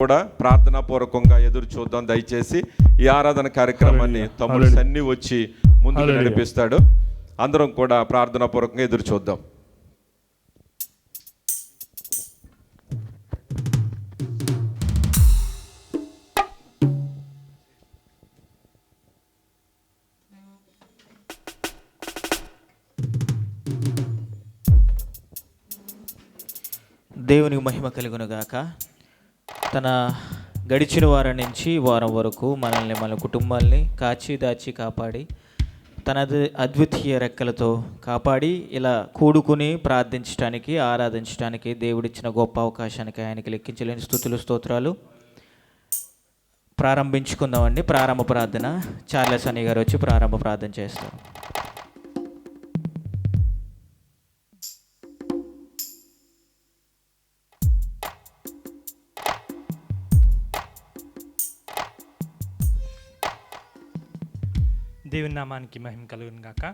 కూడా ప్రార్థనా పూర్వకంగా ఎదురు చూద్దాం. దయచేసి ఈ ఆరాధన కార్యక్రమాన్ని తమ్ముడు సన్ని వచ్చి ముందుకు నడిపిస్తాడు. అందరం కూడా ప్రార్థనా పూర్వకంగా ఎదురు చూద్దాం. దేవునికి మహిమ కలుగునుగాక. తన గడిచిన వారం నుంచి వారం వరకు మనల్ని మన కుటుంబాల్ని కాచి దాచి కాపాడి తన అద్వితీయ రెక్కలతో కాపాడి ఇలా కూడుకుని ప్రార్థించడానికి ఆరాధించడానికి దేవుడిచ్చిన గొప్ప అవకాశానికి ఆయనకి లెక్కించలేని స్తుతులు స్తోత్రాలు. ప్రారంభించుకుందామండి. ప్రారంభ ప్రార్థన చార్లెస్ అని గారు వచ్చి ప్రారంభ ప్రార్థన చేస్తారు. దేవుని నామానికి మహిమ కలుగును గాక.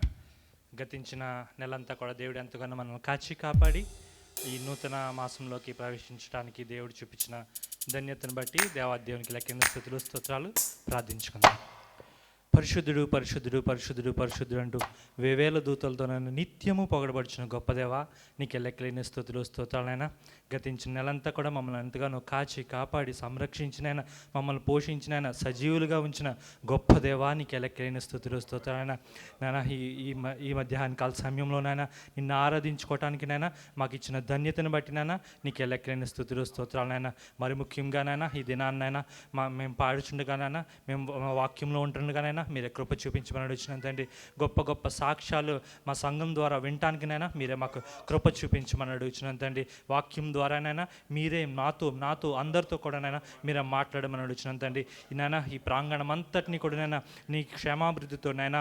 గతించిన నెలంతా కూడా దేవుడు ఎంతగానో మనల్ని కాచి కాపాడి ఈ నూతన మాసంలోకి ప్రవేశించడానికి దేవుడు చూపించిన ధన్యతను బట్టి దేవాదేవునికి లెక్కన స్తుతులు స్తోత్రాలు ప్రార్థించుకుందాం. పరిశుద్ధుడు పరిశుద్ధుడు పరిశుద్ధుడు పరిశుద్ధుడు అంటూ వేవేల దూతలతో నన్ను నిత్యము పొగడబడుచున్న గొప్ప దేవా, నీకు లెక్కలేని స్తుతులు స్తోత్రాలైనా. గతించిన నెలంతా కూడా మమ్మల్ని ఎంతగానో కాచి కాపాడి సంరక్షించినైనా, మమ్మల్ని పోషించినైనా, సజీవులుగా ఉంచిన గొప్ప దేవా, నీకు లెక్కలేని స్తుతులు స్తోత్రాలైనా. నాయనా ఈ మధ్యాహ్న కాల సమయంలోనైనా నిన్ను ఆరాధించుకోవటానికినైనా మాకు ఇచ్చిన ధన్యతను బట్టినైనా నీకు లెక్కలేని స్తుతులు స్తోత్రాలైనా. మరి ముఖ్యంగానైనా ఈ దినాన్నైనా మేము పాడుచుండగానైనా, మేము వాక్యంలో ఉంటుండగానైనా మీరే కృప చూపించమని అడుగుచున్నాను. గొప్ప గొప్ప సాక్ష్యాలు మా సంఘం ద్వారా వినటానికినైనా మీరే మాకు కృప చూపించమని అడుగుచున్నాను తండ్రి. వాక్యం ద్వారానైనా మీరే నాతో అందరితో కూడానైనా మీరే మాట్లాడమని అడుగుచున్నాను తండ్రి. నైనా ఈ ప్రాంగణం అంతటినీ కూడానైనా నీ క్షేమాభివృద్ధితోనైనా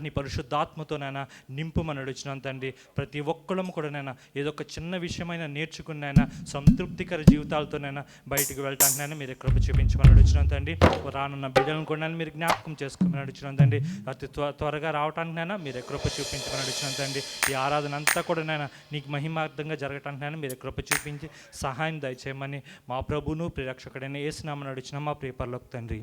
నీ పరిశుద్ధాత్మతోనైనా నింపుమని అడుగుచున్నాను తండ్రి. ప్రతి ఒక్కళ్ళము కూడానైనా ఏదో ఒక చిన్న విషయమైనా నేర్చుకున్నైనా సంతృప్తికర జీవితాలతోనైనా బయటకు వెళ్ళటానికైనా మీరే కృప చూపించమని అడుగుచున్నాను తండ్రి. రానున్న బిడ్డలను కూడా మీరు జ్ఞాపకం చేసుకోమని అడుగుచున్నాను తండ్రి. అతి త్వరగా రావటానికైనా మీరే కృప చూపించమని అడుగుచున్నాను తండ్రి. ఈ ఆరాధన అంతా కూడానైనా నీకు మహిమార్థంగా జరగటానికైనా మీరే కృప చూపించి సహాయం దయచేయమని మా ప్రభువును ప్రియరక్షకుడైన యేసు నామమున అడుగుచున్నాం మా ప్రియ పరలోక తండ్రి.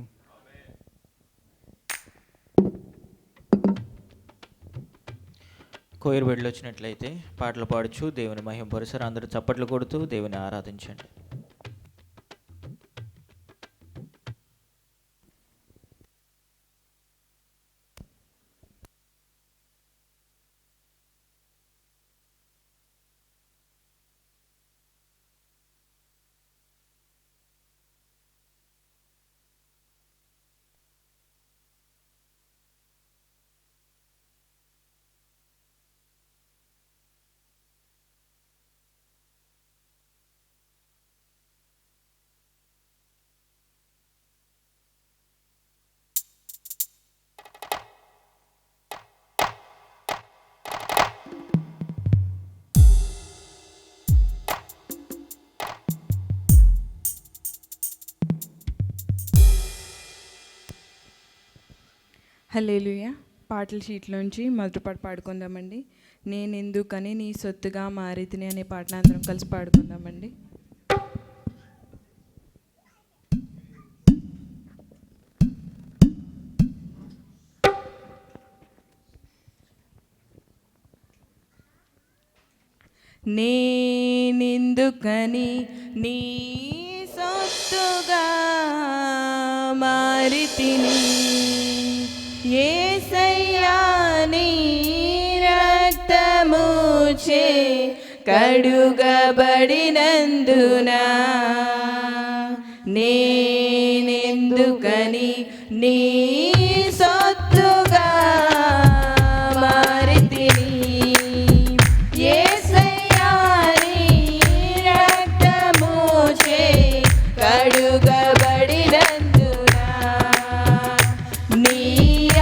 కోయిర్ బెడ్లు వచ్చినట్లయితే పాటలు పాడుచు దేవుని మహిమ పరుసారు. అందరూ చప్పట్లు కొడుతూ దేవుని ఆరాధించండి. హల్లెలూయా. పాటల షీట్లోంచి మొదటి పాట పాడుకుందామండి. నేను ఎందుకని నీ సొత్తుగా మారితిని అనే పాటను అందరం కలిసి పాడుకుందామండి. నేనెందుకని నీ సొత్తుగా మారితిని, యేసయ్యా నీ రక్తముచే కడుగబడినందున, నేనెందుకని నీ సొత్తుగా మారితిని, యేసయ్యా నీ రక్తముచే కడుగబడినందున, నీ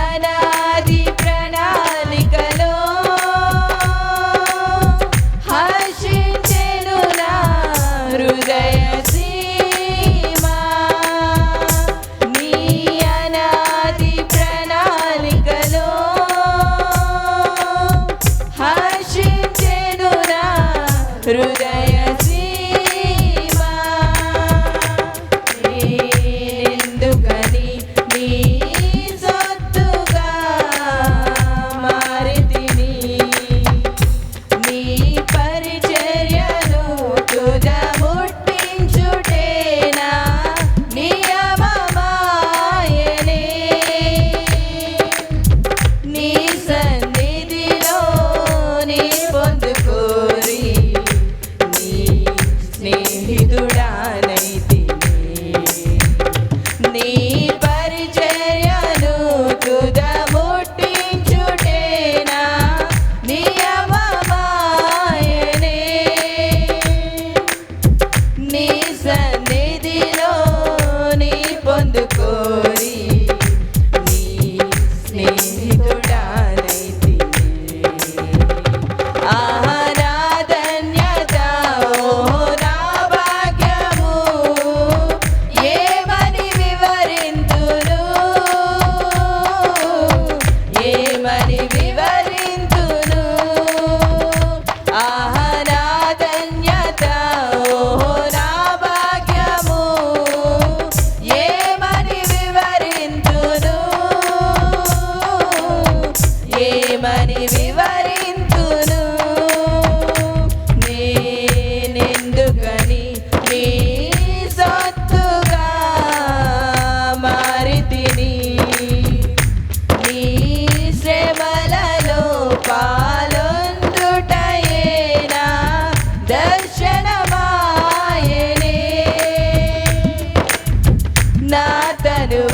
అనాది ప్రణాళికలో హర్షించెను నా హృదయ సీమా, నీ అనాది ప్రణాళికలో హర్షించెను నా హృదయ సీమా.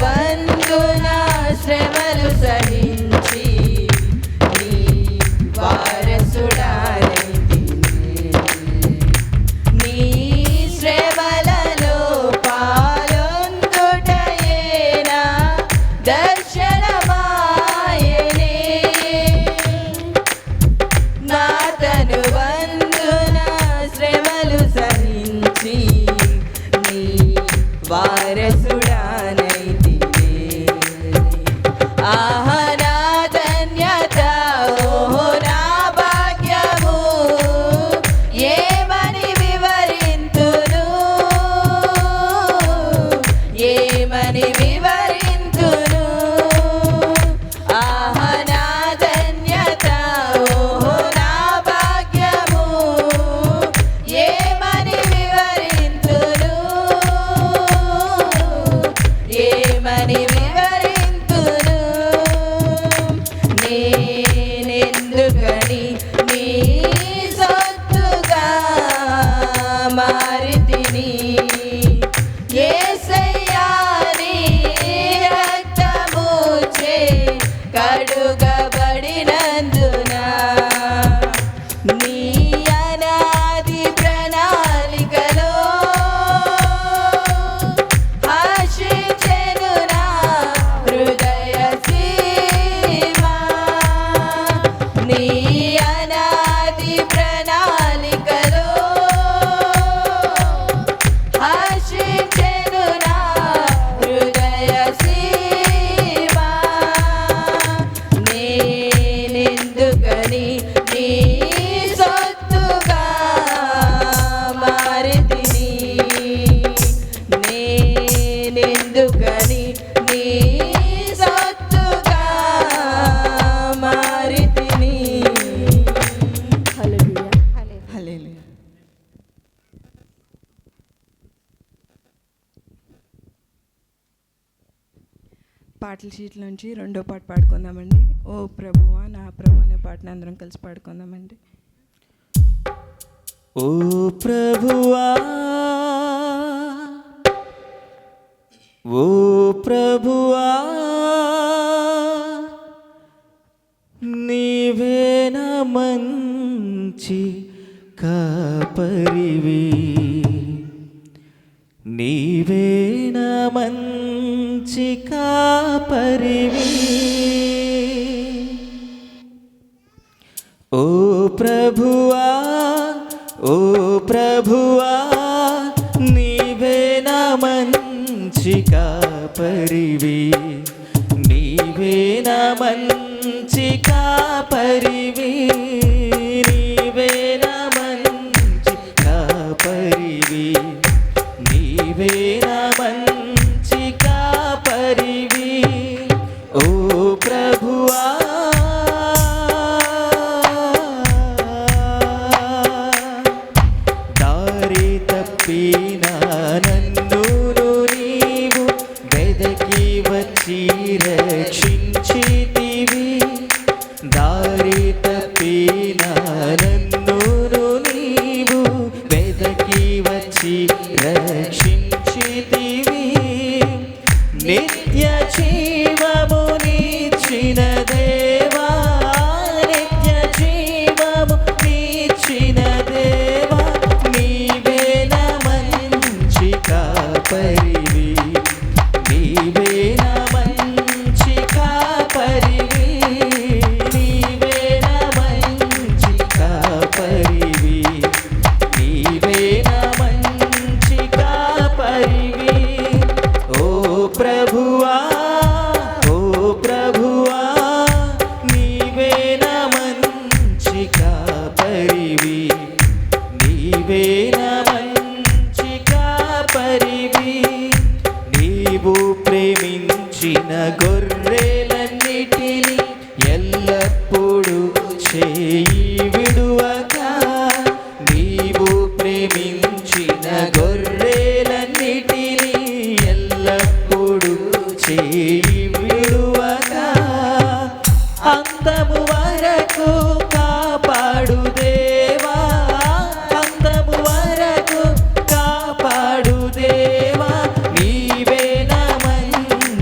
వందున శ్రమలు సహించి నీ వారసుడానైతిని. నీ శ్రమలలో పాలొందుటయే నా దర్శనమాయనే. నా తను వందున శ్రమలు సహించి నీ వారసుడానైతిని. ఆహా నా ధన్యత, ఓహో నా భాగ్యము, ఏమని వివరింతును, ఏమని వివరింతును. ఆహా నా ధన్యత, ఓహో నా భాగ్యము, ఏమని వివరింతును, ఏమని వివరింతును. నేనెందుకని నీ సొత్తుగా మారితిని. యేసయ్యా నీ రక్తముచే కడుగబడినందున నీ అనాది ప్రణాళికలో ఆశించెను నా హృదయ సీమ. నీ అనాది ప్రణాళికలో ఆశించెను నా హృదయ సీమ. నేనెందుకని నీ సొత్తుగా మారితిని. నేనెందుకని నీ సొత్తుగా మారితిని. హల్లెలూయా. పాటల షీట్ నుంచి రెండో పాట పాడుకుందామండి. ఓ ప్రభువా నా ప్రభు అనే పాటను అందరం కలిసి పాడుకుందామండి. ఓ ప్రభువా, ఓ ప్రభువా, నీవేన మంచి కాపరివి, నీవేన మంచి కాపరివి. ఓ ప్రభువా, ఓ ప్రభువా, నీవేన మంచి కాపరివి, నీవేన మంచి కాపరివి, నీవేన మంచి కాపరివి, నీవేన మంచి కాపరివి. ఓ ప్రభువా, దారి తప్పిన నన్ను నీవు వెదకి వచ్చి రక్షించితివి. దారి తప్పిన నన్ను నీవు వెదకి వచ్చి రక్షించితివి. నిత్య జీవమునిచ్చిన దేవా, నిత్య జీవమునిచ్చిన దేవా, నీవేన మంచి కాపరివి, నీవేన మంచి కాపరివి, నీవేన మంచి కాపరివి, నీవేన మంచి కాపరివి. ఓ ప్రభువా, ఓ ప్రభువా, నీవేన మంచి కాపరివి, నీవేన మంచి కాపరివి. నీవు ప్రేమించిన గొర్రెలన్నిటిని ఎల్లప్పుడూ చేయి విడువక, నీవు ప్రేమించిన గొర్రెలన్నిటిని ఎల్లప్పుడూ చేయి విడువక, అంతము వరకు కాపాడు దేవా, అంతము వరకు కాపాడు దేవా, నీవేన మంచి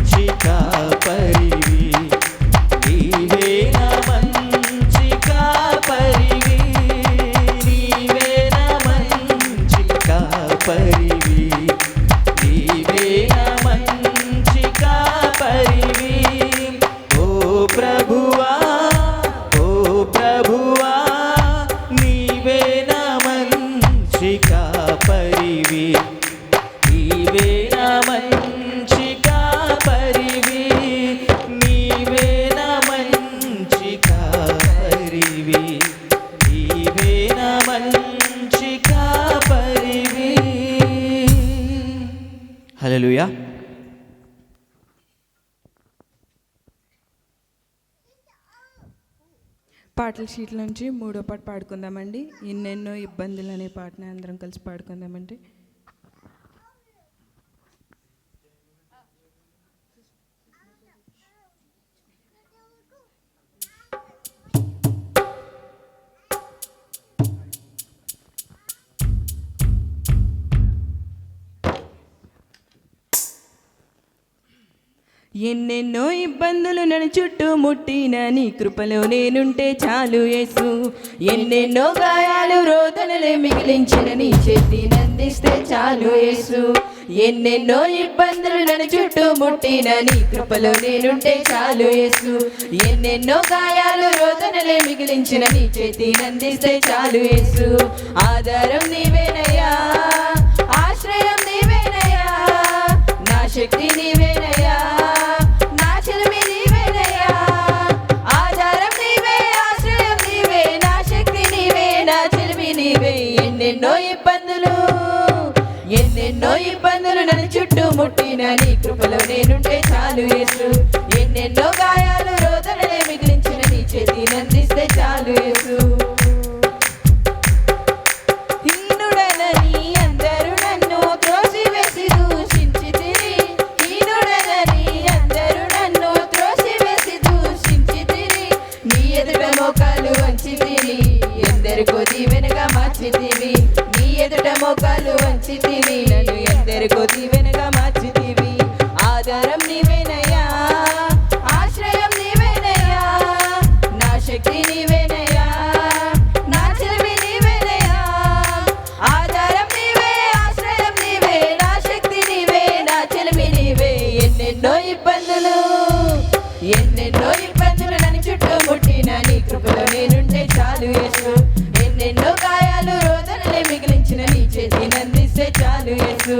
హల్లెలూయా. పాటల షీట్ల నుంచి 3వ పాట పాడుకుందామండి. ఎన్నెన్నో ఇబ్బందులు అనే పాటని అందరం కలిసి పాడుకుందామండి. ఎన్నెన్నో ఇబ్బందులు నన్ను చుట్టూ ముట్టిన నీ కృపలో నేనుంటే చాలు యేసు. ఎన్నెన్నో గాయాలు రోదనలే మిగిలించిన నీ చేతి నందిస్తే చాలు యేసు. ఎన్నెన్నో ఇబ్బందులు నన్ను చుట్టూ ముట్టిన నీ కృపలో నేనుంటే చాలు యేసు. ఎన్నెన్నో గాయాలు రోదనలే మిగిలించిన నీ చేతి నందిస్తే చాలు యేసు. ఆధారం నీవేనయ్యా, ఆశ్రయం నీవేనయ్యా, నా శక్తి నీవేనయ్యా, నా చెలిమి నీవేనయ్యా. ఆధారం నీవే, ఆశ్రయం నీవే, నా శక్తి నీవే, నా చెలిమి నీవే. ఎన్నెన్నో ఇబ్బందులు నన్ను చుట్టూ ముట్టిన నీ కృపలో నేనుంటే చాలు యేసు. ఎన్నెన్నో గాయాలు రోదనలే మిగిలించిన నీ చేతి నందిస్తే చాలు యేసు. హీనుడనని అందరూ నన్ను త్రోసివేసి దూషించితిరి, హీనుడనని అందరూ నన్ను త్రోసివేసి దూషించితిరి. నీ ఎదుట మోకాలు వంచితిని, ఎందరికో దీవెనగా మార్చితివి. నీ ఎదుట మోకాలు వంచితిని, నన్ను ఎందరికో దీవెనగా మార్చితివి. ఆధారం నీవేనయ్యా, ఆశ్రయం నీవేనయ్యా, నా శక్తి నీవేనయ్యా, నా చెలిమి నీవేనయ్యా. ఆధారం నీవే, ఆశ్రయం నీవే, నా శక్తి నీవే, నా చెలిమి నీవే. ఎన్నెన్నో ఇబ్బందులు నన్ను చుట్టూ ముట్టిన నీ కృపలో నేనుంటే చాలు యేసు. ఎన్నెన్నో గాయాలు రోదనలే మిగిలించిన నీ చేతి నందిస్తే చాలు యేసు.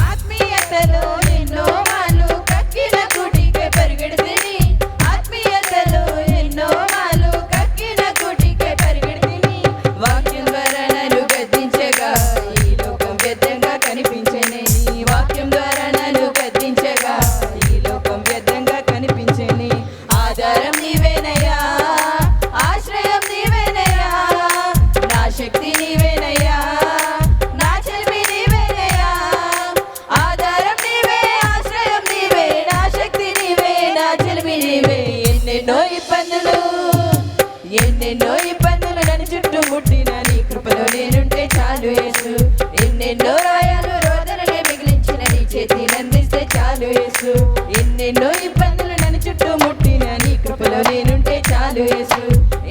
ఆత్మీయతలో ఎన్నో మాలు కక్కిన గుడికే పరిగెడితిని, ఆత్మీయతలో ఎన్నో మాలు కక్కిన గుడికే పరిగెడితిని. వాక్యం ద్వారా నన్ను గద్దించగా ఈ లోకం వ్యర్థంగా కనిపించెనే. నీ వాక్యం ద్వారా నన్ను గద్దించగా ఈ లోకం వ్యర్థంగా కనిపించెనే. ఆధారం నీవేనయ్యా, ఆశ్రయం నీవేనయ్యా, నా శక్తి నీవేనయ్యా, నా చెలిమి నీవేనయ్యా. ఆధారం నీవే, ఆశ్రయం నీవే, నా శక్తి నీవే, నా చెలిమి నీవే. ఎన్నెన్నో ఇబ్బందులు నన్ను చుట్టూ ముట్టిన నీ కృపలో నేనుంటే చాలు యేసు. ఎన్నెన్నో రాయాలు రోదనలే మిగిలించిన నీ చేతి నందిస్తే చాలు యేసు. ఎన్నెన్నో ఇబ్బందులు నన్ను చుట్టూ ముట్టిన నీ కృపలో నేనుంటే చాలు యేసు.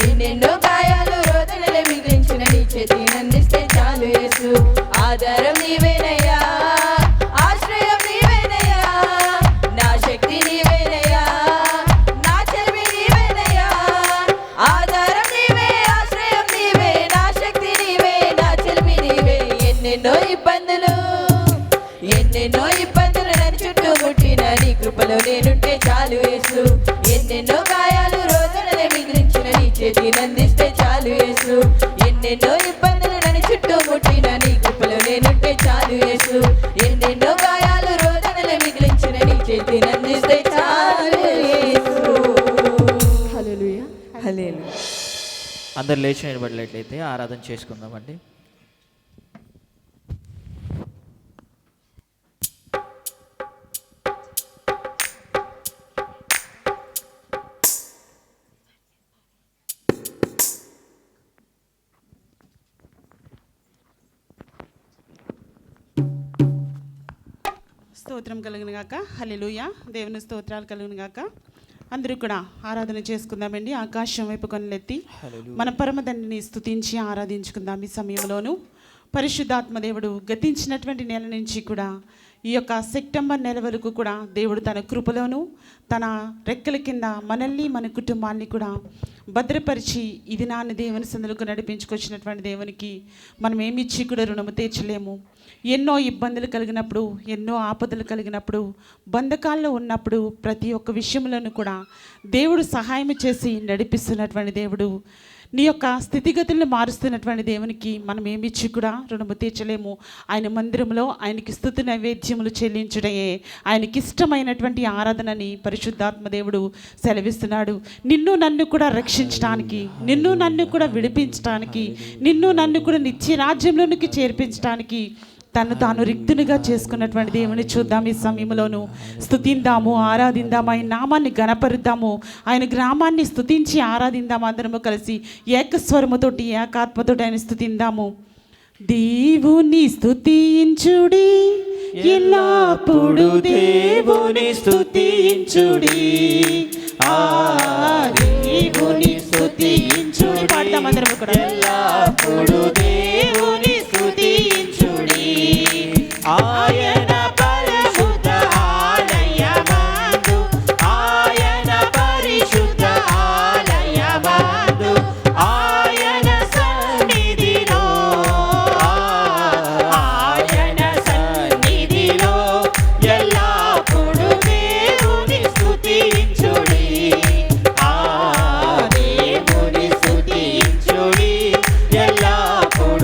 ఎన్నెన్నో గాయాలు రోదనలే మిగిలించిన నీ చేతి నందిస్తే చాలు యేసు. ఆధారం నీవేనయ్యా, ఆశ్రయం నీవేనయ్యా, నా శక్తి నీవేనయ్యా, నా చెలిమి నీవేనయ్యా. ఆధారం నీవే, ఆశ్రయం నీవే, నా శక్తి నీవే, నా చెలిమి నీవే. ఎన్నెన్నో ఇబ్బందులు నన్ను చుట్టూ ముట్టిన నీ కృపలో నేనుంటే చాలు యేసు. ఎన్నెన్నో గాయాలు రోదనలే మిగిలించిన నీ చేతి నందిస్తే చాలు యేసు. ఎన్నెన్నో ఇబ్బందులు నన్ను చుట్టూ ముట్టిన నీ కృపలో నేనుంటే చాలు యేసు. ఎన్నెన్నో గాయాలు రోదనలే మిగిలించిన నీ చేతి నందిస్తే చాలు యేసు. హల్లెలూయా, హల్లెలూయా. అందరు లేచి నిలబడలేట్లయితే ఆరాధన చేసుకుందామండి. స్తోత్రం కలుగును గాక. హల్లెలూయా. దేవుని స్తోత్రాలు కలుగును గాక. అందరూ కూడా ఆరాధన చేసుకుందామండి. ఆకాశం వైపు కన్నులెత్తి మన పరమ తండ్రిని స్తుతించి ఆరాధించుకుందాం. ఈ సమయంలోనూ పరిశుద్ధాత్మ దేవుడు గతించినటువంటి నెల నుంచి కూడా ఈ యొక్క సెప్టెంబర్ నెల వరకు కూడా దేవుడు తన కృపలోను తన రెక్కల కింద మనల్ని మన కుటుంబాన్ని కూడా భద్రపరిచి ఈ దినాన్ని దేవుని సందులకు నడిపించుకొచ్చినటువంటి దేవునికి మనం ఏమిచ్చి కూడా రుణము తీర్చలేము. ఎన్నో ఇబ్బందులు కలిగినప్పుడు, ఎన్నో ఆపదలు కలిగినప్పుడు, బంధకాల్లో ఉన్నప్పుడు ప్రతి ఒక్క విషయంలోనూ కూడా దేవుడు సహాయం చేసి నడిపిస్తున్నటువంటి దేవుడు. నీ యొక్క స్థితిగతులను మారుస్తున్నటువంటి దేవునికి మనం ఏమిచ్చి కూడా రుణము తీర్చలేము. ఆయన మందిరంలో ఆయనకి స్తుతి నైవేద్యములు చెల్లించుడే ఆయనకి ఇష్టమైనటువంటి ఆరాధనని పరిశుద్ధాత్మ దేవుడు సెలవిస్తున్నాడు. నిన్ను నన్ను కూడా రక్షించడానికి, నిన్ను నన్ను కూడా విడిపించడానికి, నిన్ను నన్ను కూడా నిత్య రాజ్యంలోనికి చేర్పించడానికి తను తాను రిక్తునిగా చేసుకున్నటువంటి దేవుని చూద్దాం. ఈ సమయంలోనూ స్తుతిందాము, ఆరాధిందాము, ఆయన నామాన్ని గణపరుద్దాము, ఆయన గ్రామాన్ని స్తుతించి ఆరాధిందాము. అందరము కలిసి ఏకస్వరముతోటి ఏకాత్మతోటి ఆయన స్తుతిందాము. దేవుని స్తుతించుడి, ఎల్లప్పుడు దేవుని స్తుతించుడి, దేవుని స్తుతించుడి. పాడదాం అందరము కూడా. ఎల్లప్పుడు దేవుని స్తుతించుడి, ఆయన పరిశుద్ధ ఆలయమందు, ఆయన పరిశుద్ధ ఆలయమందు, ఆయన సన్నిధిలో, ఆయన సన్నిధిలో ఎల్లప్పుడు దేవుని స్తుతించుడి, దేవుని స్తుతించుడి, ఎల్లప్పుడు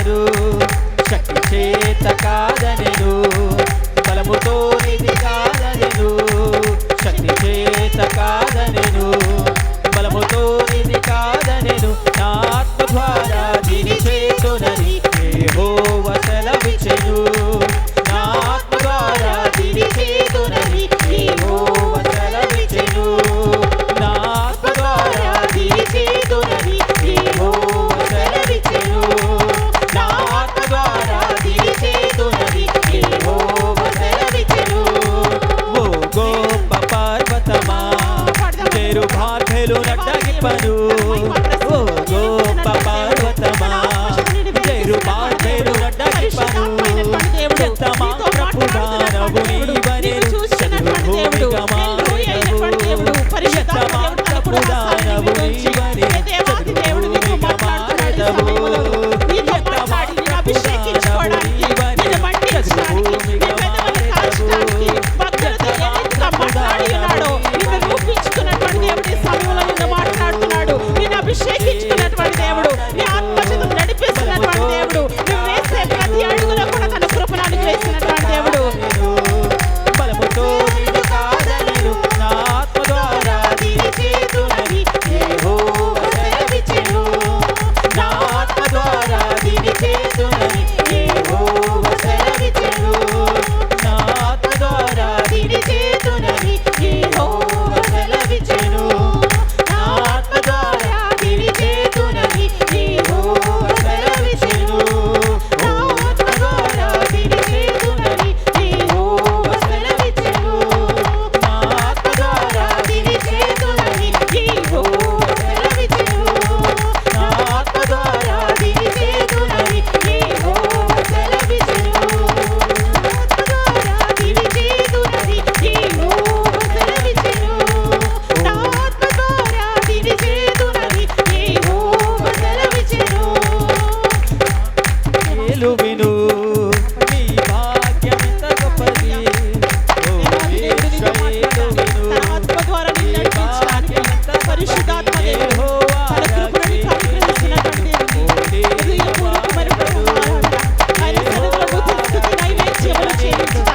కాదనెను, శక్తి చేత కాదనెను, బలముతో ఇది కాదనెను, శక్తి చేత కాదనెను, బలముతో ఇది కాదనెను, నా ఆత్మ ద్వారా దీని చేతునని యెహోవా సెలవిచ్చెను, నా ఆత్మ ద్వారా దీని చేతునని యెహోవా సెలవిచ్చెను, నా ఆత్మ ద్వారా దీని చేతునని యెహోవా సెలవిచ్చెను, నా ఆత్మ ద్వారా దీని చేతునని యెహోవా సెలవిచ్చెను. ఓ గొప్ప పర్వతమా జెరుబాబెలు నట్టగిప్పను, ఓ గొప్ప పర్వతమా జెరుబాబెలు నట్టగిప్పను, ఎంత మాత్రపు దానవు నీవనెను, చతుర్భూమిగా మారెదవు, ఎంత మాత్రపు దానవు నీవనెను, చతుర్భూమిగా మారెదవు, ఎంత మాత్రపు దానవు నీవనెను, చతుర్భూమిగా మారెదవు, అభిషేకించుకున్నటువంటి దేవుడు, నీ ఆత్మశక్తిని నడిపిస్తున్నటువంటి దేవుడు, నువ్వు వేసే ప్రతి అడుగులో కూడా తన కృపను అనుగ్రహిస్తున్నటువంటి దేవుడు. బలముతో ఇది కాదనెను, నా ఆత్మ ద్వారా దీని చేతునని యెహోవా సెలవిచ్చెను, నా ఆత్మ ద్వారా దీని చేతునని యెహోవా సెలవిచ్చెను, నా ఆత్మ ద్వారా దీని చేతునని యెహోవా సెలవిచ్చెను, నా ఆత్మ ద్వారా దీని చేతునని యెహోవా సెలవిచ్చెను, నా ఆత్మ ద్వారా దీని చేతునని యెహోవా సెలవిచ్చెను, నా ఆత్మ ద్వారా దీని చేతునని యెహోవా సెలవిచ్చెను, నా ఆత్మ ద్వారా దీని చేతునని యెహోవా సెలవిచ్చెను, నా ఆత్మ ద్వారా దీని చేతునని యెహోవా సెలవిచ్చెను, ఏలు విను నీ భాగ్యమెంత గొప్పది, ఓ ఈశ్వరేలు విను ఆత్మ ద్వారా నిన్ను నడిపించడానికి పరిశుద్ధాత్మ దేవుడు తన కృపను నీకు అనుగ్రహిస్తున్నటువంటి దేవుడు. హృదయపూర్వకమైన ఆరాధన, ఆయన సన్నిధిలో స్తుతి నైవేద్యములు చేయించుట,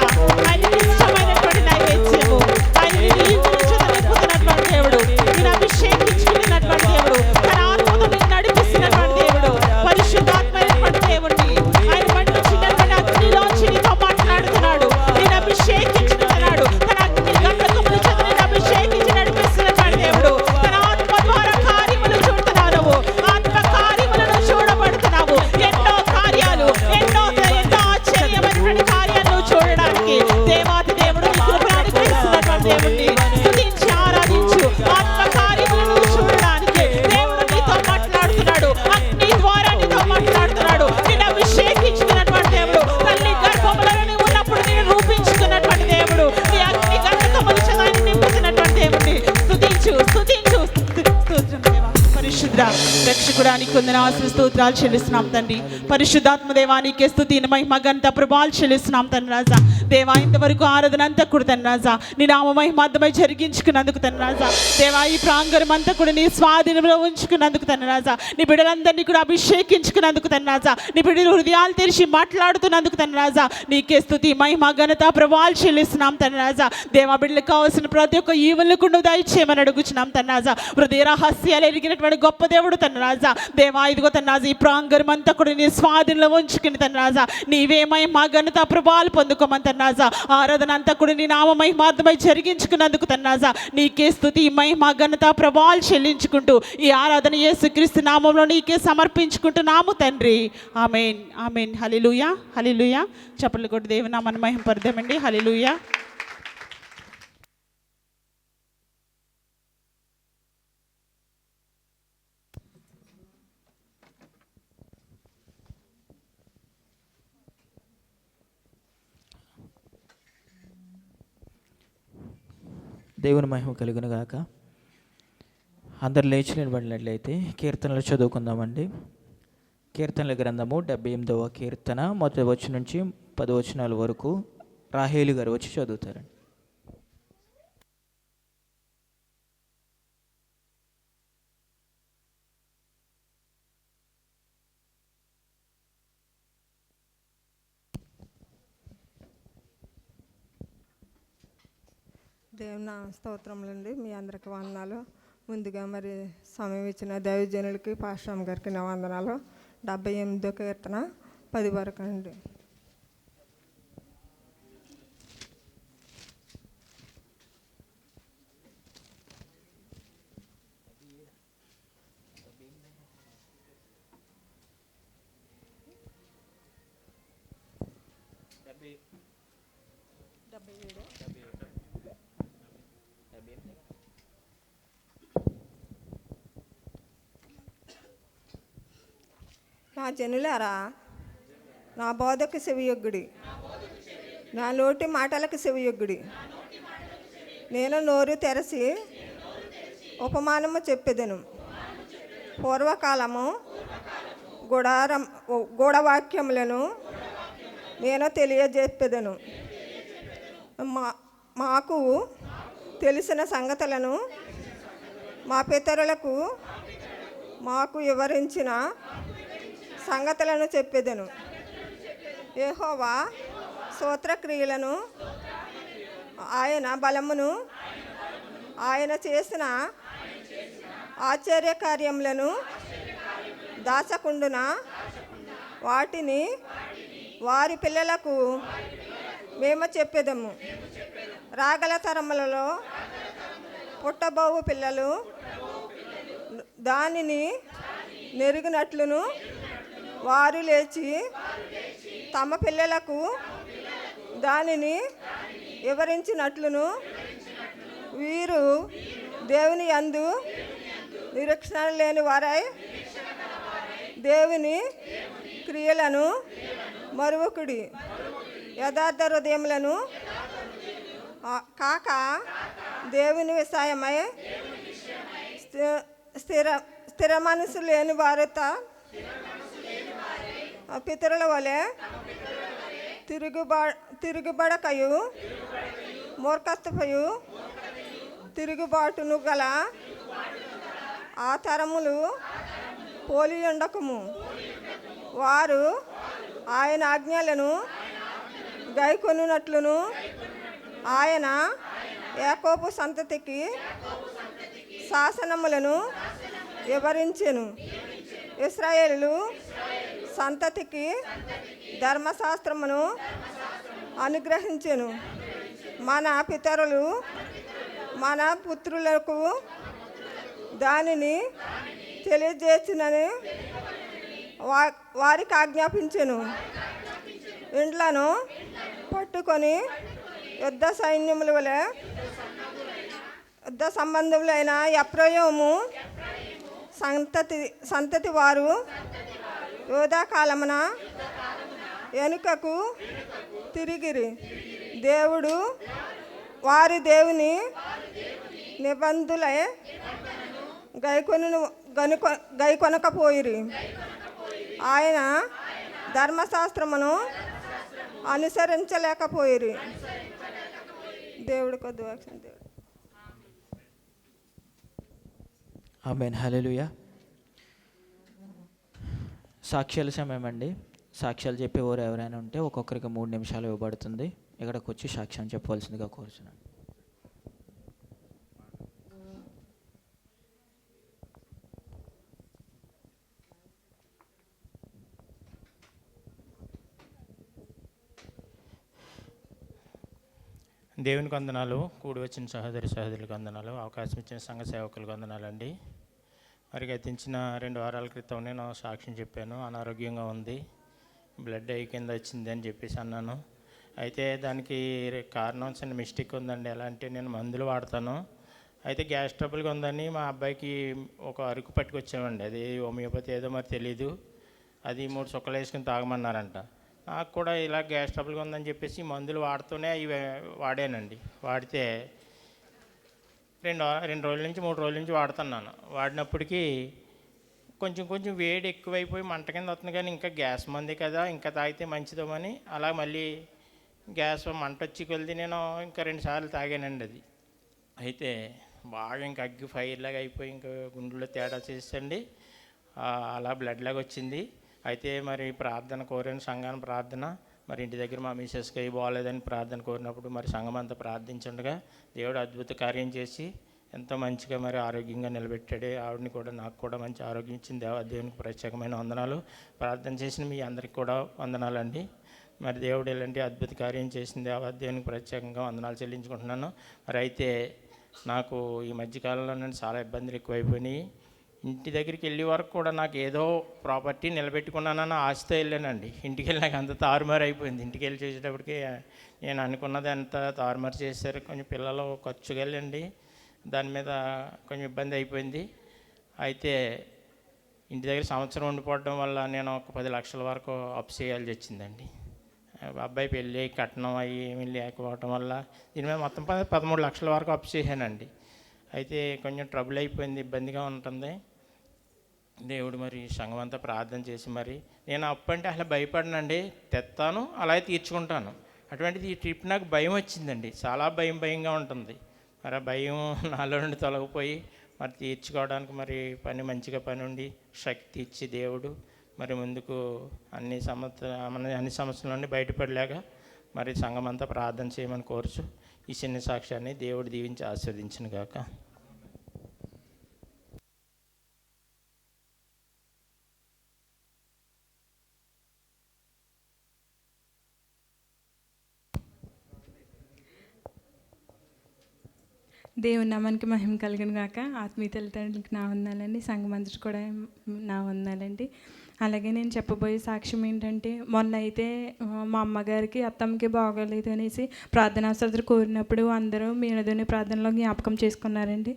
ఆయనకి ఇష్టమైనటువంటి నైవేద్యము, ఆయన నిలుపుతున్నటువంటి దేవుడు, నిన్ను అభిషేకించుకున్నటువంటి దేవుడు, తన ఆత్మతో నిన్ను నడిపిస్తున్నటువంటి దేవుడు, పరిశుద్ధాత్మైనటువంటి దేవుడిని ఆయన మండించినటువంటి అగ్నిలోంచి నీతో మాట్లాడుతున్నాడు, నిన్ను అభిషేకించుతున్నాడు, తన అగ్ని గంధకముల చేత నిన్ను అభిషేకించి నడిపిస్తున్నటువంటి దేవుడు, తన ఆత్మ ద్వారా కార్యములు చూడుతున్నావు, ఆత్మ కార్యములను చూడబడుతున్నావు, ఎన్నో కార్యాలు, ఎన్నో ఆశ్చర్యమైనటువంటి కార్యాలను చూడడానికి దేవాతి దేవుడు నీ కృపను అనుగ్రహిస్తున్నటువంటి దేవుడిని స్తుతించి ఆరాధించు. ఆత్మ కార్యములను చూడడానికి దేవుడు నీతో మాట్లాడుతున్నాడు, అగ్ని ద్వారా నీతో మాట్లాడుతున్నాడు, నిన్ను అభిషేకించుకున్నటువంటి దేవుడు, తల్లి గర్భములో నువ్వు ఉన్నప్పుడు నేను రూపించుకున్నటువంటి దేవుడు, నీ అగ్ని గంధకముల చేత ఆయన నింపుతున్నటువంటి దేవుడిని స్తుతించు, స్తుతించు. స్తోత్రం దేవా. పరిశుద్ధ రక్షకుడానికి వందనాలు స్తోత్రాలు చెల్లిస్తున్నాం తండ్రి. పరిశుద్ధాత్మ దేవానికే స్తుతి మహిమ ఘనత ప్రభావాలు చెల్లిస్తున్నాం తండ్రి రాజా. దేవా ఇంతవరకు ఆరాధన అంతా కూడా తండ్రి రాజా నీ నామ మహిమార్థమై జరిగించుకున్నందుకు తండ్రి రాజా. దేవా ఈ ప్రాంగణం అంతా కూడా నీ స్వాధీనంలో ఉంచుకున్నందుకు తండ్రి రాజా. నీ బిడ్డలందరినీ కూడా అభిషేకించుకున్నందుకు తండ్రి రాజా. నీ బిడ్డలు హృదయాలు తెరిచి మాట్లాడుతున్నందుకు తండ్రి రాజా. నీకే స్తుతి మహిమ ఘనత ప్రభావాలు చెల్లిస్తున్నాం తండ్రి రాజా. దేవా బిడ్డలకు కావాల్సిన ప్రతి ఒక్క ఈవులకు నువ్వు దయచేయమని అడుగుచున్నాం తండ్రి రాజా. హృదయ రహస్యాలు ఎరిగినటువంటి గొప్ప దేవుడు తండ్రి రాజా. దేవా ఇదిగో తండ్రి రాజా ఈ ప్రాంగణం అంతా కూడా నీ స్వాధీనంలో ఉంచుకుని తండ్రి రాజా. నీవే మహిమ ఘనత ప్రభావాలు పొందుకోమని తండ్రి రాజా. ఆరాధన అంతా కూడా నీ నామ మహిమార్థమై జరిగించుకున్నందుకు తండ్రి రాజా. నీకే స్తుతి మహిమ ఘనత ప్రభావాలు చెల్లించుకుంటూ ఈ ఆరాధన యేసుక్రీస్తు నామంలో నీకే సమర్పించుకుంటున్నాము తండ్రి. ఆమేన్ ఆమేన్. హల్లెలూయా హల్లెలూయా. చప్పట్లు కొట్టి దేవుని నామాన్ని మహిమపరదామండి. హల్లెలూయా. దేవుని మహిమ కలుగును గాక. అందరు లేచి నిలబడినట్లయితే కీర్తనలు చదువుకుందామండి. కీర్తనల గ్రంథము 78వ కీర్తన మొదటి వచనం నుంచి 10 వచనాల వరకు రాహేలు గారు వచ్చి చదువుతారండి. దేవుని స్తోత్రములండి. మీ అందరికి వందనాలు. ముందుగా మరి సమయం ఇచ్చిన దైవజనులకి పాస్టర్ గారికి నా వందనాలు. 78వ కీర్తన 10 వరకు అండి. నా జనులారా, నా బోధకు చెవియొగ్గుడి, నా నోటి మాటలకు చెవియొగ్గుడి. నేను నోరు తెరచి ఉపమానము చెప్పెదను. పూర్వకాలము గూఢవాక్యములను నేను తెలియజెప్పెదను. మాకు తెలిసిన సంగతులను మా పితరులకు మాకు వివరించిన సంగతులను చెప్పెదను. యెహోవా స్తోత్రక్రియలను, ఆయన బలమును, ఆయన చేసిన ఆశ్చర్యకార్యములను దాచకుండున వాటిని వారి పిల్లలకు మేము చెప్పెదము. రాగల తరములలో పుట్టబోవు పిల్లలు దానిని నెరిగినట్లును వారు లేచి తమ పిల్లలకు దానిని వివరించినట్లును వీరు దేవుని యందు నిరీక్షణ లేని వారై దేవుని క్రియలను మరువకుడి. యథార్థ హృదయములను కాక దేవుని విషయమై స్థిర మనసు లేని వారితో పితరుల వలె తిరుగుబడకయు మూర్ఖత్వయు తిరుగుబాటును గల ఆ తరములు పోలి ఉండకము. వారు ఆయన ఆజ్ఞలను గైకొనున్నట్లును ఆయన యాకోబు సంతతికి శాసనములను వివరించెను. ఇశ్రాయేలు సంతతికి ధర్మశాస్త్రమును అనుగ్రహించెను. మన పితరులు మన పుత్రులకు దానిని తెలియజేసినని వారికి ఆజ్ఞాపించెను. ఇండ్లను పట్టుకొని యుద్ధ సైన్యముల వలె యుద్ధ సంబంధములైన ఎఫ్రాయిము సంతతి వారు యోధాకాలమున వెనుకకు తిరిగిరి. దేవుడు వారి దేవుని నిబంధులై గైకొనకపోయిరి. ఆయన ధర్మశాస్త్రమును అనుసరించలేకపోయిరి. దేవుడు కొద్ది వాక్యం దేవుడు. ఆమేన్. హల్లెలూయా. సాక్ష్యాల సమయం అండి. సాక్ష్యాలు చెప్పేవారు ఎవరైనా ఉంటే ఒక్కొక్కరికి 3 నిమిషాలు ఇవ్వబడుతుంది. ఇక్కడికి వచ్చి సాక్ష్యం చెప్పవలసిందిగా కోరుచున్నాను. దేవునికి వందనాలు. కూడి వచ్చిన సహోదరులకు వందనాలు. అవకాశం ఇచ్చిన సంఘ సేవకులకు వందనాలు అండి. మరి గతించిన 2 వారాల క్రితం నేను సాక్ష్యం చెప్పాను. అనారోగ్యంగా ఉంది, బ్లడ్ అయి కింద వచ్చింది అని చెప్పేసి అన్నాను. అయితే దానికి కారణం చిన్న మిస్టేక్ ఉందండి. ఎలా అంటే నేను మందులు వాడతాను. అయితే గ్యాస్ ట్రబుల్గా ఉందని మా అబ్బాయికి ఒక అరకు పట్టుకొచ్చామండి. అది హోమియోపతి ఏదో మరి తెలీదు. అది 3 చుక్కలు వేసుకుని తాగమన్నారంట. నాకు కూడా ఇలా గ్యాస్ ట్రబుల్గా ఉందని చెప్పేసి మందులు వాడుతూనే ఇవి వాడానండి. వాడితే 2 రోజుల నుంచి 3 రోజుల నుంచి వాడుతున్నాను. వాడినప్పటికీ కొంచెం వేడి ఎక్కువైపోయి మంట కింద వస్తుంది. కానీ ఇంకా గ్యాస్ మంది కదా, ఇంకా తాగితే మంచిదమని అలా మళ్ళీ గ్యాస్ మంట వచ్చి కొలిది నేను ఇంకా 2 సార్లు తాగానండి. అది అయితే బాగా ఇంకా అగ్గి ఫైర్ లాగా అయిపోయి ఇంకా గుండెలో తేడా చేసండి. అలా బ్లడ్ లాగా వచ్చింది. అయితే మరి ప్రార్థన కోరాను, సంఘాన్ని ప్రార్థన. మరి ఇంటి దగ్గర మా మిసెస్కి అవి బాగోలేదని ప్రార్థన కోరినప్పుడు మరి సంఘం అంతా ప్రార్థించుండగా దేవుడు అద్భుత కార్యం చేసి ఎంతో మంచిగా మరి ఆరోగ్యంగా నిలబెట్టాడు. ఆవిడని కూడా నాకు కూడా మంచి ఆరోగ్యం ఇచ్చింది. దేవునికి ప్రత్యేకమైన వందనాలు. ప్రార్థన చేసిన మీ అందరికి కూడా వందనాలండి. మరి దేవుడు ఇలాంటి అద్భుత కార్యం చేసింది దేవునికి ప్రత్యేకంగా వందనాలు చెల్లించుకుంటున్నాను. మరి అయితే నాకు ఈ మధ్యకాలంలో నేను చాలా ఇబ్బందులు ఎక్కువైపోయినాయి. ఇంటి దగ్గరికి వెళ్ళే వరకు కూడా నాకు ఏదో ప్రాపర్టీ నిలబెట్టుకున్నానన్న ఆశతో వెళ్ళానండి. ఇంటికి వెళ్ళి నాకు అంత తారుమారు అయిపోయింది. ఇంటికి వెళ్ళి చూసేటప్పటికి నేను అనుకున్నది అంత తారుమారు చేశారు. కొంచెం పిల్లలు ఖర్చుగా వెళ్ళండి, దాని మీద కొంచెం ఇబ్బంది అయిపోయింది. అయితే ఇంటి దగ్గర సంవత్సరం ఉండిపోవడం వల్ల నేను ఒక 10 లక్షల వరకు అప్పు చేయాల్సి వచ్చిందండి. అబ్బాయి పెళ్ళి కట్నం అయ్యి ఏమీ లేకపోవటం వల్ల దీని మీద మొత్తం 13 లక్షల వరకు అప్పు చేశానండి. అయితే కొంచెం ట్రబుల్ అయిపోయింది, ఇబ్బందిగా ఉంటుంది. దేవుడు మరి సంఘం అంతా ప్రార్థన చేసి మరి నేను అప్పు అంటే అసలు భయపడనండి, తెస్తాను అలాగే తీర్చుకుంటాను. అటువంటిది ఈ ట్రిప్ నాకు భయం వచ్చిందండి, చాలా భయంగా ఉంటుంది. మరి ఆ భయం నాలో నుండి తొలగిపోయి మరి తీర్చుకోవడానికి మరి మంచిగా పని ఉండి శక్తి ఇచ్చి దేవుడు మరి ముందుకు అన్ని సమస్యల నుండి బయటపడలేక మరి సంఘం అంతా ప్రార్థన చేయమని కోరుచు ఈ చిన్న సాక్ష్యాన్ని దేవుడు దీవించి ఆశీర్వదించును గాక. దేవుని నామానికి మహిమ కలిగిన గాక. ఆత్మీయ తల్లిదండ్రులకి నా వందనాలండి, సంఘమంతటి కూడా నా వందనాలండి. అలాగే నేను చెప్పబోయే సాక్ష్యం ఏంటంటే, మొన్న అయితే మా అమ్మగారికి అత్తమ్మకి బాగోలేదు అనేసి ప్రార్థనావసరతలు కోరినప్పుడు అందరూ మీ అనుదిన ప్రార్థనలో జ్ఞాపకం చేసుకున్నారండి.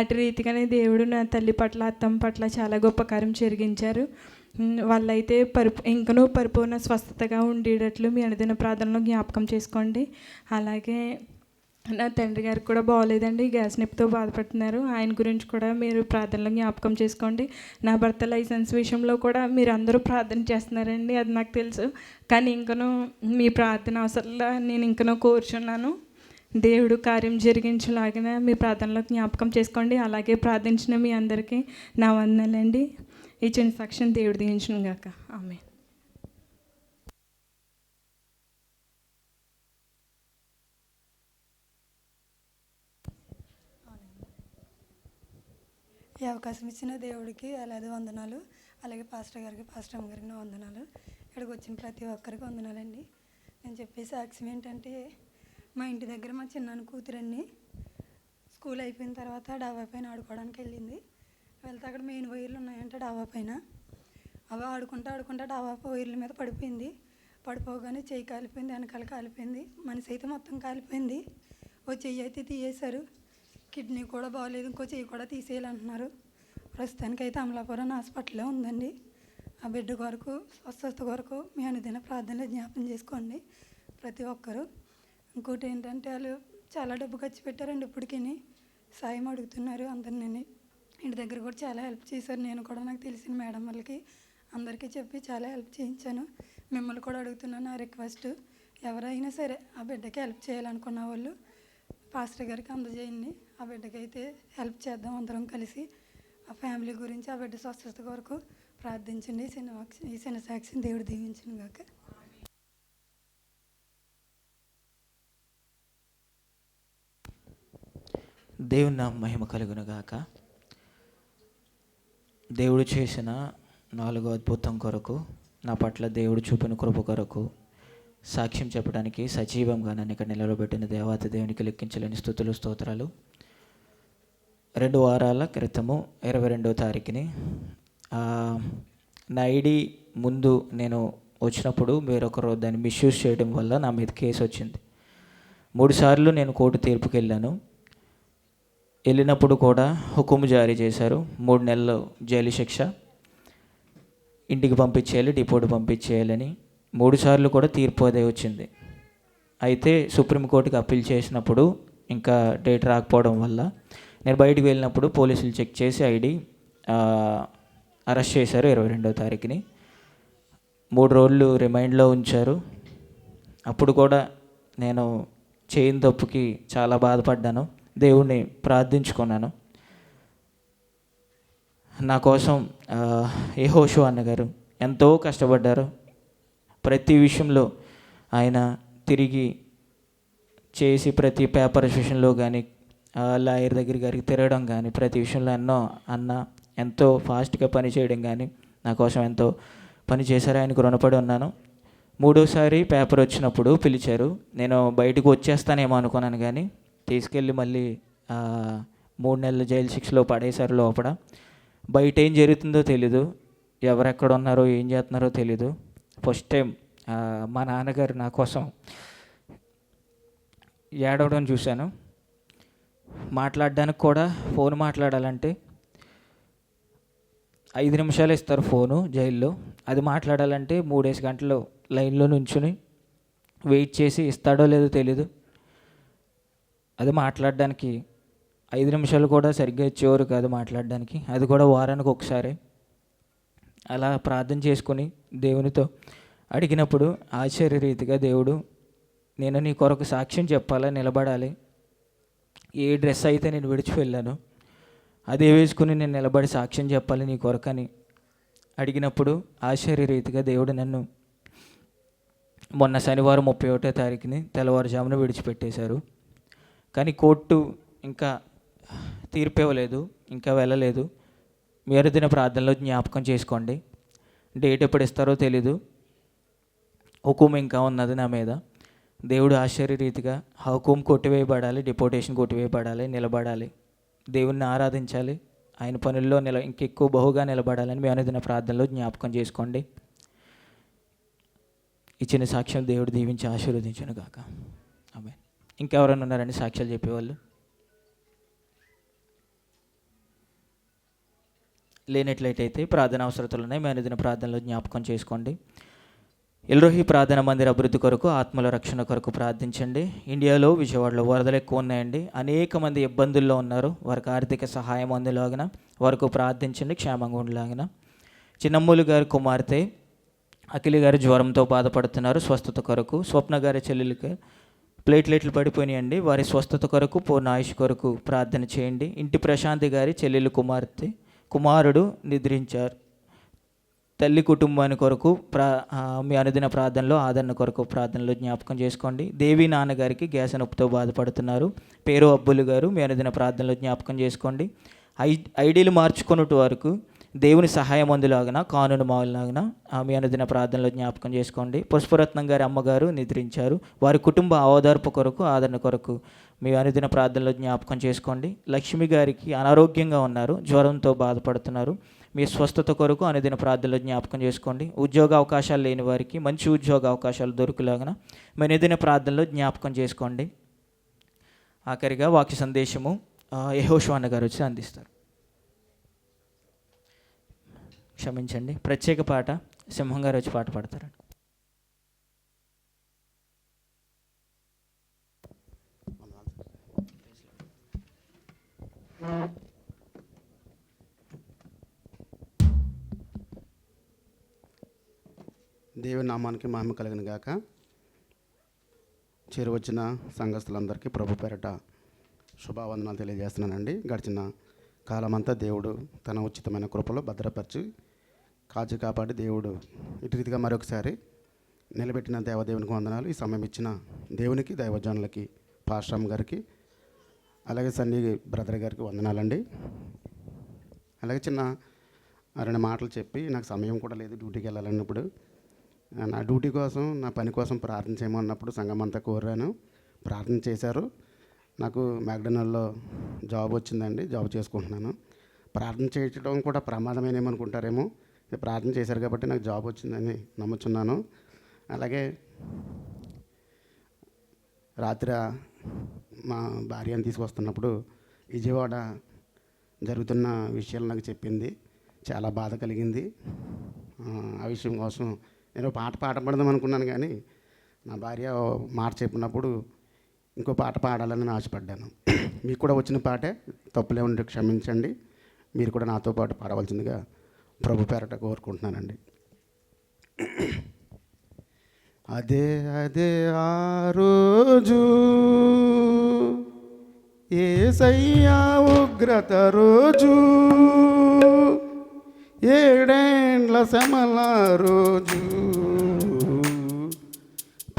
అటు రీతిగానే దేవుడు నా తల్లి పట్ల అత్తమ్మ పట్ల చాలా గొప్ప కార్యం జరిగించారు. వాళ్ళైతే ఇంకనూ పరిపూర్ణ స్వస్థతగా ఉండేటట్లు మీ అనుదిన ప్రార్థనలో జ్ఞాపకం చేసుకోండి. అలాగే నా తండ్రి గారికి కూడా బాగోలేదండి, గ్యాస్ నొప్పితో బాధపడుతున్నారు. ఆయన గురించి కూడా మీరు ప్రార్థనలో జ్ఞాపకం చేసుకోండి. నా భర్త లైసెన్స్ విషయంలో కూడా మీరు అందరూ ప్రార్థన చేస్తున్నారండి, అది నాకు తెలుసు. కానీ ఇంకనూ మీ ప్రార్థన అవసరంలా నేను ఇంకనూ కోరుచున్నాను. దేవుడు కార్యం జరిగించలాగిన మీ ప్రార్థనలో జ్ఞాపకం చేసుకోండి. అలాగే ప్రార్థించిన మీ అందరికీ నా వందనాలండి. ఈ చిన్న సాక్ష్యం దేవుడు దీవించును గాక. ఆమేన్. ఈ అవకాశం ఇచ్చిన దేవుడికి అలాగే వందనాలు. అలాగే పాస్టర్ గారికి, పాస్టర్ అమ్మ గారికి నా వందనాలు. ఇక్కడికి వచ్చిన ప్రతి ఒక్కరికి వందనాలండి. నేను చెప్పే సాక్ష్యం ఏంటంటే, మా ఇంటి దగ్గర మా చిన్నాన్న కూతురన్ని స్కూల్ అయిపోయిన తర్వాత డాబా పైన ఆడుకోవడానికి వెళ్ళింది. వెళ్తే అక్కడ మెయిన్ వైర్లు ఉన్నాయంటే డాబా పైన, అవి ఆడుకుంటా డాబా వైర్ల మీద పడిపోయింది. పడిపోగానే చెయ్యి కాలిపోయింది, వెనకాల కాలిపోయింది, మనిషి అయితే మొత్తం కాలిపోయింది. ఓ చెయ్యి అయితే తీయేశారు, కిడ్నీ కూడా బాగోలేదు, ఇంకో చెయ్యి కూడా తీసేయాలంటున్నారు. ప్రస్తుతానికి అయితే అమలాపురం హాస్పిటల్లో ఉందండి. ఆ బిడ్డ కొరకు స్వస్థత కొరకు మీ అనుదిన ప్రార్థనలు జ్ఞాపం చేసుకోండి ప్రతి ఒక్కరూ. ఇంకోటి ఏంటంటే, వాళ్ళు చాలా డబ్బు ఖర్చు పెట్టారండి, ఇప్పటికీ సాయం అడుగుతున్నారు అందరినీ. ఇంటి దగ్గర కూడా చాలా హెల్ప్ చేశారు. నేను కూడా నాకు తెలిసిన మేడం వాళ్ళకి అందరికీ చెప్పి చాలా హెల్ప్ చేయించాను. మిమ్మల్ని కూడా అడుగుతున్నాను, నా రిక్వెస్ట్, ఎవరైనా సరే ఆ బిడ్డకి హెల్ప్ చేయాలనుకున్న వాళ్ళు పాస్టర్ గారికి అందజేయండి. ఆ బిడ్డకి అయితే హెల్ప్ చేద్దాం అందరం కలిసి. ఆ ఫ్యామిలీ గురించి, ఆ బిడ్డ స్వస్థత కొరకు ప్రార్థించండి. ఈ చిన్న సాక్ష్యం దేవుడు దీవించును గాక. దేవుని నామ మహిమ కలుగును గాక. దేవుడు చేసిన 4వ అద్భుతం కొరకు, నా పట్ల దేవుడు చూపిన కృప కొరకు సాక్ష్యం చెప్పడానికి సజీవంగా నన్ను ఇక్కడ నిలబెట్టిన దేవాతి దేవునికి లెక్కించలేని స్తుతులు స్తోత్రాలు. 2 వారాల క్రితము 22వ తారీఖుని నా ఐడి ముందు నేను వచ్చినప్పుడు వేరొకరు దాన్ని మిస్యూజ్ చేయడం వల్ల నా మీద కేసు వచ్చింది. 3 సార్లు నేను కోర్టు తీర్పుకి వెళ్ళినప్పుడు కూడా హుకుము జారీ చేశారు. 3 నెలలు జైలు శిక్ష, ఇంటికి పంపించేయాలి, డిపోర్ట్ పంపించేయాలని. 3 సార్లు కూడా తీర్పు అదే వచ్చింది. అయితే సుప్రీంకోర్టుకి అప్పీల్ చేసినప్పుడు ఇంకా డేట్ రాకపోవడం వల్ల నేను బయటికి వెళ్ళినప్పుడు పోలీసులు చెక్ చేసి ఐడి అరెస్ట్ చేశారు 22వ తారీఖుని. 3 రోజులు రిమైండ్లో ఉంచారు. అప్పుడు కూడా నేను చేయని తప్పుకి చాలా బాధపడ్డాను, దేవుణ్ణి ప్రార్థించుకున్నాను. నా కోసం యెహోషువ అన్నగారు ఎంతో కష్టపడ్డారు. ప్రతి విషయంలో ఆయన తిరిగి చేసి ప్రతి పేపర్ విషయంలో కానీ లాయర్ గారికి తిరగడం కానీ ప్రతి విషయంలో అన్న ఎంతో ఫాస్ట్గా పని చేయడం కానీ నా కోసం ఎంతో పని చేశారు. ఆయనకు రుణపడి ఉన్నాను. మూడోసారి పేపర్ వచ్చినప్పుడు పిలిచారు. నేను బయటకు వచ్చేస్తానేమో అనుకున్నాను, కానీ తీసుకెళ్ళి మళ్ళీ 3 నెలల జైలు శిక్షలో పడేశారు లోపల. బయట ఏం జరుగుతుందో తెలీదు, ఎవరెక్కడ ఉన్నారో ఏం చేస్తున్నారో తెలీదు. ఫస్ట్ టైం మా నాన్నగారు నా కోసం ఏడవడం చూశాను. మాట్లాడడానికి కూడా ఫోన్ మాట్లాడాలంటే 5 నిమిషాలు ఇస్తారు ఫోను జైల్లో. అది మాట్లాడాలంటే 3 గంటలు లైన్లో నుంచుని వెయిట్ చేసి ఇస్తాడో లేదో తెలీదు. అది మాట్లాడడానికి 5 నిమిషాలు కూడా సరిగ్గా ఇచ్చేవారు కాదు మాట్లాడడానికి, అది కూడా వారానికి ఒకసారి. అలా ప్రార్థన చేసుకుని దేవునితో అడిగినప్పుడు ఆశ్చర్యరీతిగా దేవుడు, నేను నీ కొరకు సాక్ష్యం చెప్పాలా, నిలబడాలి, ఏ డ్రెస్ అయితే నేను విడిచి వెళ్ళాను అదే వేసుకుని నేను నిలబడి సాక్ష్యం చెప్పాలి నీ కొరకని అడిగినప్పుడు ఆశ్చర్యరీతిగా దేవుడు నన్ను మొన్న శనివారం 31వ తారీఖుని తెల్లవారుజామున విడిచిపెట్టేశారు. కానీ కోర్టు ఇంకా తీర్పు ఇవ్వలేదు, ఇంకా వెళ్ళలేదు. మీ అరుదిన ప్రార్థనలో జ్ఞాపకం చేసుకోండి. డేట్ ఎప్పుడు ఇస్తారో తెలీదు, హుకుం ఇంకా ఉన్నది నా మీద. దేవుడు ఆశ్చర్యరీతిగా హుకుం కొట్టివేయబడాలి, డిపోటేషన్ కొట్టివేయబడాలి, నిలబడాలి, దేవుణ్ణి ఆరాధించాలి, ఆయన పనుల్లో ఇంకెక్కువ బహుగా నిలబడాలని మీ అనుదిన ప్రార్థనలో జ్ఞాపకం చేసుకోండి. ఇచ్చిన సాక్ష్యం దేవుడు దీవించి ఆశీర్వదించును గాక. ఆమేన్. ఇంకెవరైనా ఉన్నారండి సాక్ష్యాలు చెప్పేవాళ్ళు? లేనట్లయితే ప్రార్థన అవసరతలు ఉన్నాయి, మీ అనుదిన ప్రార్థనలో జ్ఞాపకం చేసుకోండి. ఎల్రోహి ప్రార్థన మందిర అభివృద్ధి కొరకు, ఆత్మల రక్షణ కొరకు ప్రార్థించండి. ఇండియాలో విజయవాడలో వరదలు ఎక్కువ ఉన్నాయండి, అనేక మంది ఇబ్బందుల్లో ఉన్నారు. వారికి ఆర్థిక సహాయం అందేలాగిన వరకు ప్రార్థించండి, క్షేమంగా ఉండేలాగిన. చిన్నమ్మూలు గారి కుమార్తె అఖిలి గారి జ్వరంతో బాధపడుతున్నారు, స్వస్థత కొరకు. స్వప్న గారి చెల్లెలకి ప్లేట్లెట్లు పడిపోయినాయండి, వారి స్వస్థత కొరకు, పూర్ణ ఆయుష్ కొరకు ప్రార్థన చేయండి. ఇంటి ప్రశాంతి గారి చెల్లెలు కుమారుడు నిద్రించారు. తల్లి కుటుంబాన్ని కొరకు మీ అనుదిన ప్రార్థనలో ఆదరణ కొరకు ప్రార్థనలో జ్ఞాపకం చేసుకోండి. దేవి నాన్నగారికి గ్యాస్ నొప్పితో బాధపడుతున్నారు, పేరు అబ్బులు గారు, మీ అనుదిన ప్రార్థనలో జ్ఞాపకం చేసుకోండి. ఐడీలు మార్చుకున్నట్టు వరకు దేవుని సహాయం అందులాగిన కానూను మావులాగిన మీ అనుదిన ప్రార్థనలో జ్ఞాపకం చేసుకోండి. పుష్పరత్నం గారి అమ్మగారు నిద్రించారు, వారి కుటుంబ ఓదార్పు కొరకు, ఆదరణ కొరకు మీ అనుదిన ప్రార్థనలో జ్ఞాపకం చేసుకోండి. లక్ష్మి గారికి అనారోగ్యంగా ఉన్నారు, జ్వరంతో బాధపడుతున్నారు, మీ స్వస్థత కొరకు అనుదిన ప్రార్థనలో జ్ఞాపకం చేసుకోండి. ఉద్యోగ అవకాశాలు లేని వారికి మంచి ఉద్యోగ అవకాశాలు దొరికేలాగా మీ అనుదిన ప్రార్థనలో జ్ఞాపకం చేసుకోండి. ఆఖరిగా వాక్య సందేశము యెహోషువ అన్న గారు వచ్చి అందిస్తారు. క్షమించండి, ప్రత్యేక పాట సింహం గారు వచ్చి పాట పాడతారండి. దేవుని నామానికి మహిమ కలిగిన గాక. చేరువచ్చిన సంఘస్థులందరికీ ప్రభు పేరట శుభావందనాలు తెలియజేస్తున్నానండి. గడిచిన కాలమంతా దేవుడు తన ఉచితమైన కృపలో భద్రపరిచి కాచి కాపాడి దేవుడు ఇటు రీతిగా మరొకసారి నిలబెట్టిన దేవదేవునికి వందనాలు. ఈ సమయం ఇచ్చిన దేవునికి, దైవజనులకి, పాస్టర్ గారికి, అలాగే సన్నీ బ్రదర్ గారికి వందనాలండి. అలాగే చిన్న 2 మాటలు చెప్పి, నాకు సమయం కూడా లేదు డ్యూటీకి వెళ్ళాలన్నప్పుడు, నా డ్యూటీ కోసం, నా పని కోసం ప్రార్థన చేయమన్నప్పుడు సంఘం అంతా కోరాను, ప్రార్థన చేశారు. నాకు మ్యాక్డొనాల్డ్లో జాబ్ వచ్చిందండి, జాబ్ చేసుకుంటున్నాను. ప్రార్థన చేయడం కూడా ప్రమాదమేనేమనుకుంటారేమో, ప్రార్థన చేశారు కాబట్టి నాకు జాబ్ వచ్చిందని నమ్ముచున్నాను. అలాగే రాత్రి మా భార్యను తీసుకొస్తున్నప్పుడు విజయవాడ జరుగుతున్న విషయాలు నాకు చెప్పింది, చాలా బాధ కలిగింది. ఆ విషయం కోసం నేను పాట పాడదాం అనుకున్నాను, కానీ నా భార్య మాట చెప్పినప్పుడు ఇంకో పాట పాడాలని ఆశపడ్డాను. మీకు కూడా వచ్చిన పాటే తప్పులే ఉంటే క్షమించండి, మీరు కూడా నాతో పాటు పాడవలసిందిగా ప్రభు పేరట కోరుకుంటున్నానండి. అదే అదే ఆ రోజు యేసయ్యా ఉగ్రత రోజు, 7 ఏండ్ల శ్రమల రోజు,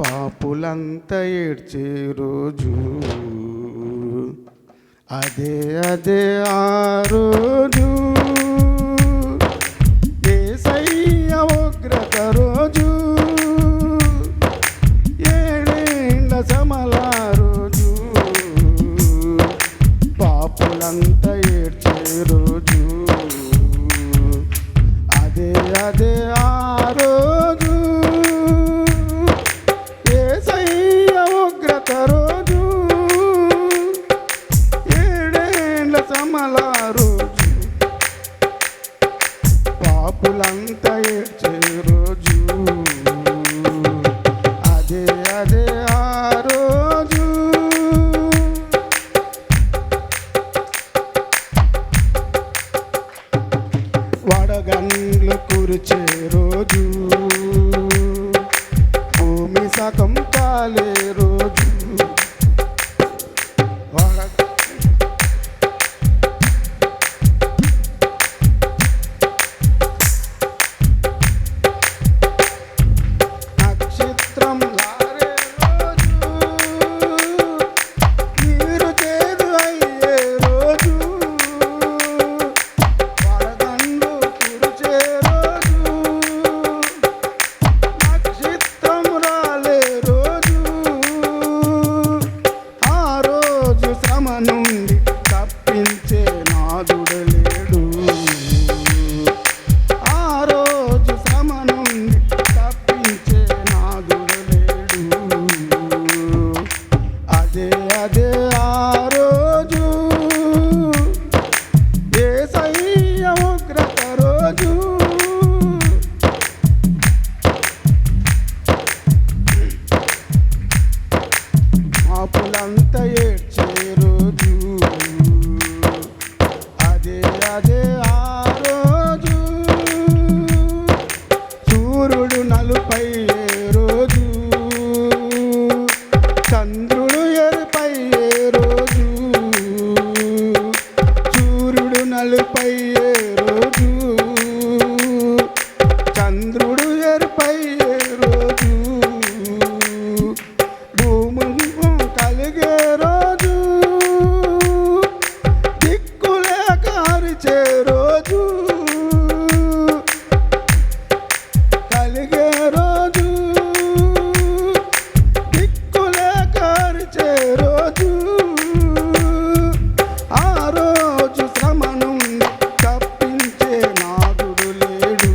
పాప పాపులంతా ఏడ్చే రోజు, అదే అదే ఆ రోజు, యేసయ్య ఉగ్రత రోజు, ఏడేండ్ల శ్రమల రోజు, పాపులంతా ఏడ్చే రోజు, అదే అదే ఆ రోజు, యేసయ్య ఉగ్రత రోజు, ఏడేండ్ల శ్రమల రోజు, పాపులంతా ఏడ్చే రోజు, అదే అదే ఆ రోజు. వడగండ్లు కురిచే రోజు, భూమి సగం కాలే రోజు, నక్షత్రం లారే రోజు, నీరు చేదు అయ్యే రోజు, వడగండ్లు కురిచే రోజు, నక్షత్రం రాలే రోజు, ఆ రోజు శ్రమ నుండి తప్పించే నాదుడు లేడు, ఆ రోజు శ్రమ నుండి తప్పించే నాదుడు లేడు, అదే అదే ఆ రోజు, యేసయ్య ఉగ్రత రోజు, పాపులంతా ఏడ్చే రోజు, అదే అదే ఆ రోజు, సూర్యుడు నలుపయ్యే రోజు, చంద్రుడు ఎరుపయ్యే రోజు, సూర్యుడు నలుపయ్యే రోజు, చంద్రుడు ఎరుపయ్యే రోజు, భూమి కలిగే రోజు, దిక్కులేక అరిచే రోజు, కలిగే రోజు, దిక్కులేక అరిచే రోజు, ఆ రోజు శ్రమ నుండి తప్పించే నాదుడు లేడు,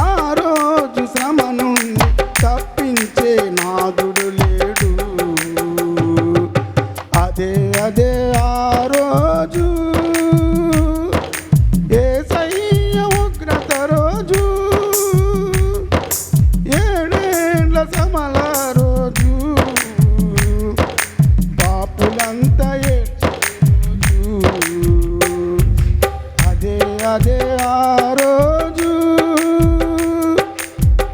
ఆ రోజు శ్రమ నుండి తప్పించే నాదుడు లేడు, అదే అదే ఆ రోజు, యేసయ్య ఉగ్రత రోజు, ఏడేండ్ల శ్రమల రోజు, పాపులంతా ఏడ్చే రోజు, అదే అదే ఆ రోజు,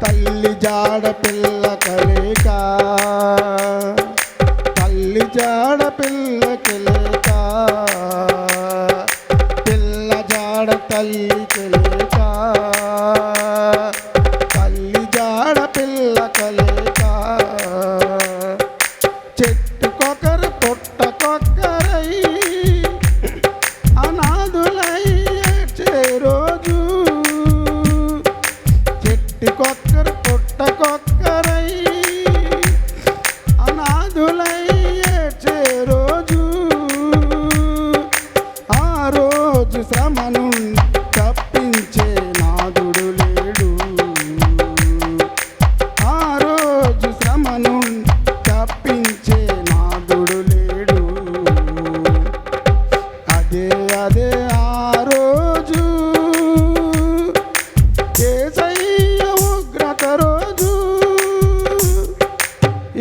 తల్లి జాడ పిల్ల కలేక, తల్లి జాడ పిల్లకి లేక, పిల్ల జాడ తల్లికి లేక, తల్లి జాడ పిల్లకి లేక, చెట్టుకొకరు పుట్టకొక్కరై అనాథులై ఏడ్చే రోజు, చెట్టుకొక్కరు పుట్టకొక్కరై అనాథులై ఏడ్చే రోజు, ఆ రోజు శ్రమ నుండి తప్పించే నాదుడు లేడు, ఆ రోజు శ్రమ నుండి తప్పించే నాదుడు లేడు, అదే అదే ఆ రోజు, యేసయ్య ఉగ్రత రోజు,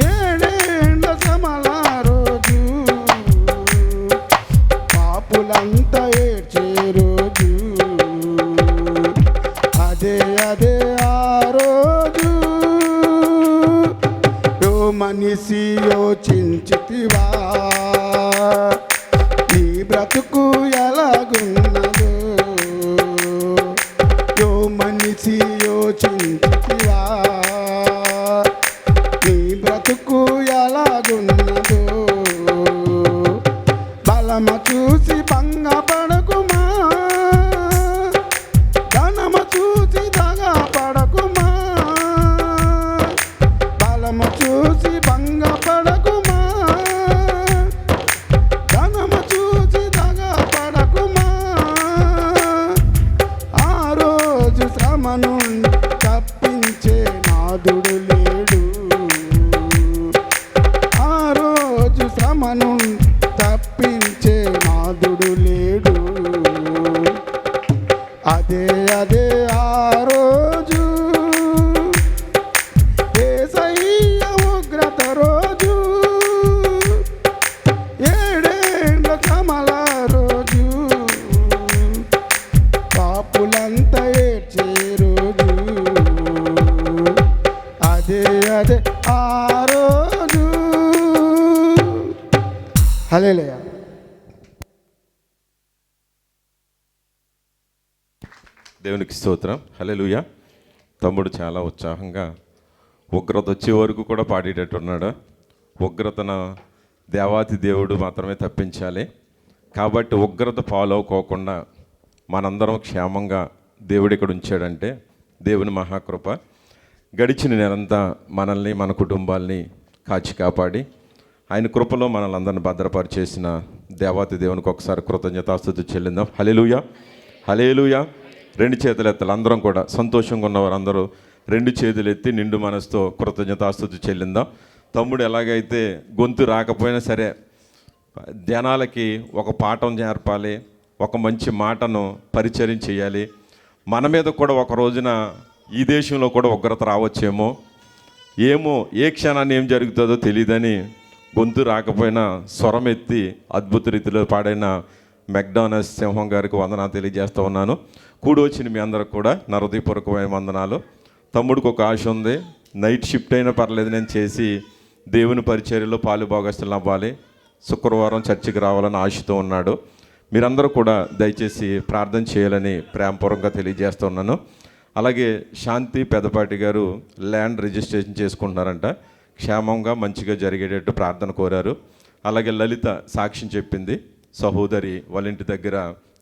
ఏడేండ్ల శ్రమల రోజు, పాపులంతా ఏడ్చే రోజు, అదే అదే ఆ రోజు, యో మనిషి యోచించితివా, నీ బ్రతుకు ఎలాగున్నదో, యో మనిషి యోచించితివా, నాదుడు లేడు. ఆ రోజు శ్రమను తప్పించే నాదుడు లేడు. అదే ఆ రోజు యేసయ్య ఉగ్రత రోజు, ఏడేండ్ల శ్రమల రోజు, పాపులంతా ఏడ్చే రోజు. అదే ఆ రోజు. హల్లెలూయా. దేవునికి స్తోత్రం. హల్లెలూయా. తమ్ముడు చాలా ఉత్సాహంగా ఉగ్రత వచ్చే వరకు కూడా పాడేటట్టున్నాడు. ఉగ్రతను దేవాతి దేవుడు మాత్రమే తప్పించాలి. కాబట్టి ఉగ్రత ఫాలో అవ్వకోకుండా మనందరం క్షేమంగా దేవుడు ఇక్కడ ఉంచాడంటే దేవుని మహాకృప. గడిచిన నెలంతా మనల్ని మన కుటుంబాల్ని కాచి కాపాడి ఆయన కృపలో మనల్ని అందరిని భద్రపరిచేసిన దేవాతి దేవునికి ఒకసారి కృతజ్ఞతాస్తుతి చెల్లిందాం. హల్లెలూయా, హల్లెలూయా. రెండు చేతులు ఎత్తాలి. అందరం కూడా సంతోషంగా ఉన్నవారు అందరూ రెండు చేతులు ఎత్తి నిండు మనసుతో కృతజ్ఞతాస్తుతి చెల్లిందాం. తమ్ముడు ఎలాగైతే గొంతు రాకపోయినా సరే జనాలకి ఒక పాఠం నేర్పాలి, ఒక మంచి మాటను పరిచయం చేయాలి. మన మీద కూడా ఒక రోజున ఈ దేశంలో కూడా ఉగ్రత రావచ్చేమో, ఏ క్షణాన్ని ఏం జరుగుతుందో తెలియదని గొంతు రాకపోయినా స్వరం ఎత్తి అద్భుత రీతిలో పాడైన మెక్డానస్ సింహం గారికి వందనాలు తెలియజేస్తూ ఉన్నాను. కూడి వచ్చిన మీ అందరికి కూడా నా హృదయపూర్వకమైన వందనాలు. తమ్ముడికి ఒక ఆశ ఉంది, నైట్ షిఫ్ట్ అయినా పర్లేదు నేను చేసి దేవుని పరిచర్యలో పాలు భాగస్తులు అవ్వాలి, శుక్రవారం చర్చికి రావాలని ఆశతో ఉన్నాడు. మీరందరూ కూడా దయచేసి ప్రార్థన చేయాలని ప్రేమపూర్వకంగా తెలియజేస్తున్నాను. అలాగే శాంతి పెదపాటి గారు ల్యాండ్ రిజిస్ట్రేషన్ చేసుకుంటున్నారంట, క్షేమంగా మంచిగా జరిగేటట్టు ప్రార్థన కోరారు. అలాగే లలిత సాక్ష్యం చెప్పింది, సహోదరి వాళ్ళ ఇంటి దగ్గర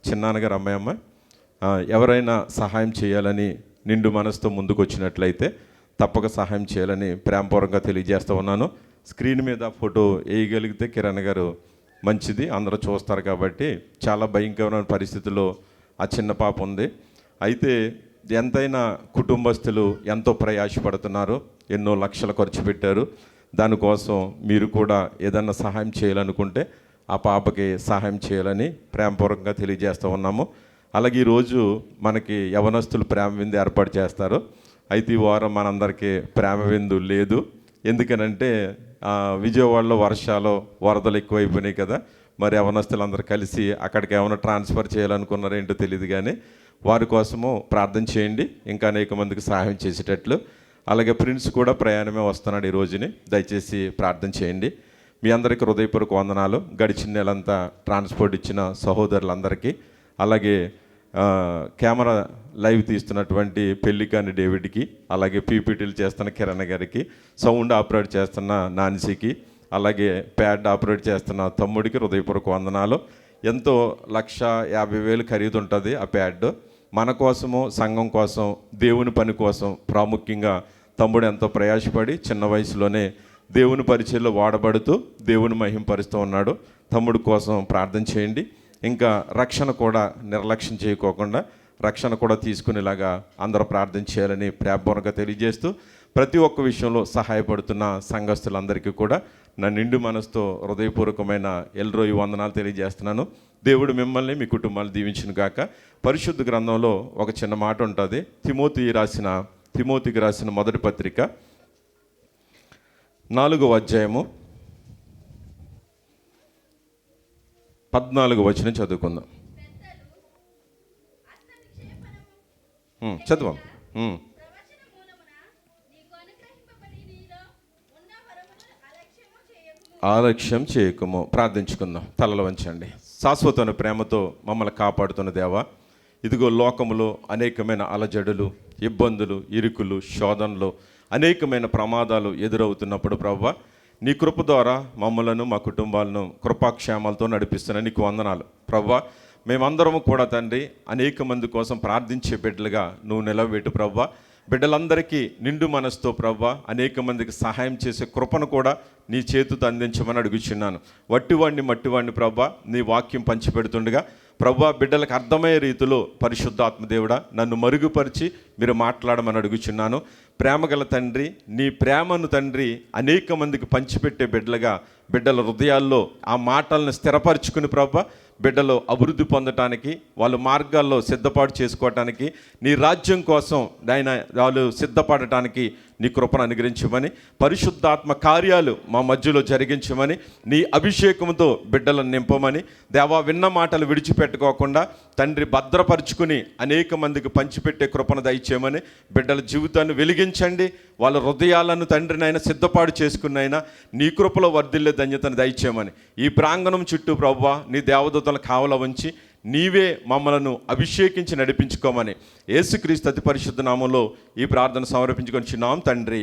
చిన్నాన్నగారు అమ్మాయమ్మ ఎవరైనా సహాయం చేయాలని నిండు మనసుతో ముందుకు వచ్చినట్లయితే తప్పక సహాయం చేయాలని ప్రేమపూర్వకంగా తెలియజేస్తూ ఉన్నాను. స్క్రీన్ మీద ఫోటో వేయగలిగితే కిరణ్ గారు మంచిది, అందరూ చూస్తారు. కాబట్టి చాలా భయంకరమైన పరిస్థితుల్లో ఆ చిన్న పాప ఉంది. అయితే ఎంతైనా కుటుంబస్తులు ఎంతో ప్రయాసపడుతున్నారు, ఎన్నో లక్షలు ఖర్చు పెట్టారు. దానికోసం మీరు కూడా ఏదన్నా సహాయం చేయాలనుకుంటే ఆ పాపకి సహాయం చేయాలని ప్రేమపూర్వకంగా తెలియజేస్తూ ఉన్నాము. అలాగే ఈరోజు మనకి యవనస్తులు ప్రేమ విందు ఏర్పాటు చేస్తారు. అయితే ఈ వారం మనందరికీ ప్రేమ విందు లేదు. ఎందుకనంటే విజయవాడలో వర్షాలు వరదలు ఎక్కువైపోయినాయి కదా, మరి యవనస్తులందరూ కలిసి అక్కడికి ఏమైనా ట్రాన్స్ఫర్ చేయాలనుకున్నారో ఏంటో తెలియదు, కానీ వారి కోసము ప్రార్థన చేయండి, ఇంకా అనేక మందికి సహాయం చేసేటట్లు. అలాగే ప్రిన్స్ కూడా ప్రయాణమే వస్తున్నాడు ఈ రోజుని, దయచేసి ప్రార్థన చేయండి. మీ అందరికీ హృదయపూర్వక వందనాలు. గడిచిన నెలంతా ట్రాన్స్పోర్ట్ ఇచ్చిన సహోదరులందరికీ, అలాగే కెమెరా లైవ్ తీస్తున్నటువంటి పెళ్ళికాని డేవిడ్కి, అలాగే పీపీటీలు చేస్తున్న కిరణ్ గారికి, సౌండ్ ఆపరేట్ చేస్తున్న నాన్సీకి, అలాగే ప్యాడ్ ఆపరేట్ చేస్తున్న తమ్ముడికి హృదయపూర్వక వందనాలు. ఎంతో 1,50,000 ఖరీదు ఉంటుంది ఆ ప్యాడ్. మన కోసము, సంఘం కోసం, దేవుని పని కోసం ప్రాముఖ్యంగా తమ్ముడు ఎంతో ప్రయాసపడి చిన్న వయసులోనే దేవుని పరిచయంలో వాడబడుతూ దేవుని మహింపరుస్తూ ఉన్నాడు. తమ్ముడు కోసం ప్రార్థన చేయండి. ఇంకా రక్షణ కూడా నిర్లక్ష్యం చేయకోకుండా రక్షణ కూడా తీసుకునేలాగా అందరూ ప్రార్థన చేయాలని ప్రేమపూర్వకంగా తెలియజేస్తూ, ప్రతి ఒక్క విషయంలో సహాయపడుతున్న సంఘస్థులందరికీ కూడా నా నిండు మనసుతో హృదయపూర్వకమైన ఎల్రోయి వందనాలు తెలియజేస్తున్నాను. దేవుడు మిమ్మల్ని మీ కుటుంబాలు దీవించును గాక. పరిశుద్ధ గ్రంథంలో ఒక చిన్న మాట ఉంటుంది, తిమోతికి రాసిన మొదటి పత్రిక 4వ అధ్యాయము 14వ వచనం చదువుకుందాం. చదువు. ఆలక్ష్యం చేయకము. ప్రార్థించుకుందాం. తలలు వంచండి. శాశ్వతమైన ప్రేమతో మమ్మల్ని కాపాడుతున్న దేవా, ఇదిగో లోకములో అనేకమైన అలజడులు, ఇబ్బందులు, ఇరుకులు, శోధనలు, అనేకమైన ప్రమాదాలు ఎదురవుతున్నప్పుడు ప్రభువా, నీ కృప ద్వారా మమ్మలను, మా కుటుంబాలను కృపాక్షేమాలతో నడిపిస్తున్న నీకు వందనాలు ప్రభువా. మేమందరము కూడా తండ్రి అనేక మంది కోసం ప్రార్థించే బిడ్డలుగా నువ్వు నిలవబెట్టు ప్రభువా. బిడ్డలందరికీ నిండు మనసుతో ప్రభువా అనేక మందికి సహాయం చేసే కృపను కూడా నీ చేతితో అందించమని అడుగుచున్నాను. వట్టివాడిని మట్టివాడిని ప్రభువా నీ వాక్యం పంచిపెడుతుండగా ప్రభువా, బిడ్డలకు అర్థమయ్యే రీతిలో పరిశుద్ధాత్మ దేవుడా నన్ను మరుగుపరిచి మీరు మాట్లాడమని అడుగుచున్నాను. ప్రేమగల తండ్రి, నీ ప్రేమను తండ్రి అనేక మందికి పంచిపెట్టే బిడ్డలుగా బిడ్డల హృదయాల్లో ఆ మాటలను స్థిరపరచుకుని ప్రభువా, బిడ్డలు అభివృద్ధి పొందటానికి, వాళ్ళ మార్గాల్లో సిద్ధపాటు చేసుకోవటానికి, నీ రాజ్యం కోసం ఆయన వాళ్ళు సిద్ధపడటానికి నీ కృపను అనుగ్రహించమని, పరిశుద్ధాత్మ కార్యాలు మా మధ్యలో జరిగించమని, నీ అభిషేకంతో బిడ్డలను నింపమని, దేవా విన్న మాటలు విడిచిపెట్టుకోకుండా తండ్రి భద్రపరుచుకుని అనేక మందికి పంచిపెట్టే కృపను దయచేయమని, బిడ్డల జీవితాన్ని వెలిగించండి. వాళ్ళ హృదయాలను తండ్రినైనా సిద్ధపాటు చేసుకున్నైనా నీ కృపలో వర్ధిల్లే ధన్యతను దయచేయమని, ఈ ప్రాంగణం చుట్టూ ప్రభువా నీ దేవదూతల కావల ఉంచి నీవే మమ్మలను అభిషేకించి నడిపించుకోమని యేసుక్రీస్తు అతి పరిశుద్ధ నామంలో ఈ ప్రార్థన సమర్పించుకొనిచున్నాం తండ్రి,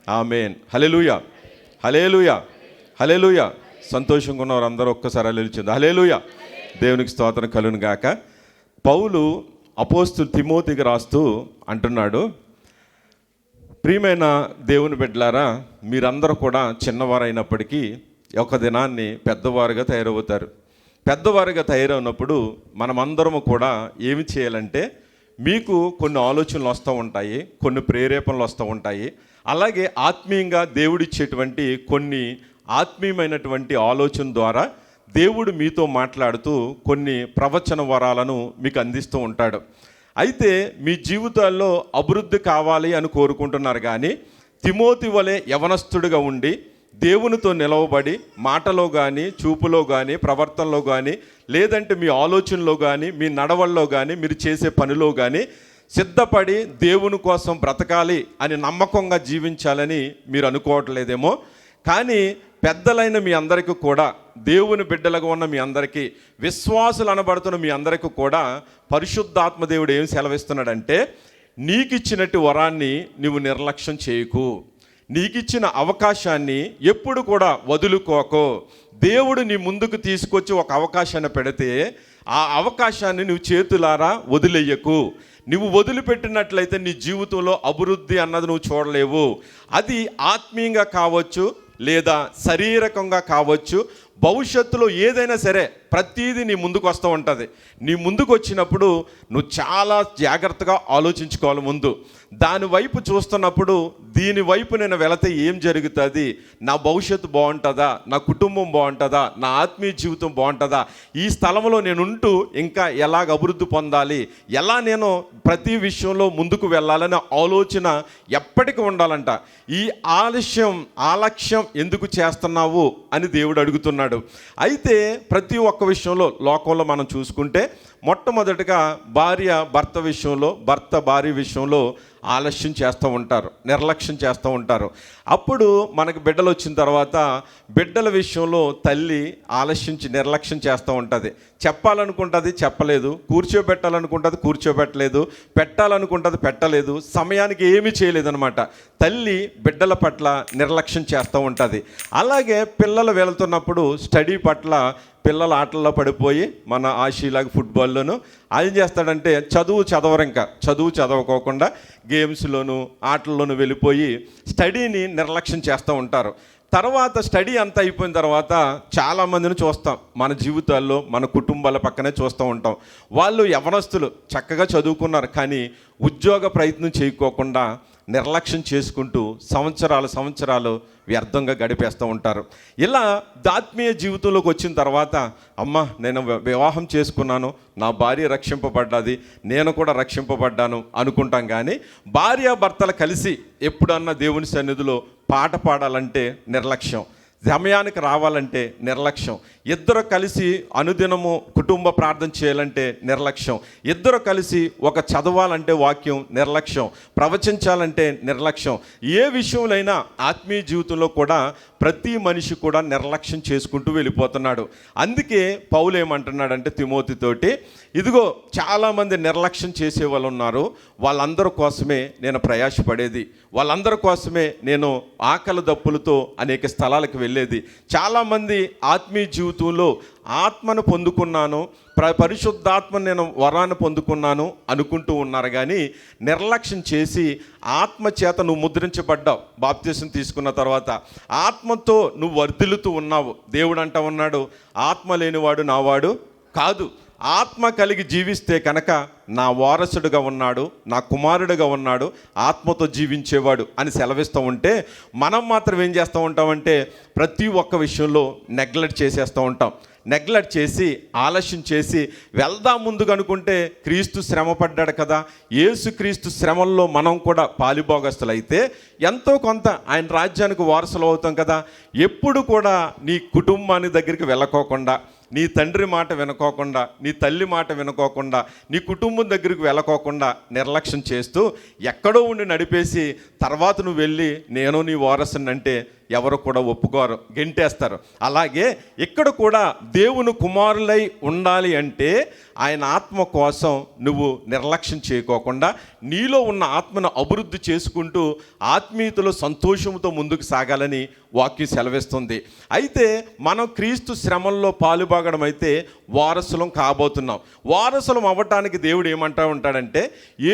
ఆమేన్. హల్లెలూయా, హల్లెలూయా, హల్లెలూయా. సంతోషంగా ఉన్నవారు అందరూ ఒక్కసారి హల్లెలూయా, హల్లెలూయా. దేవునికి స్తోత్రం కలుగును గాక. పౌలు అపోస్తలు తిమోతికి రాస్తూ అంటున్నాడు, ప్రియమైన దేవుని బిడ్డలారా, మీరందరూ కూడా చిన్నవారైనప్పటికీ ఒక దినాన్ని పెద్దవారుగా తయారవుతారు. పెద్దవారుగా తయారైనప్పుడు మనమందరము కూడా ఏమి చేయాలంటే, మీకు కొన్ని ఆలోచనలు వస్తూ ఉంటాయి, కొన్ని ప్రేరేపణలు వస్తూ ఉంటాయి. అలాగే ఆత్మీయంగా దేవుడిచ్చేటువంటి కొన్ని ఆత్మీయమైనటువంటి ఆలోచన ద్వారా దేవుడు మీతో మాట్లాడుతూ కొన్ని ప్రవచన వరాలను మీకు అందిస్తూ ఉంటాడు. అయితే మీ జీవితాల్లో అభివృద్ధి కావాలి అని కోరుకుంటున్నారు, కానీ తిమోతి వలె యవనస్తుడిగా ఉండి దేవునితో నిలవబడి మాటలో కానీ, చూపులో కానీ, ప్రవర్తనలో కానీ, లేదంటే మీ ఆలోచనలో కానీ, మీ నడవల్లో కానీ, మీరు చేసే పనిలో కానీ సిద్ధపడి దేవుని కోసం బ్రతకాలి అని నమ్మకంగా జీవించాలని మీరు అనుకోవట్లేదేమో. కానీ పెద్దలైన మీ అందరికీ కూడా, దేవుని బిడ్డలుగా ఉన్న మీ అందరికీ, విశ్వాసులు అనబడుతున్న మీ అందరికీ కూడా పరిశుద్ధాత్మ దేవుడు ఏం సెలవిస్తున్నాడంటే, నీకు ఇచ్చినట్టు వరాన్ని నువ్వు నిర్లక్ష్యం చేయకు, నీకు ఇచ్చిన అవకాశాన్ని ఎప్పుడు కూడా వదులుకోకో. దేవుడు నీ ముందుకు తీసుకొచ్చి ఒక అవకాశాన్ని పెడితే ఆ అవకాశాన్ని నువ్వు చేతులారా వదిలేయకు. నువ్వు వదిలిపెట్టినట్లయితే నీ జీవితంలో అభివృద్ధి అన్నది నువ్వు చూడలేవు. అది ఆత్మీయంగా కావచ్చు, లేదా శారీరకంగా కావచ్చు, భవిష్యత్తులో ఏదైనా సరే ప్రతీది నీ ముందుకు వస్తూ ఉంటుంది. నీ ముందుకు వచ్చినప్పుడు నువ్వు చాలా జాగ్రత్తగా ఆలోచించుకోవాలి. ముందు దాని వైపు చూస్తున్నప్పుడు, దీని వైపు నేను వెళితే ఏం జరుగుతుంది, నా భవిష్యత్తు బాగుంటుందా, నా కుటుంబం బాగుంటుందా, నా ఆత్మీయ జీవితం బాగుంటుందా, ఈ స్థలంలో నేను ఉంటూ ఇంకా ఎలాగ అభివృద్ధి పొందాలి, ఎలా నేను ప్రతి విషయంలో ముందుకు వెళ్ళాలనే ఆలోచన ఎప్పటికీ ఉండాలంట. ఈ ఆలస్యం ఎందుకు చేస్తున్నావు అని దేవుడు అడుగుతున్నాడు. అయితే ప్రతి ఒక్క విషయంలో లోకంలో మనం చూసుకుంటే, మొట్టమొదటిగా భార్య భర్త విషయంలో, భర్త భార్య విషయంలో ఆలస్యం చేస్తూ ఉంటారు, నిర్లక్ష్యం చేస్తూ ఉంటారు. అప్పుడు మనకు బిడ్డలు వచ్చిన తర్వాత బిడ్డల విషయంలో తల్లి ఆలస్యించి నిర్లక్ష్యం చేస్తూ ఉంటుంది. చెప్పాలనుకుంటుంది, చెప్పలేదు, కూర్చోబెట్టాలనుకుంటుంది, కూర్చోబెట్టలేదు, పెట్టాలనుకుంటుంది, పెట్టలేదు, సమయానికి ఏమీ చేయలేదన్నమాట. తల్లి బిడ్డల పట్ల నిర్లక్ష్యం చేస్తూ ఉంటుంది. అలాగే పిల్లలు వెళుతున్నప్పుడు స్టడీ పట్ల పిల్లల ఆటల్లో పడిపోయి, మన ఆశీలాగా ఫుట్బాల్లోనూ ఏం చేస్తాడంటే చదువు చదవకోకుండా గేమ్స్లోను ఆటల్లోనూ వెళ్ళిపోయి స్టడీని నిర్లక్ష్యం చేస్తూ ఉంటారు. తర్వాత స్టడీ అంతా అయిపోయిన తర్వాత చాలామందిని చూస్తాం మన జీవితాల్లో, మన కుటుంబాల పక్కనే చూస్తూ ఉంటాం. వాళ్ళు యవనస్తులు చక్కగా చదువుకున్నారు, కానీ ఉద్యోగ ప్రయత్నం చేయకోకుండా నిర్లక్ష్యం చేసుకుంటూ సంవత్సరాలు వ్యర్థంగా గడిపేస్తూ ఉంటారు. ఇలా ఆత్మీయ జీవితంలోకి వచ్చిన తర్వాత, అమ్మ నేను వివాహం చేసుకున్నాను, నా భార్య రక్షింపబడ్డది, నేను కూడా రక్షింపబడ్డాను అనుకుంటాం. కానీ భార్యాభర్తలు కలిసి ఎప్పుడన్నా దేవుని సన్నిధిలో పాట పాడాలంటే నిర్లక్ష్యం, సమయానికి రావాలంటే నిర్లక్ష్యం, ఇద్దరు కలిసి అనుదినము కుటుంబ ప్రార్థన చేయాలంటే నిర్లక్ష్యం, ఇద్దరు కలిసి ఒక చదవాలంటే వాక్యం నిర్లక్ష్యం, ప్రవచించాలంటే నిర్లక్ష్యం. ఏ విషయంలో ఆత్మీయ జీవితంలో కూడా ప్రతి మనిషి కూడా నిర్లక్ష్యం చేసుకుంటూ వెళ్ళిపోతున్నాడు. అందుకే పౌలు ఏమంటున్నాడంటే తిమోతితోటి, ఇదిగో చాలామంది నిర్లక్ష్యం చేసే వాళ్ళు ఉన్నారు, వాళ్ళందరి కోసమే నేను ప్రయాసపడేది, వాళ్ళందరి కోసమే నేను ఆకలి దప్పులతో అనేక స్థలాలకు వెళ్ళేది. చాలామంది ఆత్మీయ జీవితంలో ఆత్మను పొందుకున్నాను, పరిశుద్ధాత్మ నేను వరాన్ని పొందుకున్నాను అనుకుంటూ ఉన్నారు, కానీ నిర్లక్ష్యం చేసి ఆత్మ చేత నువ్వు ముద్రించబడ్డావు. బాప్తిసం తీసుకున్న తర్వాత ఆత్మతో నువ్వు వర్ధిల్లుతూ ఉన్నావు. దేవుడు అంటా ఉన్నాడు, ఆత్మ లేనివాడు నావాడు కాదు. ఆత్మ కలిగి జీవిస్తే కనుక నా వారసుడుగా ఉన్నాడు, నా కుమారుడుగా ఉన్నాడు, ఆత్మతో జీవించేవాడు అని సెలవిస్తూ ఉంటే మనం మాత్రం ఏం చేస్తూ ఉంటామంటే ప్రతి ఒక్క విషయంలో నెగ్లెక్ట్ చేసేస్తూ ఉంటాం. నెగ్లెక్ట్ చేసి ఆలస్యం చేసి వెళ్దాం ముందుకు అనుకుంటే క్రీస్తు శ్రమ పడ్డాడు కదా, యేసు క్రీస్తు శ్రమల్లో మనం కూడా పాలిభోగస్తులు అయితే ఎంతో కొంత ఆయన రాజ్యానికి వారసులు అవుతాం కదా. ఎప్పుడు కూడా నీ కుటుంబాన్ని దగ్గరికి వెళ్ళకోకుండా, నీ తండ్రి మాట వినుకోకుండా, నీ తల్లి మాట వినుకోకుండా, నీ కుటుంబం దగ్గరికి వెళ్ళకోకుండా నిర్లక్ష్యం చేస్తూ ఎక్కడో ఉండి నడిపేసి తర్వాత నువ్వు వెళ్ళి నేను నీ వారసుని అంటే ఎవరు కూడా ఒప్పుకోరు, గెంటేస్తారు. అలాగే ఇక్కడ కూడా దేవుని కుమారులై ఉండాలి అంటే ఆయన ఆత్మ కోసం నువ్వు నిర్లక్ష్యం చేయకోకుండా నీలో ఉన్న ఆత్మను అభివృద్ధి చేసుకుంటూ ఆత్మీయతలో సంతోషంతో ముందుకు సాగాలని వాక్యం సెలవిస్తుంది. అయితే మనం క్రీస్తు శ్రమల్లో పాలుభాగడం అయితే వారసులం కాబోతున్నాం. వారసులం అవ్వటానికి దేవుడు ఏమంటా ఉంటాడంటే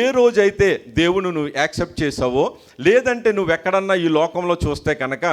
ఏ రోజైతే దేవుని నువ్వు యాక్సెప్ట్ చేసావో, లేదంటే నువ్వు ఎక్కడన్నా ఈ లోకంలో చూస్తే కనుక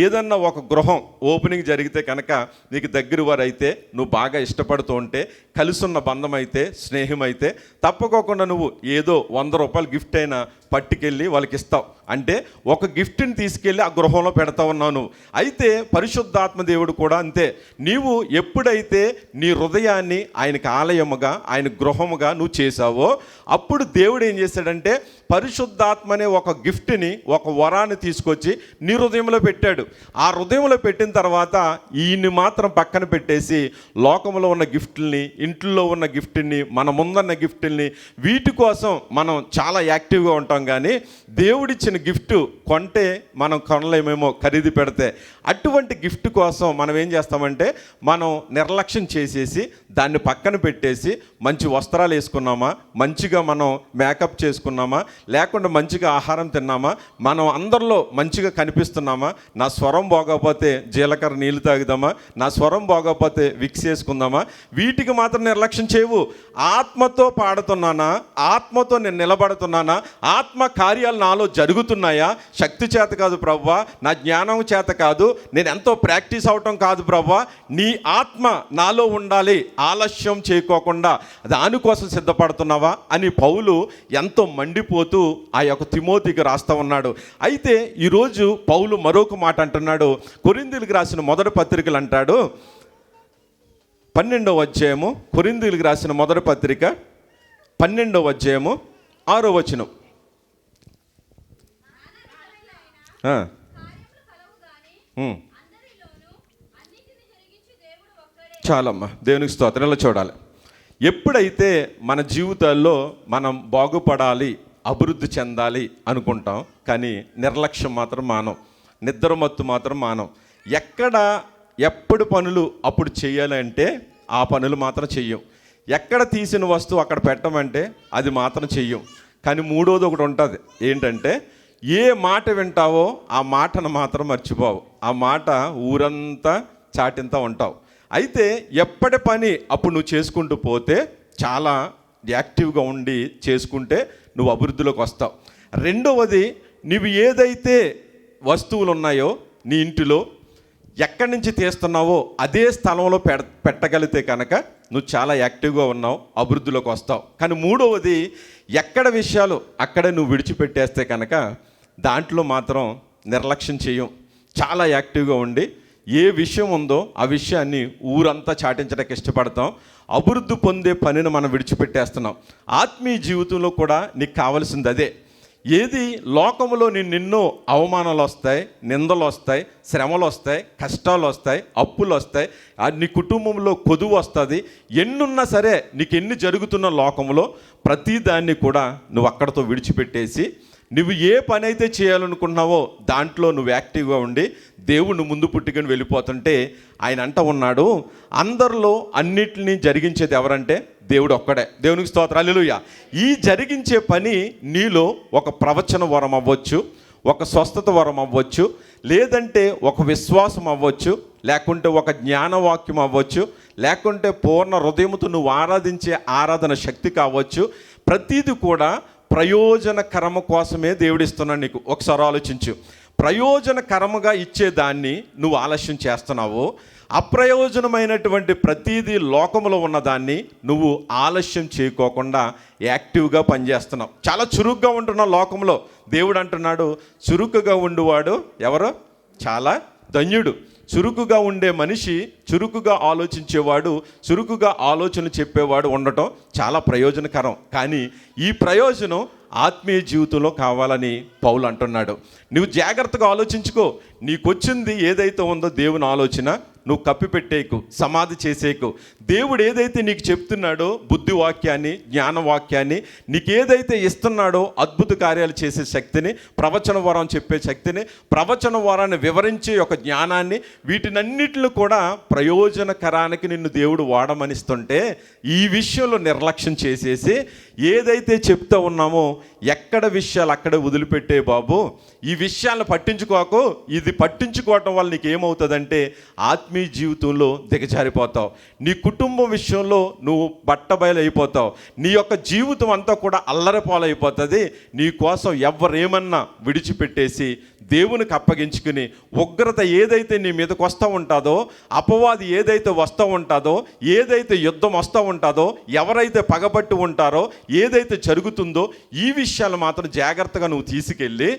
ఏదన్నా ఒక గృహం ఓపెనింగ్ జరిగితే కనుక నీకు దగ్గర వారు అయితే, నువ్వు బాగా ఇష్టపడుతూ ఉంటే, కలిసున్న బంధం అయితే, స్నేహం అయితే తప్పకోకుండా నువ్వు ఏదో 100 రూపాయలు గిఫ్ట్ అయినా పట్టుకెళ్ళి వాళ్ళకి ఇస్తావు. అంటే ఒక గిఫ్ట్ని తీసుకెళ్ళి ఆ గృహంలో పెడతా ఉన్నావు నువ్వు. అయితే పరిశుద్ధాత్మ దేవుడు కూడా అంతే. నీవు ఎప్పుడైతే నీ హృదయాన్ని ఆయనకి ఆలయముగా, ఆయన గృహముగా నువ్వు చేసావో అప్పుడు దేవుడు ఏం చేశాడంటే పరిశుద్ధాత్మ అనే ఒక గిఫ్ట్ని, ఒక వరాన్ని తీసుకొచ్చి నీ హృదయంలో పెట్టాడు. ఆ హృదయంలో పెట్టిన తర్వాత ఈయన్ని మాత్రం పక్కన పెట్టేసి లోకంలో ఉన్న గిఫ్ట్ని, ఇంట్లో ఉన్న గిఫ్ట్ని, మన ముందున్న గిఫ్ట్ని, వీటి కోసం మనం చాలా యాక్టివ్గా ఉంటాం. కానీ దేవుడిచ్చిన గిఫ్ట్ కొంటే మనం కొనలేమేమో ఖరీదు పెడితే. అటువంటి గిఫ్ట్ కోసం మనం ఏం చేస్తామంటే మనం నిర్లక్ష్యం చేసేసి దాన్ని పక్కన పెట్టేసి మంచి వస్త్రాలు వేసుకున్నామా, మంచిగా మనం మేకప్ చేసుకున్నామా, లేకుండా మంచిగా ఆహారం తిన్నామా, మనం అందరిలో మంచిగా కనిపిస్తున్నామా, నా స్వరం బాగోకపోతే జీలకర్ర నీళ్ళు తాగుదామా, నా స్వరం బాగోకపోతే విక్స్ వేసుకుందామా, వీటికి మాత్రం నిర్లక్ష్యం చేయవు. ఆత్మతో పాడుతున్నానా, ఆత్మతో నేను నిలబడుతున్నానా, ఆత్మ కార్యాలు నాలో జరుగుతున్నాయా, శక్తి చేత కాదు ప్రభువా, నా జ్ఞానం చేత కాదు, నేను ఎంతో ప్రాక్టీస్ అవటం కాదు ప్రభువా, నీ ఆత్మ నాలో ఉండాలి, ఆలస్యం చేయకోకుండా దానికోసం సిద్ధపడుతున్నావా అని పౌలు ఎంతో మండిపోతూ ఆ యొక్క తిమోతికి రాస్తా ఉన్నాడు. అయితే ఈరోజు పౌలు మరొక మాట అంటున్నాడు. కొరింథీయులకు రాసిన మొదటి పత్రికలు అంటాడు 12వ అధ్యాయము, కొరింథీయులకు రాసిన మొదటి పత్రిక 12వ అధ్యాయము 6వ వచనం. చాలమ్మా, దేవునికి స్తోత్రంలో చూడాలి. ఎప్పుడైతే మన జీవితాల్లో మనం బాగుపడాలి, అభివృద్ధి చెందాలి అనుకుంటాం, కానీ నిర్లక్ష్యం మాత్రం మానం, నిద్రమత్తు మాత్రం మానం. ఎప్పుడు పనులు అప్పుడు చేయాలంటే ఆ పనులు మాత్రం చెయ్యం. ఎక్కడ తీసిన వస్తువు అక్కడ పెట్టమంటే అది మాత్రం చెయ్యం. కానీ మూడోది ఒకటి ఉంటుంది, ఏంటంటే ఏ మాట వింటావో ఆ మాటను మాత్రం మర్చిపోవు. ఆ మాట ఊరంతా చాటింతా ఉంటావు. అయితే ఎప్పటి పని అప్పుడు నువ్వు చేసుకుంటూ పోతే చాలా యాక్టివ్గా ఉండి చేసుకుంటే నువ్వు అభివృద్ధిలోకి వస్తావు. రెండవది, నువ్వు ఏదైతే వస్తువులు ఉన్నాయో నీ ఇంటిలో ఎక్కడి నుంచి తీస్తున్నావో అదే స్థలంలో పెట్టగలిగితే కనుక నువ్వు చాలా యాక్టివ్గా ఉన్నావు, అభివృద్ధిలోకి వస్తావు. కానీ మూడవది, ఎక్కడ విషయాలు అక్కడే నువ్వు విడిచిపెట్టేస్తే కనుక దాంట్లో మాత్రం నిర్లక్ష్యం చేయం. చాలా యాక్టివ్గా ఉండి ఏ విషయం ఉందో ఆ విషయాన్ని ఊరంతా చాటించడానికి ఇష్టపడతాం. అభివృద్ధి పొందే పనిని మనం విడిచిపెట్టేస్తున్నాం. ఆత్మీయ జీవితంలో కూడా నీకు కావాల్సింది అదే. ఏది లోకంలో నిన్నెన్నో అవమానాలు వస్తాయి, నిందలు వస్తాయి, శ్రమలు వస్తాయి, కష్టాలు వస్తాయి, అప్పులు వస్తాయి, నీ కుటుంబంలో కొదువు వస్తుంది. ఎన్నున్నా సరే నీకు ఎన్ని జరుగుతున్న లోకంలో ప్రతిదాన్ని కూడా నువ్వు అక్కడితో విడిచిపెట్టేసి నువ్వు ఏ పని అయితే చేయాలనుకున్నావో దాంట్లో నువ్వు యాక్టివ్గా ఉండి దేవుణ్ణి ముందు పుట్టుకొని వెళ్ళిపోతుంటే ఆయన అంట ఉన్నాడు, అందరిలో అన్నిటినీ జరిగించేది ఎవరంటే దేవుడు ఒక్కడే. దేవునికి స్తోత్రం, హల్లెలూయా. ఈ జరిగించే పని నీలో ఒక ప్రవచన వరం అవ్వచ్చు, ఒక స్వస్థత వరం అవ్వచ్చు, లేదంటే ఒక విశ్వాసం అవ్వచ్చు, లేకుంటే ఒక జ్ఞానవాక్యం అవ్వచ్చు, లేకుంటే పూర్ణ హృదయంతో నువ్వు ఆరాధించే ఆరాధన శక్తి కావచ్చు. ప్రతీది కూడా ప్రయోజనకరము కోసమే దేవుడిస్తున్నాడు నీకు. ఒకసారి ఆలోచించు, ప్రయోజనకరముగా ఇచ్చేదాన్ని నువ్వు ఆలస్యం చేస్తున్నావు. అప్రయోజనమైనటువంటి ప్రతిదీ లోకంలో ఉన్నదాన్ని నువ్వు ఆలస్యం చేయకోకుండా యాక్టివ్గా పనిచేస్తున్నావు. చాలా చురుగ్గా ఉంటున్నావు లోకంలో. దేవుడు అంటున్నాడు, చురుకుగా ఉండువాడు ఎవరు? చాలా ధన్యుడు. చురుకుగా ఉండే మనిషి, చురుకుగా ఆలోచించేవాడు, చురుకుగా ఆలోచనలు చెప్పేవాడు ఉండటం చాలా ప్రయోజనకరం. కానీ ఈ ప్రయోజనం ఆత్మీయ జీవితంలో కావాలని పౌలు అంటున్నాడు. నువ్వు జాగ్రత్తగా ఆలోచించుకో. నీకొచ్చింది ఏదైతే ఉందో దేవుని ఆలోచన నువ్వు కప్పిపెట్టేకు, సమాధి చేసేకు. దేవుడు ఏదైతే నీకు చెప్తున్నాడో బుద్ధివాక్యాన్ని, జ్ఞానవాక్యాన్ని, నీకు ఏదైతే ఇస్తున్నాడో అద్భుత కార్యాలు చేసే శక్తిని, ప్రవచన వరం చెప్పే శక్తిని, ప్రవచన వరాన్ని వివరించే ఒక జ్ఞానాన్ని, వీటినన్నిటిని కూడా ప్రయోజనకరానికి నిన్ను దేవుడు వాడమనిస్తుంటే ఈ విషయంలో నిర్లక్ష్యం చేసేసి ఏదైతే చెప్తా ఉన్నామో ఎక్కడ విషయాలు అక్కడే వదిలిపెట్టే బాబు. ఈ విషయాలను పట్టించుకోకు. ఇది పట్టించుకోవటం వల్ల నీకు ఏమవుతుందంటే ఆత్మీయ జీవితంలో దిగజారిపోతావు. నీ కుటుంబం విషయంలో నువ్వు బట్టబయలు అయిపోతావు. నీ యొక్క జీవితం అంతా కూడా అల్లరిపాలైపోతుంది. నీ కోసం ఎవరేమన్నా విడిచిపెట్టేసి దేవునికి అప్పగించుకుని ఉగ్రత ఏదైతే నీ మీదకి వస్తూ ఉంటుందో, అపవాది ఏదైతే వస్తూ ఉంటుందో, ఏదైతే యుద్ధం వస్తూ ఉంటుందో, ఎవరైతే పగబట్టి ఉంటారో, ఏదైతే జరుగుతుందో ఈ విషయాలు మాత్రం జాగ్రత్తగా నువ్వు తీసుకెళ్ళి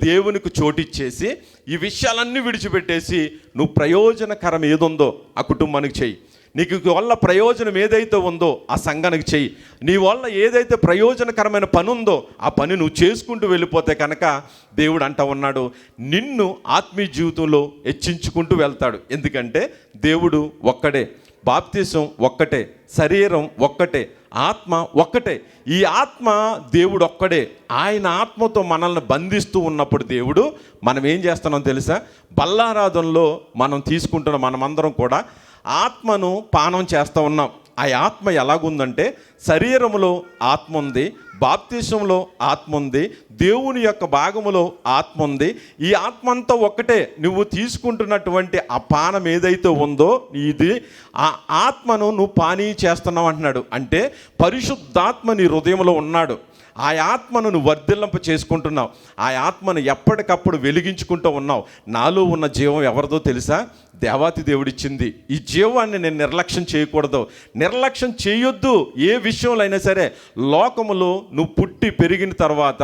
దేవునికి చోటిచ్చేసి ఈ విషయాలన్నీ విడిచిపెట్టేసి నువ్వు ప్రయోజనకరం ఏదుందో ఆ కుటుంబానికి చెయ్యి. నీకు వల్ల ప్రయోజనం ఏదైతే ఉందో ఆ సంఘానికి చెయ్యి. నీ వల్ల ఏదైతే ప్రయోజనకరమైన పని ఉందో ఆ పని నువ్వు చేసుకుంటూ వెళ్ళిపోతే కనుక దేవుడు అంటా ఉన్నాడు, నిన్ను ఆత్మీయ జీవితంలో హెచ్చించుకుంటూ వెళ్తాడు. ఎందుకంటే దేవుడు ఒక్కడే, బాప్తిసం ఒక్కటే, శరీరం ఒక్కటే, ఆత్మ ఒక్కటే. ఈ ఆత్మ దేవుడు ఒక్కడే. ఆయన ఆత్మతో మనల్ని బంధిస్తూ ఉన్నప్పుడు దేవుడు మనం ఏం చేస్తున్నాం తెలుసా? బల్లారాధనలో మనం తీసుకుంటున్న మనమందరం కూడా ఆత్మను పానం చేస్తూ ఉన్నాం. ఆ ఆత్మ ఎలాగుందంటే శరీరంలో ఆత్మ ఉంది, బాప్తిసంలో ఆత్మ ఉంది, దేవుని యొక్క భాగములో ఆత్మ ఉంది. ఈ ఆత్మ అంతా ఒక్కటే. నువ్వు తీసుకుంటున్నటువంటి ఆ పానం ఏదైతే ఉందో ఇది ఆ ఆత్మను నువ్వు పానీయం చేస్తున్నావు అంటున్నాడు. అంటే పరిశుద్ధాత్మ నీ హృదయంలో ఉన్నాడు. ఆ ఆత్మను నువ్వు వర్ధిల్లింప చేసుకుంటున్నావు. ఆ ఆత్మను ఎప్పటికప్పుడు వెలిగించుకుంటూ ఉన్నావు. నాలో ఉన్న జీవం ఎవరిదో తెలుసా? దేవాతి దేవుడిచ్చింది. ఈ జీవాన్ని నేను నిర్లక్ష్యం చేయకూడదు, నిర్లక్ష్యం చేయొద్దు. ఏ విషయంలో అయినా సరే లోకములో నువ్వు పుట్టి పెరిగిన తర్వాత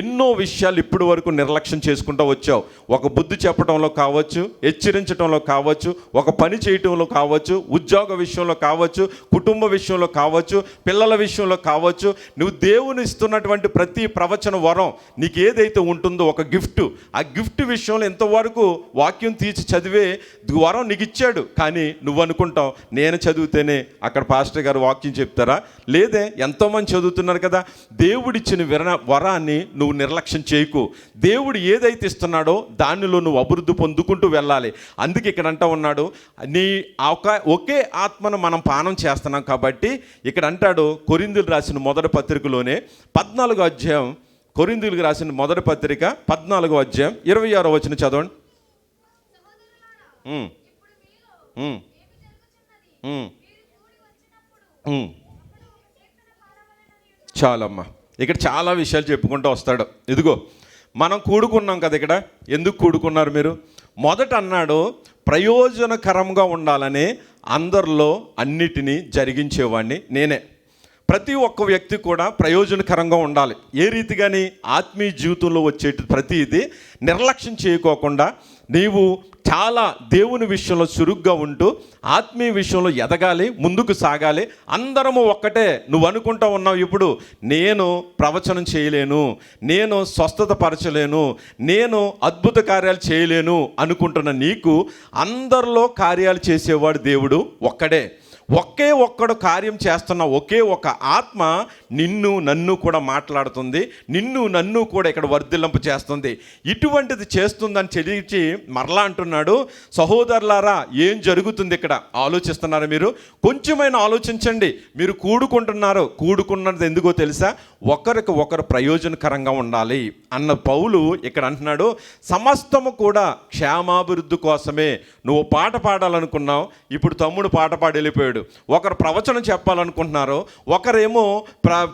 ఎన్నో విషయాలు ఇప్పటి వరకు నిర్లక్ష్యం చేసుకుంటూ వచ్చావు. ఒక బుద్ధి చెప్పడంలో కావచ్చు, హెచ్చరించడంలో కావచ్చు, ఒక పని చేయటంలో కావచ్చు, ఉద్యోగ విషయంలో కావచ్చు, కుటుంబ విషయంలో కావచ్చు, పిల్లల విషయంలో కావచ్చు. నువ్వు దేవుని ఇస్తున్నటువంటి ప్రతి ప్రవచన వరం నీకు ఏదైతే ఉంటుందో ఒక గిఫ్ట్, ఆ గిఫ్ట్ విషయంలో ఎంతవరకు వాక్యం తీర్చి చదివే వరం నీకు ఇచ్చాడు. కానీ నువ్వు అనుకుంటావు నేను చదివితేనే అక్కడ పాస్టర్ గారు వాక్యం చెప్తారా? లేదే, ఎంతోమంది చదువుతున్నారు కదా. దేవుడిచ్చిన వరాన్ని నువ్వు నిర్లక్ష్యం చేయకు. దేవుడు ఏదైతే ఇస్తున్నాడో దానిలో నువ్వు అభివృద్ధి పొందుకుంటూ వెళ్ళాలి. అందుకే ఇక్కడ అంటా ఉన్నాడు, నీ ఒకే ఆత్మను మనం పానం చేస్తున్నాం కాబట్టి ఇక్కడ అంటాడు కొరింథీయులకు రాసిన మొదటి పత్రికలోనే 14వ అధ్యాయం, కొరింథీయులకు రాసిన మొదటి పత్రిక 14వ అధ్యాయం 26వ వచనం చదవండి. చాలమ్మా, ఇక్కడ చాలా విషయాలు చెప్పుకుంటూ వస్తాడు. ఇదిగో మనం కూడుకున్నాం కదా. ఇక్కడ ఎందుకు కూడుకున్నారు మీరు? మొదట అన్నాడు ప్రయోజనకరంగా ఉండాలని అందరిలో అన్నిటినీ జరిగించేవాడిని నేనే. ప్రతి ఒక్క వ్యక్తి కూడా ప్రయోజనకరంగా ఉండాలి. ఏ రీతిగాని ఆత్మీయ జీవితంలో వచ్చే ప్రతిదీ నిర్లక్ష్యం చేయకోకుండా నీవు చాలా దేవుని విషయంలో చురుగ్గా ఉంటూ ఆత్మీయ విషయంలో ఎదగాలి, ముందుకు సాగాలి. అందరము ఒక్కటే. నువ్వు అనుకుంటా ఉన్నావు ఇప్పుడు నేను ప్రవచనం చేయలేను, నేను స్వస్థత పరచలేను, నేను అద్భుత కార్యాలు చేయలేను అనుకుంటున్న నీకు అందరిలో కార్యాలు చేసేవాడు దేవుడు ఒక్కడే. ఒకే ఒక్కడు కార్యం చేస్తున్న ఒకే ఒక ఆత్మ నిన్ను నన్ను కూడా మాట్లాడుతుంది, నిన్ను నన్ను కూడా ఇక్కడ వర్ధిల్లింప చేస్తుంది. ఇటువంటిది చేస్తుందని తెలిసి మరలా అంటున్నాడు, సహోదరులారా ఏం జరుగుతుంది ఇక్కడ ఆలోచిస్తున్నారా? మీరు కొంచెమైనా ఆలోచించండి. మీరు కూడుకున్నది ఎందుకో తెలుసా? ఒకరికి ఒకరు ప్రయోజనకరంగా ఉండాలి అన్న పౌలు ఇక్కడ అంటున్నాడు, సమస్తము కూడా క్షేమాభివృద్ధి కోసమే. నువ్వు పాట పాడాలనుకున్నావు, ఇప్పుడు తమ్ముడు పాట పాడి వెళ్ళిపోయాడు. చెప్పాడు. ఒకరు ప్రవచనం చెప్పాలనుకుంటున్నారు, ఒకరేమో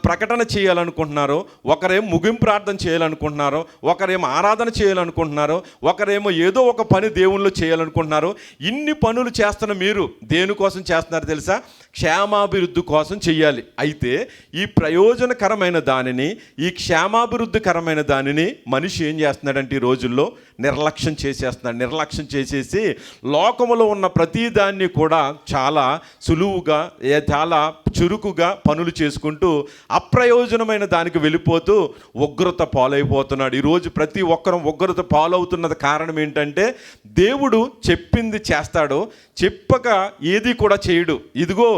ప్రకటన చేయాలనుకుంటున్నారు, ఒకరేమో ముగింపు ప్రార్థన చేయాలనుకుంటున్నారు, ఒకరేమో ఆరాధన చేయాలనుకుంటున్నారు, ఒకరేమో ఏదో ఒక పని దేవుళ్ళు చేయాలనుకుంటున్నారు. ఇన్ని పనులు చేస్తున్న మీరు దేనికోసం చేస్తున్నారు తెలుసా? క్షేమాభివృద్ధి కోసం చెయ్యాలి. అయితే ఈ ప్రయోజనకరమైన దానిని, ఈ క్షేమాభివృద్ధికరమైన దానిని మనిషి ఏం చేస్తున్నాడంటే ఈ రోజుల్లో నిర్లక్ష్యం చేసేస్తున్నాడు. నిర్లక్ష్యం చేసేసి లోకములో ఉన్న ప్రతి దాన్ని కూడా చాలా సులువుగా, చాలా చురుకుగా పనులు చేసుకుంటూ అప్రయోజనమైన దానికి వెళ్ళిపోతూ ఉగ్రత పాలైపోతున్నాడు. ఈరోజు ప్రతి ఒక్కరం ఉగ్రత పాలవుతున్నది కారణం ఏంటంటే దేవుడు చెప్పింది చేస్తాడు, చెప్పక ఏది కూడా చేయడు. ఇదిగో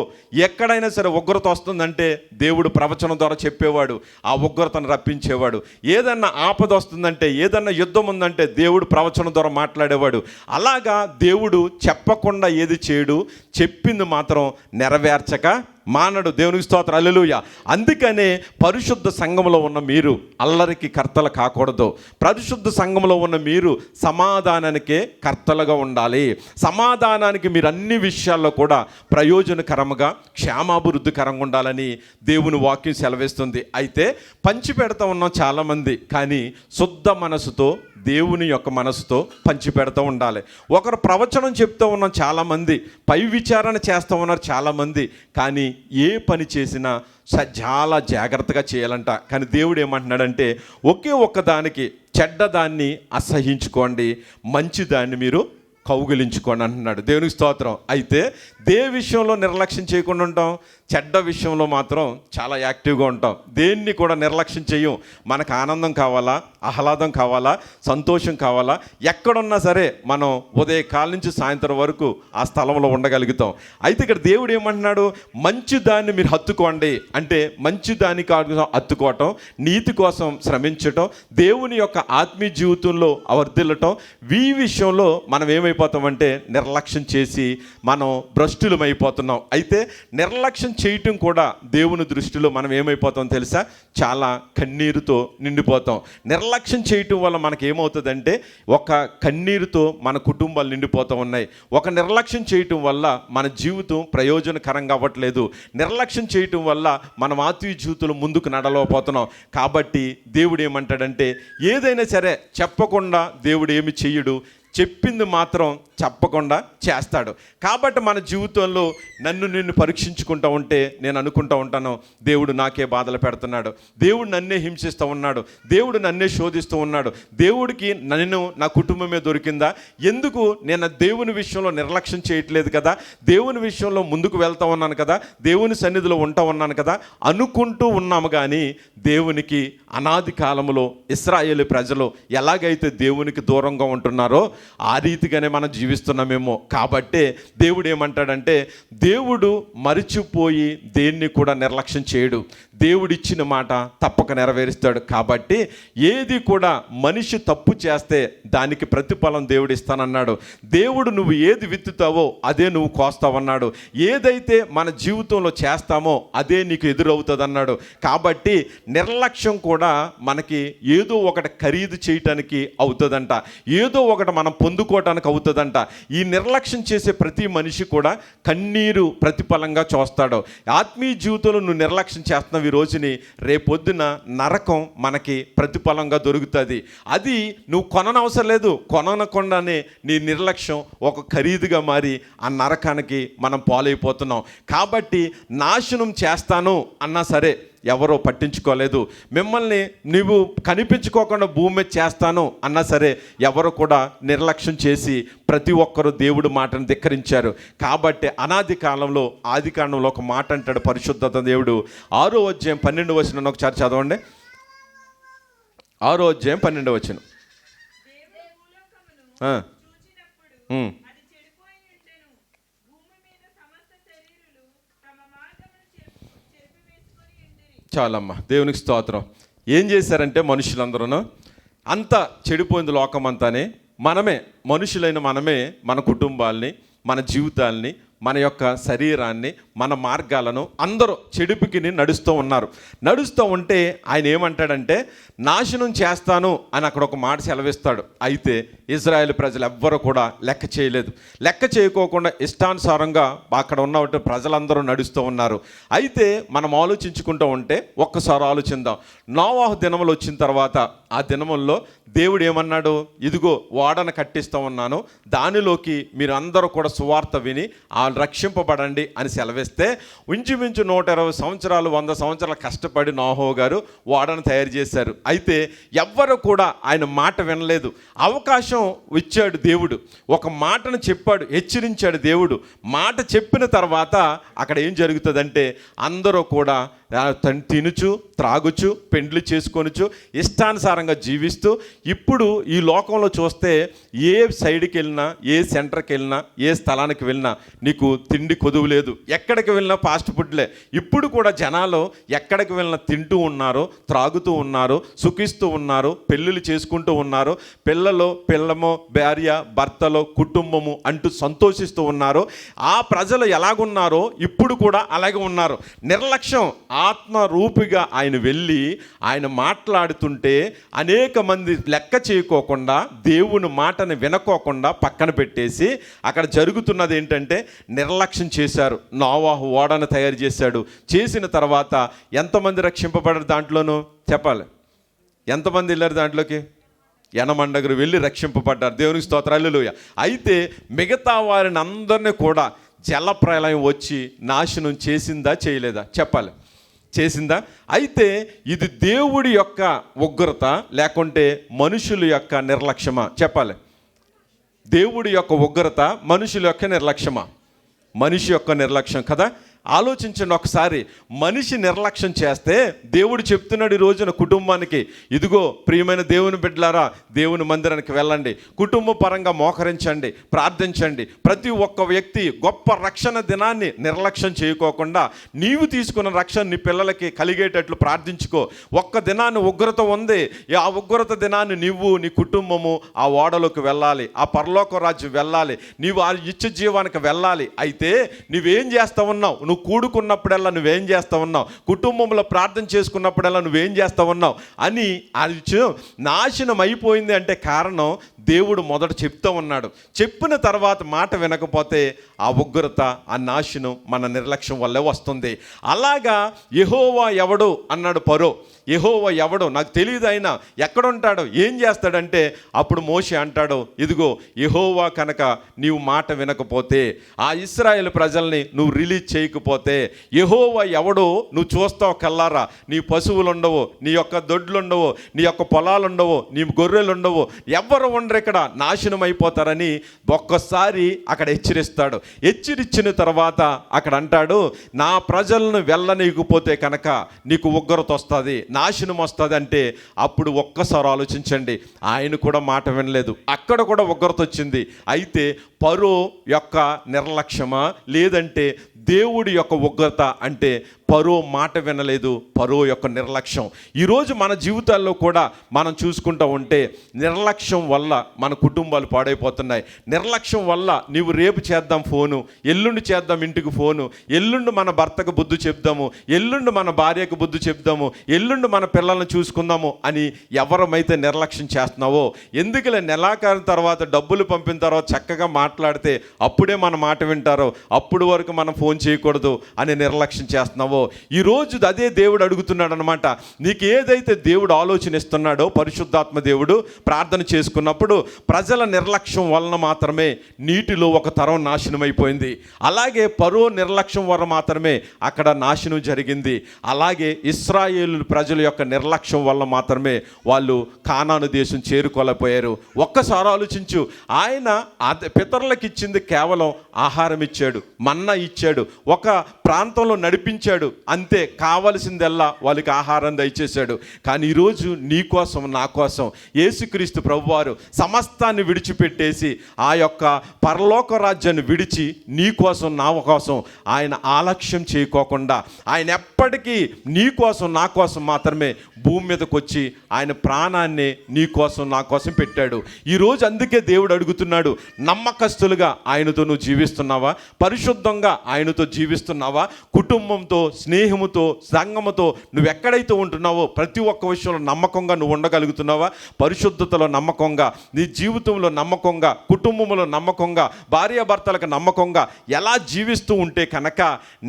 ఎక్కడైనా సరే ఉగ్రత వస్తుందంటే దేవుడు ప్రవచనం ద్వారా చెప్పేవాడు, ఆ ఉగ్రతను రప్పించేవాడు. ఏదన్నా ఆపద వస్తుందంటే, ఏదన్నా యుద్ధం ఉందంటే దేవుడు ప్రవచనం ద్వారా మాట్లాడేవాడు. అలాగా దేవుడు చెప్పకుండా ఏది చేయడు, చెప్పింది మాత్రం నెరవేర్చక మానడు. దేవునికి స్తోత్రం, హల్లెలూయా. అందుకనే పరిశుద్ధ సంఘంలో ఉన్న మీరు అల్లరికి కర్తలు కాకూడదు. పరిశుద్ధ సంఘంలో ఉన్న మీరు సమాధానానికే కర్తలుగా ఉండాలి. సమాధానానికి మీరు అన్ని విషయాల్లో కూడా ప్రయోజనకరంగా, క్షేమాభివృద్ధికరంగా ఉండాలని దేవుని వాక్యం సెలవిస్తుంది. అయితే పంచి పెడతా ఉన్నాం చాలామంది, కానీ శుద్ధ మనసుతో, దేవుని యొక్క మనసుతో పంచి పెడతా ఉండాలి. ఒకరు ప్రవచనం చెప్తూ ఉన్నాం చాలామంది, పై విచారణ చేస్తూ ఉన్నారు చాలామంది, కానీ ఏ పని చేసినా చాలా జాగ్రత్తగా చేయాలంట. కానీ దేవుడు ఏమంటున్నాడంటే ఒకే ఒక్కదానికి, చెడ్డదాన్ని అసహించుకోండి, మంచిదాన్ని మీరు కౌగిలించుకోండి అంటున్నాడు. దేవునికి స్తోత్రం. అయితే విషయంలో నిర్లక్ష్యం చేయకుండా ఉంటాం, చెడ్డ విషయంలో మాత్రం చాలా యాక్టివ్గా ఉంటాం. దేన్ని కూడా నిర్లక్ష్యం చేయం. మనకు ఆనందం కావాలా, ఆహ్లాదం కావాలా, సంతోషం కావాలా, ఎక్కడున్నా సరే మనం ఉదయకాల నుంచి సాయంత్రం వరకు ఆ స్థలంలో ఉండగలుగుతాం. అయితే ఇక్కడ దేవుడు ఏమంటున్నాడు? మంచి దాన్ని మీరు హత్తుకోండి అంటే, మంచి దాని కోసం హత్తుకోవటం, నీతి కోసం శ్రమించటం, దేవుని యొక్క ఆత్మీయ జీవితంలో వర్ధిల్లటం. ఈ విషయంలో మనం ఏమైపోతామంటే నిర్లక్ష్యం చేసి మనం భ్రష్టులమైపోతున్నాం. అయితే నిర్లక్ష్యం చేయటం కూడా దేవుని దృష్టిలో మనం ఏమైపోతాం తెలుసా? చాలా కన్నీరుతో నిండిపోతాం. నిర్లక్ష్యం చేయటం వల్ల మనకి ఏమవుతుందంటే, ఒక కన్నీరుతో మన కుటుంబాలు నిండిపోతూ ఉన్నాయి. ఒక నిర్లక్ష్యం చేయటం వల్ల మన జీవితం ప్రయోజనకరంగా అవ్వట్లేదు. నిర్లక్ష్యం చేయటం వల్ల మనం ఆత్మీయ జీవితంలో ముందుకు నడవలేకపోతున్నాం. కాబట్టి దేవుడు ఏమంటాడంటే, ఏదైనా సరే చెప్పకుండా దేవుడు ఏమి చెయ్యడు, చెప్పింది మాత్రం చెప్పకుండా చేస్తాడు. కాబట్టి మన జీవితంలో నిన్ను పరీక్షించుకుంటూ ఉంటే నేను అనుకుంటూ ఉంటాను, దేవుడు నాకే బాధలు పెడుతున్నాడు, దేవుడు నన్నే హింసిస్తూ ఉన్నాడు, దేవుడు నన్నే శోధిస్తూ ఉన్నాడు, దేవుడికి నా కుటుంబమే దొరికిందా, ఎందుకు నేను దేవుని విషయంలో నిర్లక్ష్యం చేయట్లేదు కదా, దేవుని విషయంలో ముందుకు వెళ్తూ ఉన్నాను కదా, దేవుని సన్నిధిలో ఉంటా ఉన్నాను కదా అనుకుంటూ ఉన్నాము. కానీ దేవునికి అనాది కాలంలో ఇశ్రాయేలు ప్రజలు ఎలాగైతే దేవునికి దూరంగా ఉంటున్నారో ఆ రీతిగానే మనం జీవిస్తున్నామేమో. కాబట్టే దేవుడు ఏమంటాడంటే, దేవుడు మరిచిపోయి దేన్ని కూడా నిర్లక్ష్యం చేయడు. దేవుడిచ్చిన మాట తప్పక నెరవేరుస్తాడు. కాబట్టి ఏది కూడా మనిషి తప్పు చేస్తే దానికి ప్రతిఫలం దేవుడు ఇస్తానన్నాడు. దేవుడు నువ్వు ఏది విత్తుతావో అదే నువ్వు కోస్తావన్నాడు. ఏదైతే మన జీవితంలో చేస్తామో అదే నీకు ఎదురవుతుంది అన్నాడు. కాబట్టి నిర్లక్ష్యం కూడా మనకి ఏదో ఒకటి ఖరీదు చేయటానికి అవుతుందంట, ఏదో ఒకటి మనం పొందుకోవటానికి అవుతుందంట. ఈ నిర్లక్ష్యం చేసే ప్రతి మనిషి కూడా కన్నీరు ప్రతిఫలంగా చూస్తాడు. ఆత్మీయ జీవితంలో నువ్వు నిర్లక్ష్యం చేస్తున్నావు ఈ రోజుని, రేపొద్దున నరకం మనకి ప్రతిఫలంగా దొరుకుతుంది. అది నువ్వు కొననవసరం లేదు, కొననకుండానే నీ నిర్లక్ష్యం ఒక ఖరీదుగా మారి ఆ నరకానికి మనం పాలైపోతున్నాం. కాబట్టి నాశనం చేస్తాను అన్నా సరే ఎవరో పట్టించుకోలేదు, మిమ్మల్ని నువ్వు కనిపించుకోకుండా భూమి మీద చేస్తాను అన్నా సరే ఎవరు కూడా నిర్లక్ష్యం చేసి ప్రతి ఒక్కరూ దేవుడి మాటను ధిక్కరించారు. కాబట్టి అనాది కాలంలో, ఆది కాలంలో ఒక మాట అంటాడు పరిశుద్ధత దేవుడు. 6వ అధ్యాయం 12వ వచనం ఒకసారి చదవండి. 6వ అధ్యాయం 12వ వచనం. చాలమ్మా, దేవునికి స్తోత్రం. ఏం చేశారంటే మనుషులందరూ అంతా చెడిపోయింది, లోకం అంతానే. మనుషులైన మనమే మన కుటుంబాల్ని, మన జీవితాల్ని, మన యొక్క శరీరాన్ని మన మార్గాలను అందరూ చెడుపుకిని నడుస్తూ ఉన్నారు. నడుస్తూ ఉంటే ఆయన ఏమంటాడంటే నాశనం చేస్తాను అని అక్కడ ఒక మాట సెలవిస్తాడు. అయితే ఇజ్రాయేల్ ప్రజలు ఎవ్వరూ కూడా లెక్క చేయలేదు. లెక్క చేయకోకుండా ఇష్టానుసారంగా అక్కడ ఉన్న ప్రజలందరూ నడుస్తూ ఉన్నారు. అయితే మనం ఆలోచించుకుంటూ ఉంటే ఒక్కసారి ఆలోచిద్దాం. నోవాహు దినములు వచ్చిన తర్వాత ఆ దినముల్లో దేవుడు ఏమన్నాడు, ఇదిగో ఓడను కట్టిస్తూ ఉన్నాను, దానిలోకి మీరు అందరూ కూడా సువార్త విని రక్షింపబడండి అని సెలవిస్తే ఇంచుమించు 120 సంవత్సరాలు 100 సంవత్సరాలు కష్టపడి నోవాహు గారు ఓడను తయారు చేశారు. అయితే ఎవ్వరు కూడా ఆయన మాట వినలేదు. అవకాశం ఇచ్చాడు దేవుడు, ఒక మాటను చెప్పాడు, హెచ్చరించాడు దేవుడు. మాట చెప్పిన తర్వాత అక్కడ ఏం జరుగుతుందంటే అందరూ కూడా తినుచు త్రాగుచు పెండ్లి చేసుకొనుచు ఇష్టానుసారంగా జీవిస్తూ ఇప్పుడు ఈ లోకంలో చూస్తే ఏ సైడ్కి వెళ్ళినా, ఏ సెంటర్కి వెళ్ళినా, ఏ స్థలానికి వెళ్ళినా నీకు తిండి కొదువు లేదు. ఎక్కడికి వెళ్ళినా ఫాస్ట్ ఫుడ్లే. ఇప్పుడు కూడా జనాలు ఎక్కడికి వెళ్ళినా తింటూ ఉన్నారు, త్రాగుతూ ఉన్నారు, సుఖిస్తూ ఉన్నారు, పెళ్ళిళ్ళు చేసుకుంటూ ఉన్నారు, పిల్లము భార్య భర్తలో కుటుంబము అంటూ సంతోషిస్తూ ఉన్నారు. ఆ ప్రజలు ఎలాగున్నారో ఇప్పుడు కూడా అలాగే ఉన్నారు. నిర్లక్ష్యం ఆత్మరూపిగా ఆయన వెళ్ళి ఆయన మాట్లాడుతుంటే అనేక మంది లెక్క చేయకోకుండా దేవుని మాటని వినకోకుండా పక్కన పెట్టేసి అక్కడ జరుగుతున్నది ఏంటంటే నిర్లక్ష్యం చేశారు. నోవాహు ఓడను తయారు చేశాడు. చేసిన తర్వాత ఎంతమంది రక్షింపబడారు దాంట్లోనూ చెప్పాలి? ఎంతమంది వెళ్ళారు దాంట్లోకి? యనమండగరు వెళ్ళి రక్షింపబడ్డారు. దేవునికి స్తోత్రాలు, హల్లెలూయా. అయితే మిగతా వారిని అందరినీ కూడా జల ప్రళయం వచ్చి నాశనం చేసిందా చేయలేదా చెప్పాలి? చేసిందా? అయితే ఇది దేవుడి యొక్క ఉగ్రత లేకుంటే మనుషుల యొక్క నిర్లక్ష్యమా చెప్పాలి? దేవుడి యొక్క ఉగ్రత మనుషుల యొక్క నిర్లక్ష్యమా? మనిషి యొక్క నిర్లక్ష్యం కదా. ఆలోచించండి ఒకసారి. మనిషి నిర్లక్ష్యం చేస్తే దేవుడు చెప్తున్నాడు ఈ రోజున కుటుంబానికి, ఇదిగో ప్రియమైన దేవుని బిడ్డలారా దేవుని మందిరానికి వెళ్ళండి, కుటుంబ పరంగా మోకరించండి, ప్రార్థించండి. ప్రతి ఒక్క వ్యక్తి గొప్ప రక్షణ దినాన్ని నిర్లక్ష్యం చేయకోకుండా నీవు తీసుకున్న రక్షణ నీ పిల్లలకి కలిగేటట్లు ప్రార్థించుకో. ఒక్క దినాన్ని ఉగ్రత ఉంది, ఆ ఉగ్రత దినాన్ని నీవు నీ కుటుంబము ఆ ఓడలోకి వెళ్ళాలి, ఆ పరలోక రాజ్యం వెళ్ళాలి, నీవు ఆ నిత్య జీవానికి వెళ్ళాలి. అయితే నువ్వేం చేస్తా ఉన్నావు? నువ్వు కూడుకున్నప్పుడల్లా నువ్వేం చేస్తా ఉన్నావు? కుటుంబంలో ప్రార్థన చేసుకున్నప్పుడల్లా నువ్వేం చేస్తా ఉన్నావు అని అది నాశనం అయిపోయింది అంటే కారణం దేవుడు మొదట చెప్తూ ఉన్నాడు. చెప్పిన తర్వాత మాట వినకపోతే ఆ ఉగ్రత, ఆ నాశనం మన నిర్లక్ష్యం వల్లే వస్తుంది. అలాగా యెహోవా ఎవడు అన్నాడు ఫరో. యెహోవా ఎవడో నాకు తెలియదు, ఆయన ఎక్కడుంటాడో ఏం చేస్తాడంటే అప్పుడు మోషే అంటాడు, ఇదిగో యెహోవా కనుక నీవు మాట వినకపోతే, ఆ ఇశ్రాయేలు ప్రజల్ని నువ్వు రిలీజ్ చేయకపోతే, యెహోవా ఎవడో నువ్వు చూస్తావు కల్లారా. నీ పశువులు ఉండవు, నీ యొక్క దొడ్లు ఉండవు, నీ యొక్క పొలాలు ఉండవు, నీ గొర్రెలు ఉండవు, ఎవ్వరు ఉండరు, ఇక్కడ నాశనం అయిపోతారని ఒక్కసారి అక్కడ హెచ్చరిస్తాడు. హెచ్చరించిన తర్వాత అక్కడ అంటాడు, నా ప్రజలను వెళ్ళనీయకపోతే కనుక నీకు ఉగ్రత వస్తుంది, నాశనం వస్తుంది అంటే అప్పుడు ఒక్కసారి ఆలోచించండి. ఆయన కూడా మాట వినలేదు, అక్కడ కూడా ఉగ్రత వచ్చింది. అయితే ఫరో యొక్క నిర్లక్ష్యమా లేదంటే దేవుడి యొక్క ఉగ్రత అంటే ఫరో మాట వినలేదు, ఫరో యొక్క నిర్లక్ష్యం. ఈరోజు మన జీవితాల్లో కూడా మనం చూసుకుంటూ ఉంటే నిర్లక్ష్యం వల్ల మన కుటుంబాలు పాడైపోతున్నాయి. నిర్లక్ష్యం వల్ల నీవు రేపు చేద్దాం ఫోను, ఎల్లుండి చేద్దాం ఇంటికి ఫోను, ఎల్లుండి మన భర్తకు బుద్ధి చెప్దాము, ఎల్లుండి మన భార్యకు బుద్ధి చెప్దాము, ఎల్లుండి మన పిల్లల్ని చూసుకుందాము అని ఎవరమైతే నిర్లక్ష్యం చేస్తున్నావో, ఎందుకులే నెలాఖరు తర్వాత డబ్బులు పంపిన తర్వాత చక్కగా మాట్లాడితే అప్పుడే మన మాట వింటారో, అప్పుడు వరకు మనం ఫోన్ చేయకూడదు అని నిర్లక్ష్యం చేస్తున్నావో, ఈరోజు అదే దేవుడు అడుగుతున్నాడు అనమాట. నీకు ఏదైతే దేవుడు ఆలోచన ఇస్తున్నాడో పరిశుద్ధాత్మ దేవుడు ప్రార్థన చేసుకున్నప్పుడు ప్రజల నిర్లక్ష్యం వలన మాత్రమే నీటిలో ఒక తరం నాశనం అయిపోయింది. అలాగే ఫరో నిర్లక్ష్యం వల్ల మాత్రమే అక్కడ నాశనం జరిగింది. అలాగే ఇశ్రాయేలు ప్రజల యొక్క నిర్లక్ష్యం వల్ల మాత్రమే వాళ్ళు కానాను దేశం చేరుకోలేకపోయారు. ఒక్కసారి ఆలోచించు, ఆయన పితరులకు ఇచ్చింది కేవలం ఆహారం ఇచ్చాడు, మన్నా ఇచ్చాడు, ఒక ప్రాంతంలో నడిపించాడు, అంతే. కావలసిందల్లా వాళ్ళకి ఆహారం దయచేశాడు. కానీ ఈరోజు నీ కోసం నా కోసం యేసుక్రీస్తు ప్రభువారు సమస్తాన్ని విడిచిపెట్టేసి ఆ యొక్క పరలోక రాజ్యాన్ని విడిచి నీ కోసం నా కోసం ఆయన ఆలక్ష్యం చేయకోకుండా ఆయన ఎప్పటికీ నీ కోసం నా కోసం మాత్రమే భూమి మీదకి వచ్చి ఆయన ప్రాణాన్ని నీ కోసం నా కోసం పెట్టాడు. ఈరోజు అందుకే దేవుడు అడుగుతున్నాడు, నమ్మక నమ్మకస్తులుగా ఆయనతో నువ్వు జీవిస్తున్నావా? పరిశుద్ధంగా ఆయనతో జీవిస్తున్నావా? కుటుంబంతో, స్నేహముతో, సంఘముతో నువ్వు ఎక్కడైతే ఉంటున్నావో ప్రతి ఒక్క విషయంలో నమ్మకంగా నువ్వు ఉండగలుగుతున్నావా? పరిశుద్ధతలో నమ్మకంగా, నీ జీవితంలో నమ్మకంగా, కుటుంబంలో నమ్మకంగా, భార్యాభర్తలకు నమ్మకంగా ఎలా జీవిస్తూ ఉంటే కనుక,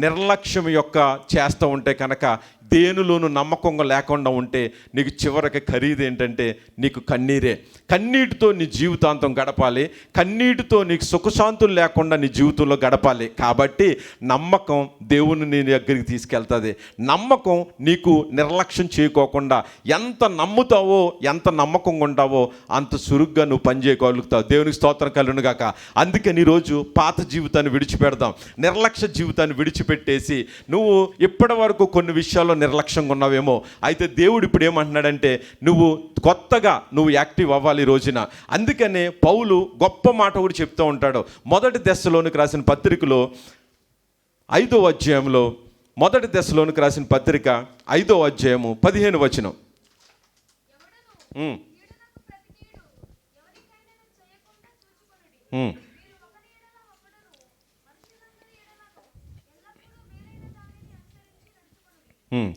నిర్లక్ష్యం యొక్క చేస్తూ ఉంటే కనుక, దేనిలోనూ నమ్మకంగా లేకుండా ఉంటే నీకు చివరికి ఖరీదు ఏంటంటే నీకు కన్నీరే. కన్నీటితో నీ జీవితాంతం గడపాలి. కన్నీటితో నీకు సుఖశాంతులు లేకుండా నీ జీవితంలో గడపాలి. కాబట్టి నమ్మకం దేవుని నీ దగ్గరికి తీసుకెళ్తుంది. నమ్మకం నీకు నిర్లక్ష్యం చేయకోకుండా ఎంత నమ్ముతావో, ఎంత నమ్మకంగా ఉంటావో అంత సురుగ్గా నువ్వు పనిచేయగలుగుతావు. దేవునికి స్తోత్రం కలుగును గాక. అందుకని ఈరోజు పాత జీవితాన్ని విడిచిపెడదాం. నిర్లక్ష్య జీవితాన్ని విడిచిపెట్టేసి, నువ్వు ఇప్పటి వరకు కొన్ని విషయాల్లో నిర్లక్ష్యంగా ఉన్నావేమో, అయితే దేవుడు ఇప్పుడు ఏమంటున్నాడంటే నువ్వు కొత్తగా నువ్వు యాక్టివ్ అవ్వాలి ఈ రోజున. అందుకనే పౌలు గొప్ప మాట కూడా చెప్తూ ఉంటాడు. 1 దశలోనికి రాసిన పత్రికలో 5వ అధ్యాయంలో, 1 దశలోనికి రాసిన పత్రిక 5వ అధ్యాయము 15వ వచనం.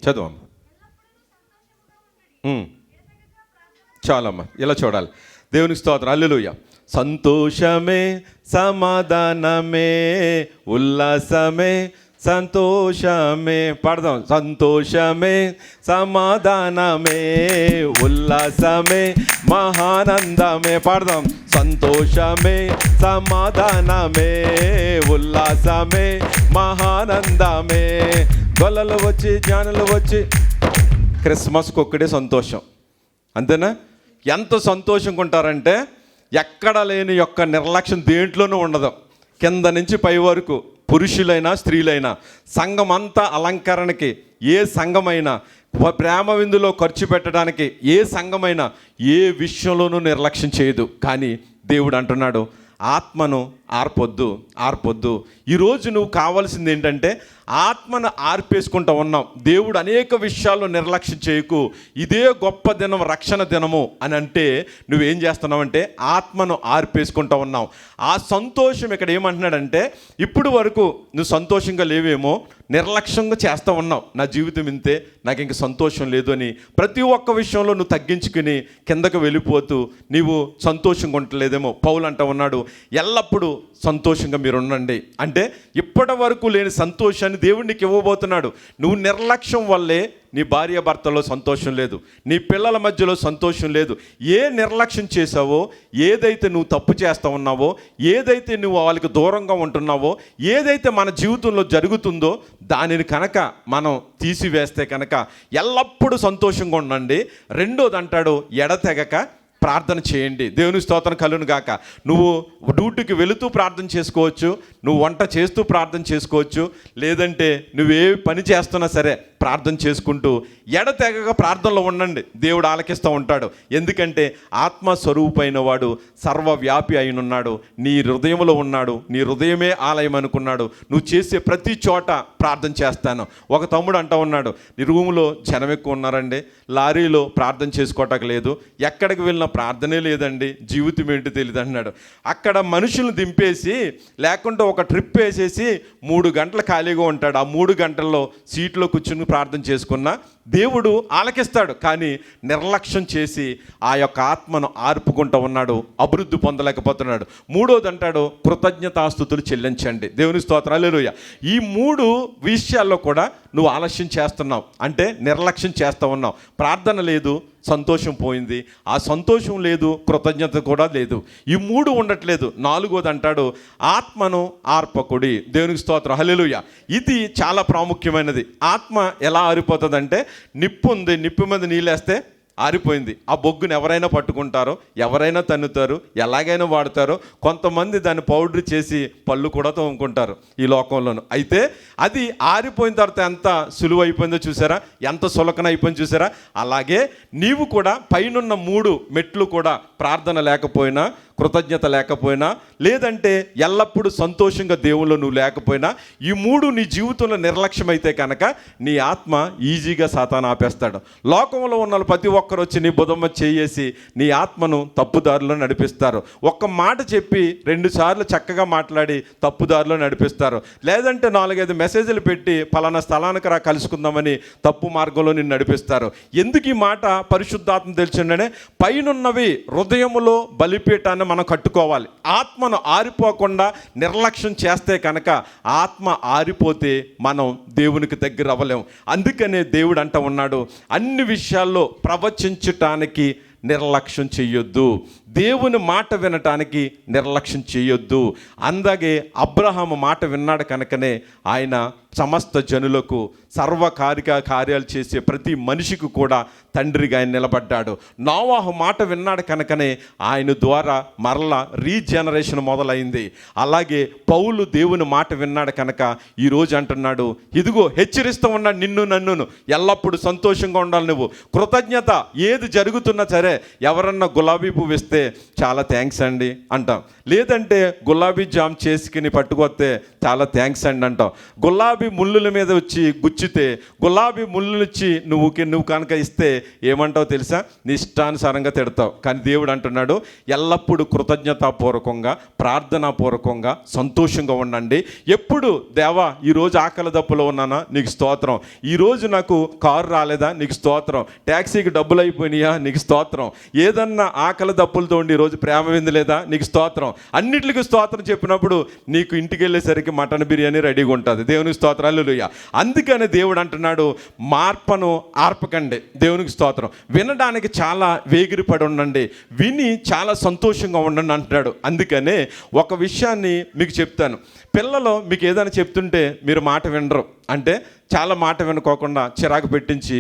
చదువమ్మా. చాలమ్మా, ఇలా చూడాలి. దేవునికి స్తోత్రం, హల్లెలూయా. సంతోషమే, సమాధానమే, ఉల్లాసమే, సంతోషమే. పాడదాం. సంతోషమే, సమాధానమే, ఉల్లాసమే, మహానందమే. పాడదాం. సంతోషమే, సమాధానమే, ఉల్లాసమే, మహానందమే. గొల్లలు వచ్చి, జ్ఞానులు వచ్చి, క్రిస్మస్కి ఒక్కడే సంతోషం, అంతేనా? ఎంత సంతోషంగా ఉంటారంటే ఎక్కడ లేని యొక్క నిర్లక్ష్యం దేంట్లోనూ ఉండదు. కింద నుంచి పై వరకు, పురుషులైనా స్త్రీలైనా, సంఘం అంతా అలంకరణకి, ఏ సంఘమైనా ప్రేమ విందులో ఖర్చు పెట్టడానికి ఏ సంఘమైనా ఏ విషయంలోనూ నిర్లక్ష్యం చేయదు. కానీ దేవుడు అంటున్నాడు, ఆత్మను ఆర్పొద్దు. ఈరోజు నువ్వు కావాల్సింది ఏంటంటే ఆత్మను ఆర్పేసుకుంటూ ఉన్నావు. దేవుడు అనేక విషయాల్లో నిర్లక్ష్యం చేయకు, ఇదే గొప్ప దినం, రక్షణ దినము అని అంటే నువ్వేం చేస్తున్నావంటే ఆత్మను ఆర్పేసుకుంటూ ఉన్నావు. ఆ సంతోషం ఇక్కడ ఏమంటున్నాడంటే, ఇప్పుడు వరకు నువ్వు సంతోషంగా లేవేమో, నిర్లక్ష్యంగా చేస్తూ ఉన్నావు. నా జీవితం ఇంతే, నాకు ఇంక సంతోషం లేదు అని ప్రతి ఒక్క విషయంలో నువ్వు తగ్గించుకుని కిందకు వెళ్ళిపోతూ నీవు సంతోషంగా ఉండలేదేమో. పౌలు అంటూ ఉన్నాడు, ఎల్లప్పుడూ సంతోషంగా మీరు ఉండండి. అంటే ఇప్పటి వరకు లేని సంతోషాన్ని దేవుడు నీకు ఇవ్వబోతున్నాడు. నువ్వు నిర్లక్ష్యం వల్లే నీ భార్య భర్తలో సంతోషం లేదు, నీ పిల్లల మధ్యలో సంతోషం లేదు. ఏ నిర్లక్ష్యం చేసావో, ఏదైతే నువ్వు తప్పు చేస్తూ ఉన్నావో, ఏదైతే నువ్వు వాళ్ళకి దూరంగా ఉంటున్నావో, ఏదైతే మన జీవితంలో జరుగుతుందో దానిని కనుక మనం తీసివేస్తే కనుక ఎల్లప్పుడూ సంతోషంగా ఉండండి. రెండోది అంటాడు, ఎడతెగక ప్రార్థన చేయండి. దేవుని స్తోత్రం కలుగును గాక. నువ్వు డ్యూటీకి వెళుతూ ప్రార్థన చేసుకోవచ్చు, నువ్వు వంట చేస్తూ ప్రార్థన చేసుకోవచ్చు, లేదంటే నువ్వే పని చేస్తున్నా సరే ప్రార్థన చేసుకుంటూ ఎడతెగక ప్రార్థనలో ఉండండి. దేవుడు ఆలకిస్తూ ఉంటాడు. ఎందుకంటే ఆత్మస్వరూపైన వాడు సర్వవ్యాపి అయినున్నాడు, నీ హృదయంలో ఉన్నాడు. నీ హృదయమే ఆలయం అనుకున్నాడు. నువ్వు చేసే ప్రతి చోట ప్రార్థన చేస్తాను. ఒక తమ్ముడు అంటూ ఉన్నాడు, నీ రూములో జనం ఎక్కువ ఉన్నారండి, లారీలో ప్రార్థన చేసుకోవటానికి లేదు, ఎక్కడికి వెళ్ళినా ప్రార్థనే లేదండి, జీవితం ఏంటి తెలియదు అన్నాడు. అక్కడ మనుషులను దింపేసి లేకుంటే ఒక ట్రిప్ వేసేసి 3 గంటలు ఖాళీగా ఉంటాడు. ఆ 3 గంటల్లో సీట్లో కూర్చుని ప్రార్థన చేసుకున్నా దేవుడు ఆలకిస్తాడు. కానీ నిర్లక్ష్యం చేసి ఆ యొక్క ఆత్మను ఆర్పుకుంటూ ఉన్నాడు, అభివృద్ధి పొందలేకపోతున్నాడు. మూడోది అంటాడు, కృతజ్ఞతాస్తుతులు చెల్లించండి. దేవుని స్తోత్రం, హల్లెలూయా. ఈ 3 విషయాల్లో కూడా నువ్వు ఆలస్యం చేస్తున్నావు, అంటే నిర్లక్ష్యం చేస్తూ ఉన్నావు. ప్రార్థన లేదు, సంతోషం పోయింది. ఆ సంతోషం లేదు, కృతజ్ఞత కూడా లేదు. ఈ 3 ఉండట్లేదు. 4వది అంటాడు, ఆత్మను ఆర్పకుడి. దేవునికి స్తోత్రం, హల్లెలూయా. ఇది చాలా ప్రాముఖ్యమైనది. ఆత్మ ఎలా ఆరిపోతుందంటే, నిప్పు ఉంది, నిప్పు మీద నీళ్ళేస్తే ఆరిపోయింది. ఆ బొగ్గును ఎవరైనా పట్టుకుంటారో, ఎవరైనా తన్నుతారు, ఎలాగైనా వాడతారో. కొంతమంది దాన్ని పౌడర్ చేసి పళ్ళు కూడా తోముకుంటారు ఈ లోకంలోనూ. అయితే అది ఆరిపోయిన తర్వాత ఎంత సులువు అయిపోయిందో చూసారా, ఎంత సులకన అయిపోయిందో చూసారా. అలాగే నీవు కూడా పైనున్న 3 మెట్లు కూడా ప్రార్థన లేకపోయినా, కృతజ్ఞత లేకపోయినా, లేదంటే ఎల్లప్పుడూ సంతోషంగా దేవుళ్ళు నువ్వు లేకపోయినా, ఈ మూడు నీ జీవితంలో నిర్లక్ష్యమైతే కనుక నీ ఆత్మ ఈజీగా సాతాను ఆపేస్తాడు. లోకంలో ఉన్న ప్రతి ఒక్కరు వచ్చి నీ బుధమ్మ చేసి నీ ఆత్మను తప్పుదారిలో నడిపిస్తారు. ఒక్క మాట చెప్పి 2 సార్లు చక్కగా మాట్లాడి తప్పుదారిలో నడిపిస్తారు. లేదంటే 4-5 మెసేజ్లు పెట్టి పలానా స్థలానికి రా కలుసుకుందామని తప్పు మార్గంలో నిన్ను నడిపిస్తారు. ఎందుకు ఈ మాట? పరిశుద్ధాత్మ తెలిసిందనే పైనున్నవి హృదయములో బలిపీఠాన్ని మనం కట్టుకోవాలి. ఆత్మను ఆరిపోకుండా నిర్లక్ష్యం చేస్తే కనుక ఆత్మ ఆరిపోతే మనం దేవునికి దగ్గర అవ్వలేం. అందుకనే దేవుడు అంట ఉన్నాడు, అన్ని విషయాల్లో ప్రవచించటానికి నిర్లక్ష్యం చెయ్యొద్దు, దేవుని మాట వినటానికి నిర్లక్ష్యం చేయొద్దు. అందాగే అబ్రహాము మాట విన్నాడు కనుకనే ఆయన సమస్త జనులకు కార్యాలు చేసే ప్రతి మనిషికి కూడా తండ్రిగా ఆయన నిలబడ్డాడు. నోవాహు మాట విన్నాడు కనుకనే ఆయన ద్వారా మరలా రీజనరేషన్ మొదలైంది. అలాగే పౌలు దేవుని మాట విన్నాడు కనుక ఈరోజు అంటున్నాడు, ఇదిగో హెచ్చరిస్తూ ఉన్నాడు నిన్ను నన్నును, ఎల్లప్పుడూ సంతోషంగా ఉండాలి. నువ్వు కృతజ్ఞత ఏది జరుగుతున్నా సరే, ఎవరన్నా గులాబీ పువ్వు ఇస్తే చాలా థ్యాంక్స్ అండి అంటాం, లేదంటే గులాబీ జామ్ చేసుకుని పట్టుకొస్తే చాలా థ్యాంక్స్ అండి అంటాం. గులాబీ ముళ్ళుల మీద వచ్చి గుచ్చితే, గులాబీ ముళ్ళునిచ్చి నువ్వు కనుక ఇస్తే ఏమంటావు తెలుసా? నీ ఇష్టానుసారంగా తిడతావు. కానీ దేవుడు అంటున్నాడు, ఎల్లప్పుడూ కృతజ్ఞతాపూర్వకంగా ప్రార్థనాపూర్వకంగా సంతోషంగా ఉండండి. ఎప్పుడు దేవా ఈరోజు ఆకలి దప్పులో ఉన్నానా, నీకు స్తోత్రం. ఈరోజు నాకు కారు రాలేదా, నీకు స్తోత్రం. ట్యాక్సీకి డబ్బులు అయిపోయినాయా, నీకు స్తోత్రం. ఏదన్నా ఆకలి దప్పులతో ఉండి ఈరోజు ప్రేమ విందు లేదా, నీకు స్తోత్రం. అన్నిటికీ స్తోత్రం చెప్పినప్పుడు నీకు ఇంటికి వెళ్ళేసరికి మటన్ బిర్యానీ రెడీగా ఉంటుంది. దేవునికి స్తోత్రాలు. అందుకని దేవుడు అంటున్నాడు, మార్పను ఆర్పకండి. దేవునికి స్తోత్రం. వినడానికి చాలా వేగిరిపడి ఉండండి, విని చాలా సంతోషంగా ఉండండి అంటున్నాడు. అందుకనే ఒక విషయాన్ని మీకు చెప్తాను. పిల్లలు మీకు ఏదైనా చెప్తుంటే మీరు మాట వినరు, అంటే చాలా మాట వినుకోకుండా చిరాకు పెట్టించి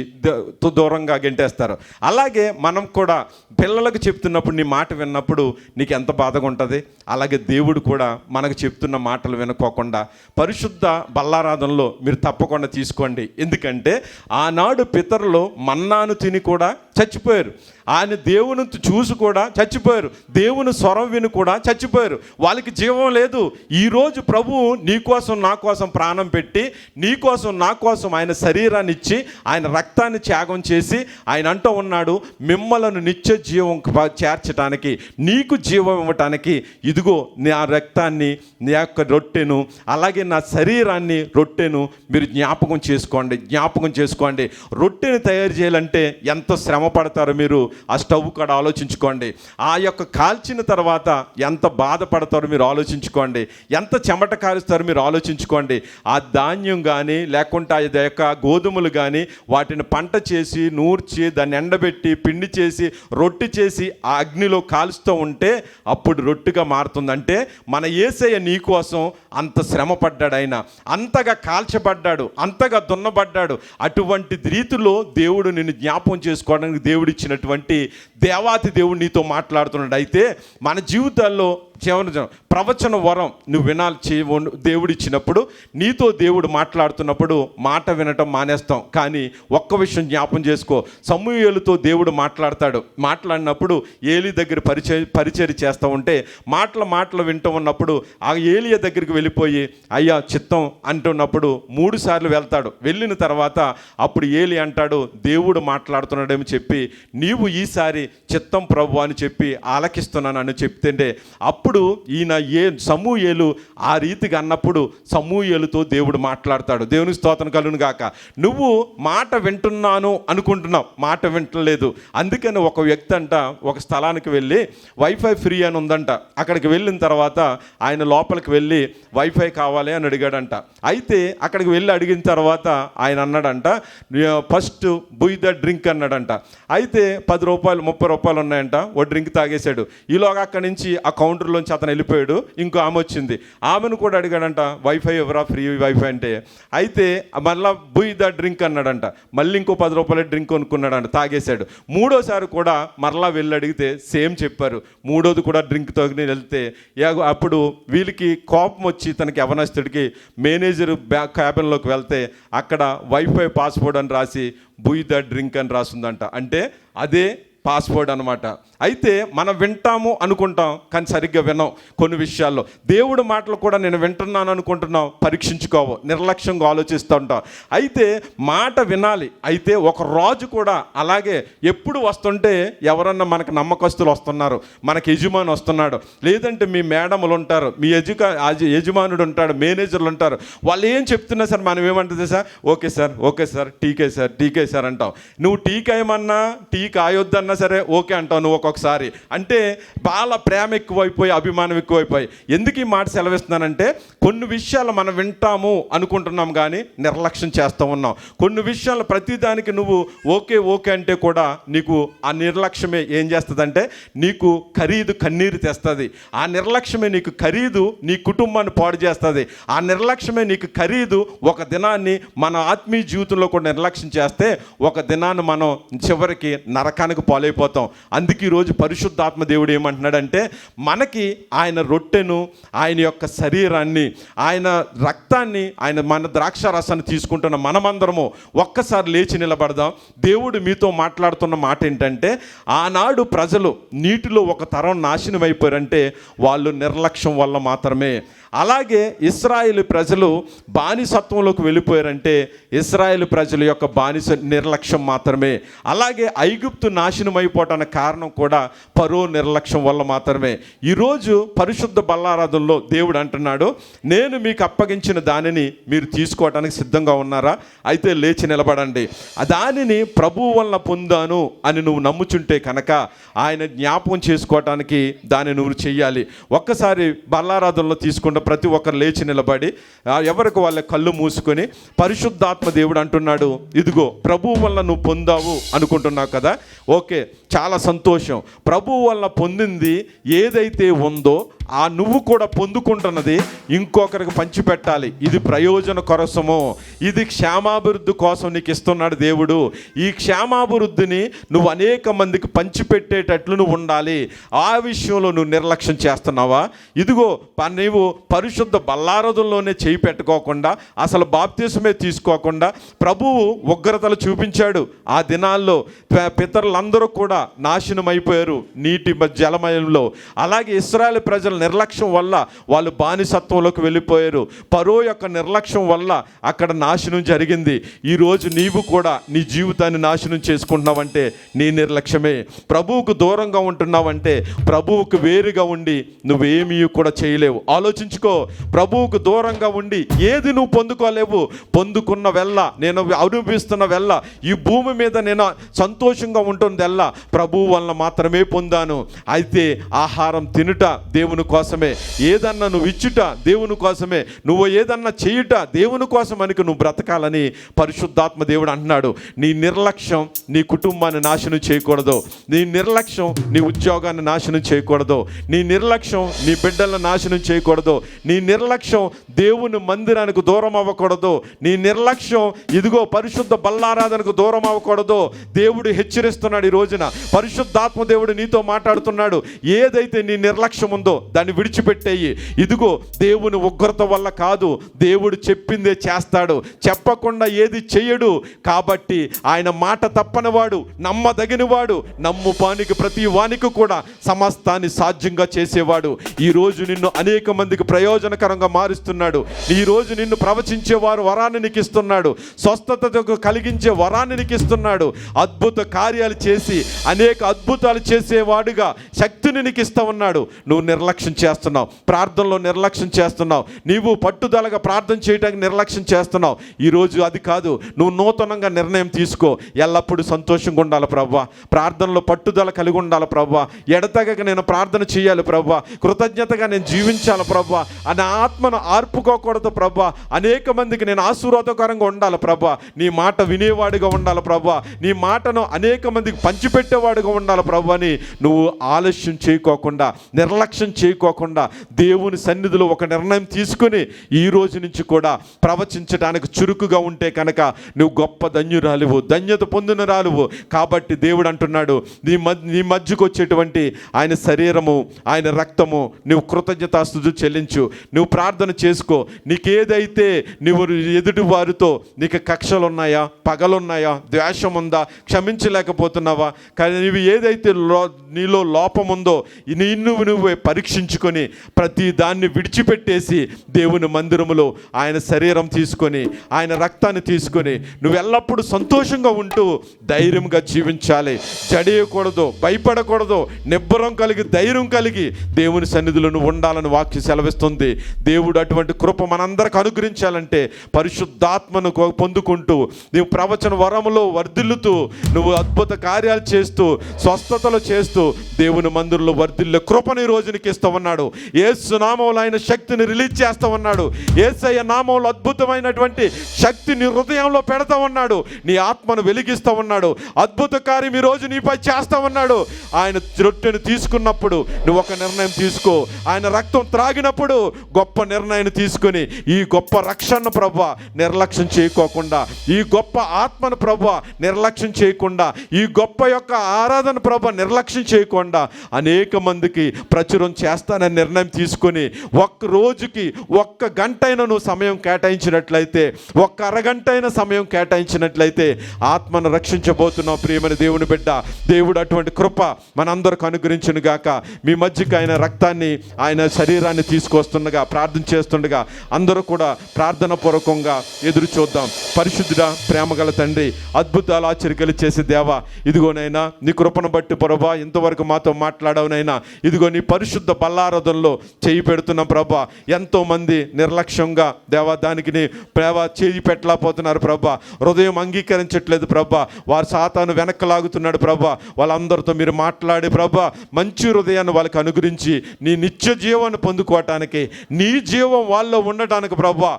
దూరంగా గెంటేస్తారు. అలాగే మనం కూడా పిల్లలకు చెప్తున్నప్పుడు నీ మాట విన్నప్పుడు నీకు ఎంత బాధగా ఉంటుంది. అలాగే దేవుడు కూడా మనకు చెప్తున్న మాటలు వినుకోకుండా పరిశుద్ధ బల్లారాధనలో మీరు తప్పకుండా తీసుకోండి. ఎందుకంటే ఆనాడు పితరులు మన్నాను తిని కూడా చచ్చిపోయారు. ఆయన దేవుని చూసి కూడా చచ్చిపోయారు. దేవుని స్వరం విని కూడా చచ్చిపోయారు. వాళ్ళకి జీవం లేదు. ఈరోజు ప్రభువు నీకోసం నా కోసం ప్రాణం పెట్టి, నీకోసం నా కోసం ఆయన శరీరాన్ని ఇచ్చి, ఆయన రక్తాన్ని త్యాగం చేసి ఆయన అంటూ ఉన్నాడు, మిమ్మలను నిత్య జీవం చేర్చడానికి, నీకు జీవం ఇవ్వటానికి ఇదిగో నా రక్తాన్ని, నీ యొక్క రొట్టెను, అలాగే నా శరీరాన్ని రొట్టెను మీరు జ్ఞాపకం చేసుకోండి. రొట్టెని తయారు చేయాలంటే ఎంత శ్రమ పడతారో మీరు ఆ స్టవ్ కూడా ఆలోచించుకోండి. ఆ యొక్క కాల్చిన తర్వాత ఎంత బాధపడతారో మీరు ఆలోచించుకోండి. ఎంత చెమట కారుస్తారో మీరు ఆలోచించుకోండి. ఆ ధాన్యం కానీ లేకుంటే ఆ యొక్క గోధుమలు కానీ వాటిని పంట చేసి నూర్చి దాన్ని ఎండబెట్టి పిండి చేసి రొట్టె చేసి ఆ అగ్నిలో కాలుస్తూ ఉంటే అప్పుడు రొట్టెగా మారుతుందంటే మన యేసయ్య నీ కోసం అంత శ్రమ పడ్డాడు. ఆయన అంతగా కాల్చబడ్డాడు, అంతగా దున్నబడ్డాడు. అటువంటి రీతిలో దేవుడు నిన్ను జ్ఞాపకం చేసుకోవడానికి దేవుడు ఇచ్చినటువంటి దేవాతి దేవుడు నీతో మాట్లాడుతున్నాడు. అయితే మన జీవితాల్లో ప్రవచన వరం నువ్వు వినాలి. దేవుడు ఇచ్చినప్పుడు నీతో దేవుడు మాట్లాడుతున్నప్పుడు మాట వినటం మానేస్తాం. కానీ ఒక్క విషయం జ్ఞాపం చేసుకో, సమూయేలుతో దేవుడు మాట్లాడినప్పుడు ఏలి దగ్గర పరిచర్య చేస్తూ ఉంటే మాటలు వింటూ ఉన్నప్పుడు ఆ ఏలియ దగ్గరికి వెళ్ళిపోయి అయ్యా చిత్తం అంటున్నప్పుడు 3 సార్లు వెళ్తాడు. వెళ్ళిన తర్వాత అప్పుడు ఏలి అంటాడు, దేవుడు మాట్లాడుతున్నాడేమో చెప్పి నీవు ఈసారి చిత్తం ప్రభు అని చెప్పి ఆలకిస్తున్నాను అని చెప్తుంటే అప్పుడు ఈయన సమూయేలు ఆ రీతిగా అన్నప్పుడు సమూయేలుతో దేవుడు మాట్లాడతాడు. దేవునికి స్తోత్రం కలుగును గాక. నువ్వు మాట వింటున్నాను అనుకుంటున్నావు, మాట వింటలేదు. అందుకని ఒక వ్యక్తి అంట ఒక స్థలానికి వెళ్ళి వైఫై ఫ్రీ అని ఉందంట. అక్కడికి వెళ్ళిన తర్వాత ఆయన లోపలికి వెళ్ళి వైఫై కావాలి అని అడిగాడంట. అయితే అక్కడికి వెళ్ళి అడిగిన తర్వాత ఆయన అన్నాడంట, ఫస్ట్ బుయ్ ద డ్రింక్ అన్నాడంట. అయితే 10 రూపాయలు 30 రూపాయలు ఉన్నాయంట. ఓ డ్రింక్ తాగేశాడు. ఈలోగా అక్కడి నుంచి ఆ కౌంటర్లోంచి అతను వెళ్ళిపోయాడు. ఇంకో ఆమె వచ్చింది. ఆమెను కూడా అడిగాడంట, వైఫై ఎవరా, ఫ్రీ వైఫై అంటే. అయితే మళ్ళీ బుయ్ ద డ్రింక్ అన్నాడంట. మళ్ళీ ఇంకో 10 రూపాయల డ్రింక్ కొనుక్కున్నాడంట, తాగేశాడు. 3ఓసారి కూడా మరలా వెళ్ళి అడిగితే సేమ్ చెప్పారు. 3ఓది కూడా డ్రింక్ తోని వెళ్తే అప్పుడు వీళ్ళకి కోపం వచ్చి తనకి యవనస్తుడికి మేనేజర్ క్యాబిన్లోకి వెళ్తే అక్కడ వైఫై పాస్వర్డ్ అని రాసి బుయ్ ద డ్రింక్ అని రాసిందంట. అంటే అదే పాస్వర్డ్ అనమాట. అయితే మనం వింటాము అనుకుంటాం, కానీ సరిగ్గా వినం. కొన్ని విషయాల్లో దేవుడి మాటలు కూడా నేను వింటున్నాను అనుకుంటున్నాం, పరీక్షించుకోవు, నిర్లక్ష్యంగా ఆలోచిస్తూ ఉంటాం. అయితే మాట వినాలి. అయితే ఒక రాజు కూడా అలాగే ఎప్పుడు వస్తుంటే ఎవరన్నా మనకు నమ్మకస్తులు వస్తున్నారు, మనకి యజమాని వస్తున్నాడు, లేదంటే మీ మేడములు ఉంటారు, మీ యజమానుడు ఉంటాడు, మేనేజర్లు ఉంటారు, వాళ్ళు ఏం చెప్తున్నా సార్ మనం ఏమంటుంది sir, okay sir, okay sir, టీకే సార్, టీకే సార్ అంటావు. నువ్వు టీ కాయమన్నా టీ కాయొద్దన్నా సరే ఓకే అంటావు నువ్వు ఒక్కొక్కసారి. అంటే బాగా ప్రేమ ఎక్కువైపోయి, అభిమానం ఎక్కువైపోయి. ఎందుకు ఈ మాట సెలవిస్తున్నానంటే, కొన్ని విషయాలు మనం వింటాము అనుకుంటున్నాం కానీ నిర్లక్ష్యం చేస్తూ ఉన్నాం. కొన్ని విషయాలు ప్రతిదానికి నువ్వు ఓకే ఓకే అంటే కూడా నీకు ఆ నిర్లక్ష్యమే ఏం చేస్తుందంటే నీకు ఖరీదు కన్నీరు తెస్తుంది. ఆ నిర్లక్ష్యమే నీకు ఖరీదు నీ కుటుంబాన్ని పాడు చేస్తుంది. ఆ నిర్లక్ష్యమే నీకు ఖరీదు ఒక దినాన్ని మన ఆత్మీయ జీవితంలో కూడా నిర్లక్ష్యం చేస్తే ఒక దినాన్ని మనం చివరికి నరకానికి పాలైపోతాం. అందుకే ఈరోజు పరిశుద్ధాత్మ దేవుడు ఏమంటున్నాడంటే, మనకి ఆయన రొట్టెను, ఆయన యొక్క శరీరాన్ని, ఆయన రక్తాన్ని, ఆయన మన ద్రాక్ష రసాన్ని తీసుకుంటున్న మనమందరము ఒక్కసారి లేచి నిలబడదాం. దేవుడు మీతో మాట్లాడుతున్న మాట ఏంటంటే, ఆనాడు ప్రజలు నీటిలో ఒక తరం నాశనం అయిపోయారంటే వాళ్ళు నిర్లక్ష్యం వల్ల మాత్రమే. అలాగే ఇశ్రాయేలు ప్రజలు బానిసత్వంలోకి వెళ్ళిపోయారంటే ఇశ్రాయేలు ప్రజల యొక్క బానిస నిర్లక్ష్యం మాత్రమే. అలాగే ఐగుప్తు నాశనం అయిపోవటానికి కారణం కూడా ఫరో నిర్లక్ష్యం వల్ల మాత్రమే. ఈరోజు పరిశుద్ధ బల్లారాధనలో దేవుడు అంటున్నాడు, నేను మీకు అప్పగించిన దానిని మీరు తీసుకోవటానికి సిద్ధంగా ఉన్నారా? అయితే లేచి నిలబడండి. దానిని ప్రభువు వలన పొందాను అని నువ్వు నమ్ముచుంటే కనుక ఆయన జ్ఞాపకం చేసుకోవటానికి దాన్ని నువ్వు చెయ్యాలి. ఒక్కసారి బల్లారాధనలో తీసుకున్న ప్రతి ఒక్కరు లేచి నిలబడి ఎవరికి వాళ్ళ కళ్ళు మూసుకొని, పరిశుద్ధాత్మ దేవుడు అంటున్నాడు, ఇదిగో ప్రభువు వల్ల నువ్వు పొందావు అనుకుంటున్నావు కదా, ఓకే చాలా సంతోషం. ప్రభువు వల్ల పొందింది ఏదైతే ఉందో ఆ నువ్వు కూడా పొందుకుంటున్నది ఇంకొకరికి పంచిపెట్టాలి. ఇది ప్రయోజన కోసము, ఇది క్షేమాభివృద్ధి కోసం నీకు ఇస్తున్నాడు దేవుడు. ఈ క్షేమాభివృద్ధిని నువ్వు అనేక మందికి పంచిపెట్టేటట్లు నువ్వు ఉండాలి. ఆ విషయంలో నువ్వు నిర్లక్ష్యం చేస్తున్నావా? ఇదిగో నీవు పరిశుద్ధ బల్లారథంలోనే చేయి పెట్టుకోకుండా, అసలు బాప్తిసమే తీసుకోకుండా ప్రభువు ఉగ్రతలు చూపించాడు. ఆ దినాల్లో పితరులందరూ కూడా నాశనం అయిపోయారు నీటి జలమయంలో. అలాగే ఇశ్రాయేలు ప్రజల నిర్లక్ష్యం వల్ల వాళ్ళు బానిసత్వంలోకి వెళ్ళిపోయారు. ఫరో యొక్క నిర్లక్ష్యం వల్ల అక్కడ నాశనం జరిగింది. ఈరోజు నీవు కూడా నీ జీవితాన్ని నాశనం చేసుకుంటున్నావంటే నీ నిర్లక్ష్యమే. ప్రభువుకు దూరంగా ఉంటున్నావంటే ప్రభువుకు వేరుగా ఉండి నువ్వేమీ కూడా చేయలేవు. ఆలోచించుకో. ప్రభువుకు దూరంగా ఉండి ఏది నువ్వు పొందుకోలేవు. పొందుకున్న వెళ్ళ, నేను అనుభవిస్తున్న వెళ్ళ, ఈ భూమి మీద నేను సంతోషంగా ఉంటుందెల్లా ప్రభువు వలన మాత్రమే పొందాను. అయితే ఆహారం తినుట దేవుని కోసమే, ఏదన్నా నువ్వు ఇచ్చుట దేవుని కోసమే, నువ్వు ఏదన్నా చేయుట దేవుని కోసం అని నువ్వు బ్రతకాలని పరిశుద్ధాత్మ దేవుడు అంటున్నాడు. నీ నిర్లక్ష్యం నీ కుటుంబాన్ని నాశనం చేయకూడదు. నీ నిర్లక్ష్యం నీ ఉద్యోగాన్ని నాశనం చేయకూడదు. నీ నిర్లక్ష్యం నీ బిడ్డలను నాశనం చేయకూడదు. నీ నిర్లక్ష్యం దేవుని మందిరానికి దూరం అవ్వకూడదు. నీ నిర్లక్ష్యం ఇదిగో పరిశుద్ధ బల్లారాధనకు దూరం అవ్వకూడదు. దేవుడు హెచ్చరిస్తున్నాడు. ఈ రోజున పరిశుద్ధాత్మ దేవుడు నీతో మాట్లాడుతున్నాడు. ఏదైతే నీ నిర్లక్ష్యం ఉందో దాన్ని విడిచిపెట్టేయి. ఇదిగో దేవుని ఉగ్రత వల్ల కాదు, దేవుడు చెప్పిందే చేస్తాడు. చెప్పకుండా ఏది చెయ్యడు. కాబట్టి ఆయన మాట తప్పనివాడు, నమ్మదగినవాడు, నమ్ము పానికి ప్రతి వానికి కూడా సమస్తాన్ని సాధ్యంగా చేసేవాడు. ఈరోజు నిన్ను అనేక మందికి ప్రయోజనకరంగా మారుస్తున్నాడు. ఈరోజు నిన్ను ప్రవచించే వారు వరాన్ని నీకు ఇస్తున్నాడు. స్వస్థతకు కలిగించే వరాన్ని నీకు ఇస్తున్నాడు. అద్భుత కార్యాలు చేసి అనేక అద్భుతాలు చేసేవాడుగా శక్తిని నీకు ఇస్తా ఉన్నాడు. నువ్వు నిర్లక్ష్యం చేస్తున్నావు. ప్రార్థనలో నిర్లక్ష్యం చేస్తున్నావు. నీవు పట్టుదలగా ప్రార్థన చేయడానికి నిర్లక్ష్యం చేస్తున్నావు. ఈరోజు అది కాదు. నువ్వు నూతనంగా నిర్ణయం తీసుకో. ఎల్లప్పుడూ సంతోషంగా ఉండాలి ప్రభువా, ప్రార్థనలో పట్టుదల కలిగి ఉండాలి ప్రభువా, ఎడతెగక నేను ప్రార్థన చేయాలి ప్రభువా, కృతజ్ఞతగా నేను జీవించాలి ప్రభువా, నా ఆత్మను ఆర్పుకోకూడదు ప్రభువా, అనేక మందికి నేను ఆశీర్వాదకరంగా ఉండాలి ప్రభువా, నీ మాట వినేవాడిగా ఉండాలి ప్రభువా, నీ మాటను అనేక మందికి పంచిపెట్టేవాడిగా ఉండాలి ప్రభువా అని నువ్వు ఆలస్యం చేయకోకుండా, నిర్లక్ష్యం చేయకోకుండా దేవుని సన్నిధిలో ఒక నిర్ణయం తీసుకుని ఈ రోజు నుంచి కూడా ప్రవచించడానికి చురుకుగా ఉంటే కనుక నువ్వు గొప్ప ధన్యురాలువు, ధన్యత పొందినరాలువు. కాబట్టి దేవుడు అంటున్నాడు, నీ మధ్యకు వచ్చేటువంటి ఆయన శరీరము, ఆయన రక్తము నువ్వు కృతజ్ఞతాస్తుతులు చెల్లించు. నువ్వు ప్రార్థన చేసుకో. నీకేదైతే నువ్వు ఎదుటి వారితో నీకు కక్షలు ఉన్నాయా, పగలున్నాయా, ద్వేషం ఉందా, క్షమించలేకపోతున్నావా, కానీ నువ్వు ఏదైతే నీలో లోపం ఉందో నువ్వే పరీక్షించుకొని ప్రతి దాన్ని విడిచిపెట్టేసి దేవుని మందిరములో ఆయన శరీరం తీసుకొని ఆయన రక్తాన్ని తీసుకొని నువ్వు ఎల్లప్పుడూ సంతోషంగా ఉంటూ ధైర్యంగా జీవించాలి. జడేయకూడదు, భయపడకూడదు, నిబ్బరం కలిగి ధైర్యం కలిగి దేవుని సన్నిధిలో నువ్వు ఉండాలని వాక్యం సెలవిస్తుంది. దేవుడు అటువంటి కృప మనందరికి అనుగ్రహించాలంటే పరిశుద్ధాత్మను పొందుకుంటూ నువ్వు ప్రవచన వరములో వర్ధిల్లుతూ నువ్వు అద్భుత కార్యాలు చేస్తూ స్వస్థతలు చేస్తూ దేవుని మందిరంలో వర్ధిల్లే కృపని రోజునికి ఇస్తామన్నాడు. యేసు నామంలో ఆయన శక్తిని రిలీజ్ చేస్తామన్నాడు. యేసయ్య నామంలో అద్భుతమైనటువంటి శక్తిని హృదయంలో పెడతామన్నాడు. నీ ఆత్మను వెలిగిస్తామన్నాడు. అద్భుత కార్యం ఈ రోజు నీపై చేస్తామన్నాడు. ఆయన రొట్టెను తీసుకున్నప్పుడు నువ్వు ఒక నిర్ణయం తీసుకో. ఆయన రక్తం త్రాగినప్పుడు గొప్ప నిర్ణయాన్ని తీసుకొని ఈ గొప్ప రక్షణ ప్రభువా నిర్లక్ష్యం చేయకోకుండా, ఈ గొప్ప ఆత్మను ప్రభువా నిర్లక్ష్యం చేయకుండా, ఈ గొప్ప యొక్క ఆరాధన ప్రభువా నిర్లక్ష్యం చేయకుండా అనేక మందికి ప్రచురం చేస్తానని నిర్ణయం తీసుకొని ఒక్క రోజుకి 1 గంట అయినా నువ్వు సమయం కేటాయించినట్లయితే, 1 అరగంట అయినా సమయం కేటాయించినట్లయితే ఆత్మను రక్షించబోతున్నావు. ప్రియమైన దేవుని బిడ్డ, దేవుడు అటువంటి కృప మనందరికి అనుగ్రహించును గాక. మీ మధ్యకి ఆయన రక్తాన్ని, ఆయన శరీరాన్ని తీసుకొస్తుండగా, ప్రార్థన చేస్తుండగా అందరూ కూడా ప్రార్థన పూర్వకంగా ఎదురు చూద్దాం. పరిశుద్ధుడా, ప్రేమగల తండ్రి, అద్భుతాలు ఆశ్చర్యలు చేసే దేవా, ఇదిగోనైనా నీ కృపను బట్టి ప్రభా ఇంతవరకు మాతో మాట్లాడవునైనా, ఇదిగో నీ పరిశుద్ధ బల్లారాధనలో చేయి పెడుతున్నాం ప్రభా. ఎంతోమంది నిర్లక్ష్యంగా దేవా దానికి నీ ప్రభా చేయి పెట్టలేకపోతున్నారు ప్రభా, హృదయం అంగీకరించట్లేదు ప్రభా, వారు సాతాను వెనక్కి లాగుతున్నాడు ప్రభా. వాళ్ళందరితో మీరు మాట్లాడి ప్రభా మంచి హృదయాన్ని వాళ్ళకి అనుగ్రహించి నీ నిత్య జీవాన్ని పొందుకోవటానికి, నీ జీవం వాళ్ళలో ఉండటానికి ప్రభా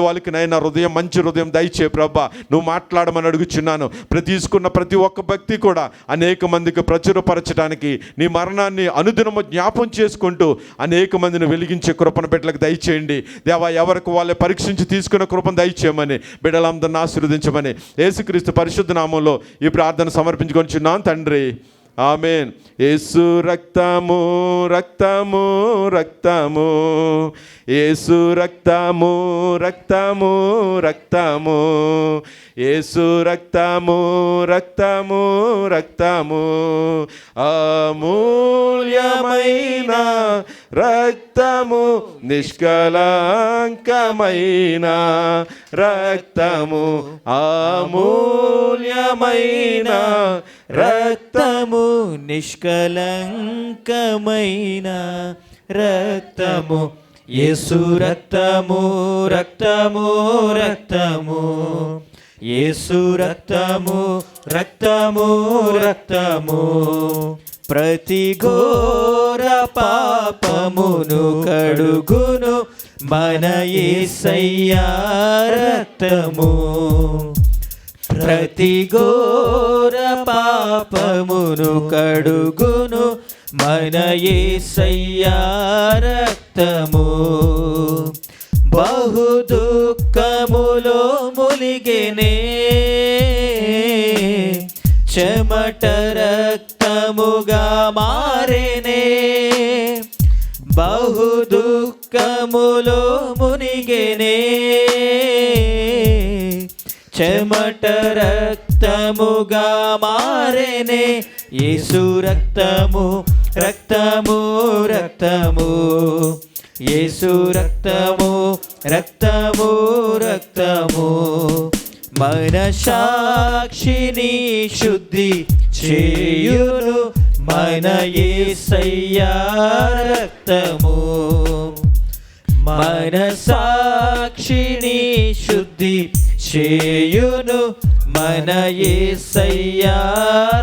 వాళ్ళకి నైనా హృదయం, మంచి హృదయం దయచే ప్రభా. నువ్వు మాట్లాడమని అడుగుచున్నాను. తీసుకున్న ప్రతి ఒక్క భక్తి కూడా అనేక మందికి ప్రచురపరచడానికి, నీ మరణాన్ని అనుదినము జ్ఞాపం చేసుకుంటూ అనేక మందిని వెలిగించే కృపను బిడ్డలకు దయచేయండి దేవా. ఎవరికి వాళ్ళే పరీక్షించి తీసుకున్న కృపను దయచేయమని, బిడ్డలందరిని ఆశీర్వదించమని యేసుక్రీస్తు పరిశుద్ధ నామంలో ఈ ప్రార్థన సమర్పించుకొనిచున్నాను తండ్రి. ఆమేన్. యేసు రక్తము రక్తము రక్తము, యేసు రక్తము రక్తము రక్తము, యేసు రక్తము రక్తము రక్తము, అమూల్యమైన రక్తము, నిష్కళంకమైన రక్తము, అమూల్యమైన రక్తము, నిష్కలంకమైన రక్తము, యేసు రక్తము రక్తము రక్తము, యేసు రక్తము రక్తము రక్తము, ప్రతి ఘోర పాపమును కడుగును మన యేసయ్యా రక్తము, ప్రతి ఘోర పాపమును కడుగును మన యేసయ్యా రక్తము. బహు దుఃఖములో ములిగెనే, చెమట రక్తముగా మారెనే, బహు దుఃఖములో మునిగెనే, చెమట రక్తముగా మారెనే, యేసు రక్తము రక్తము రక్తము, యేసు రక్తము రక్తము రక్తము, మన సాక్షిని శుద్ధి చేయును మన యేసయ్యా రక్తము, మన సాక్షిని శుద్ధి చేయును మన యేసయ్యా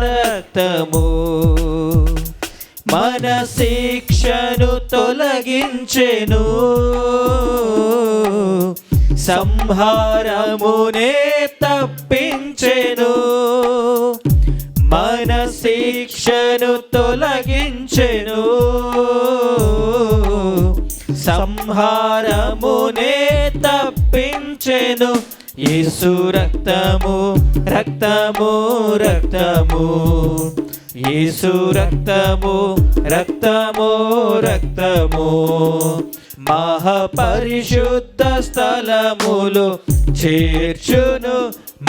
రక్తము, మన శిక్షను తొలగించెను, సంహారమునే తప్పించెను, మన శిక్షను తొలగించెను, సంహారమునే తప్పించెను. యేసు రక్తము రక్తము రక్తము, యేసు రక్తము రక్తము రక్తము, మహాపరిశుద్ధ స్థలములో చేర్చును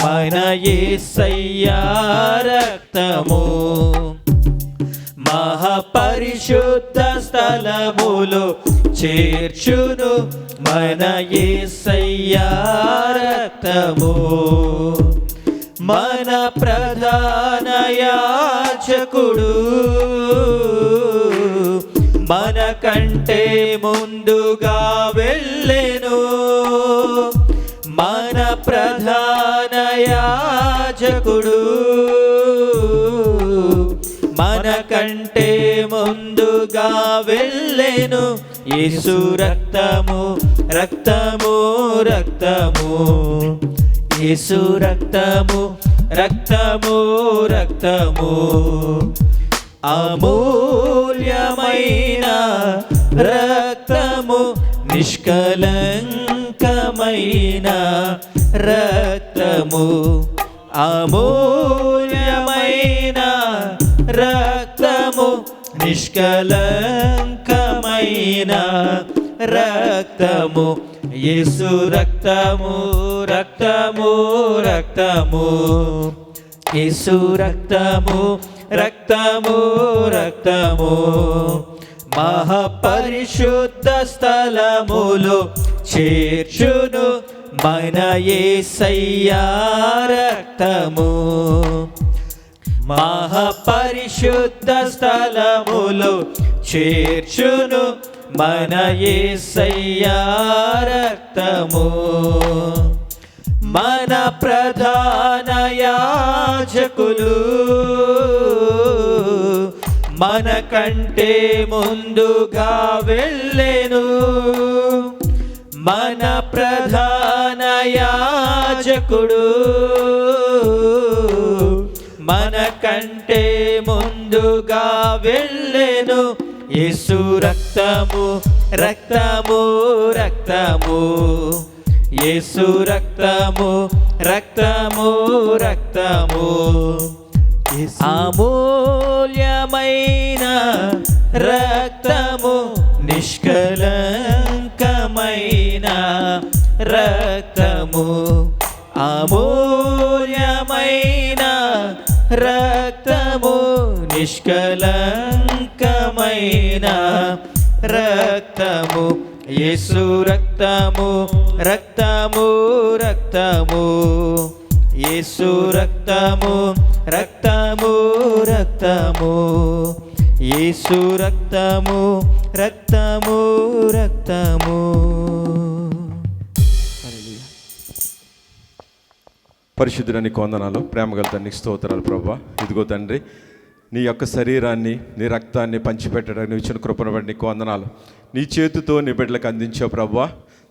మన యేసయ్యా రక్తము. మహాపరిశుద్ధ స్థలములో చేర్చును మన యేసయ్యా రక్తము. మన ప్రధాన యాజకుడు మన కంటే ముందుగా వెళ్ళెను. మన ప్రధాన యాజకుడు మన కంటే ముందుగా వెళ్ళెను. యేసు రక్తము రక్తము రక్తము, యేసు రక్తము రక్తము రక్తము, అమూల్యమైన రక్తము, నిష్కలంకమైన రక్తము, అమూల్యమైన రక్తము, నిష్కలంకమైన రక్తము, యేసు రక్తము రక్తము రక్తము, యేసు రక్తము రక్తము రక్తము, మహాపరిశుద్ధ స్థలములో చేర్చును మన యేసయ్యా రక్తము. మహాపరిశుద్ధ స్థలములో చేర్చును మన యేసయ్యా రక్తము. మన ప్రధాన యాజకులు మన కంటే ముందుగా వెళ్ళెను. మన ప్రధాన యాజకుడు మన కంటే ముందుగా వెళ్ళెను. యేసు రక్తము రక్తము రక్తము, యేసు రక్తము రక్తము రక్తము, అమూల్యమైన రక్తము, నిష్కలంకమైన రక్తము, అమూల్యమైన రక్తము, నిష్కలంకమైన రక్తము, యేసు రక్తము రక్తము రక్తము, యేసు రక్తము రక్తము రక్తము, యేసు రక్తము రక్తము రక్తము. పరిశుద్ధుని కొందనాలు, ప్రేమగల తండ్రి స్తోత్రాలు ప్రభా. ఇదిగో తండ్రి, నీ యొక్క శరీరాన్ని నీ రక్తాన్ని పంచిపెట్టడానికి నువ్వు ఇచ్చిన కృపను బట్టి నీకు వందనాలు. నీ చేతితో నీ బిడ్డలకు అందించావు ప్రభా.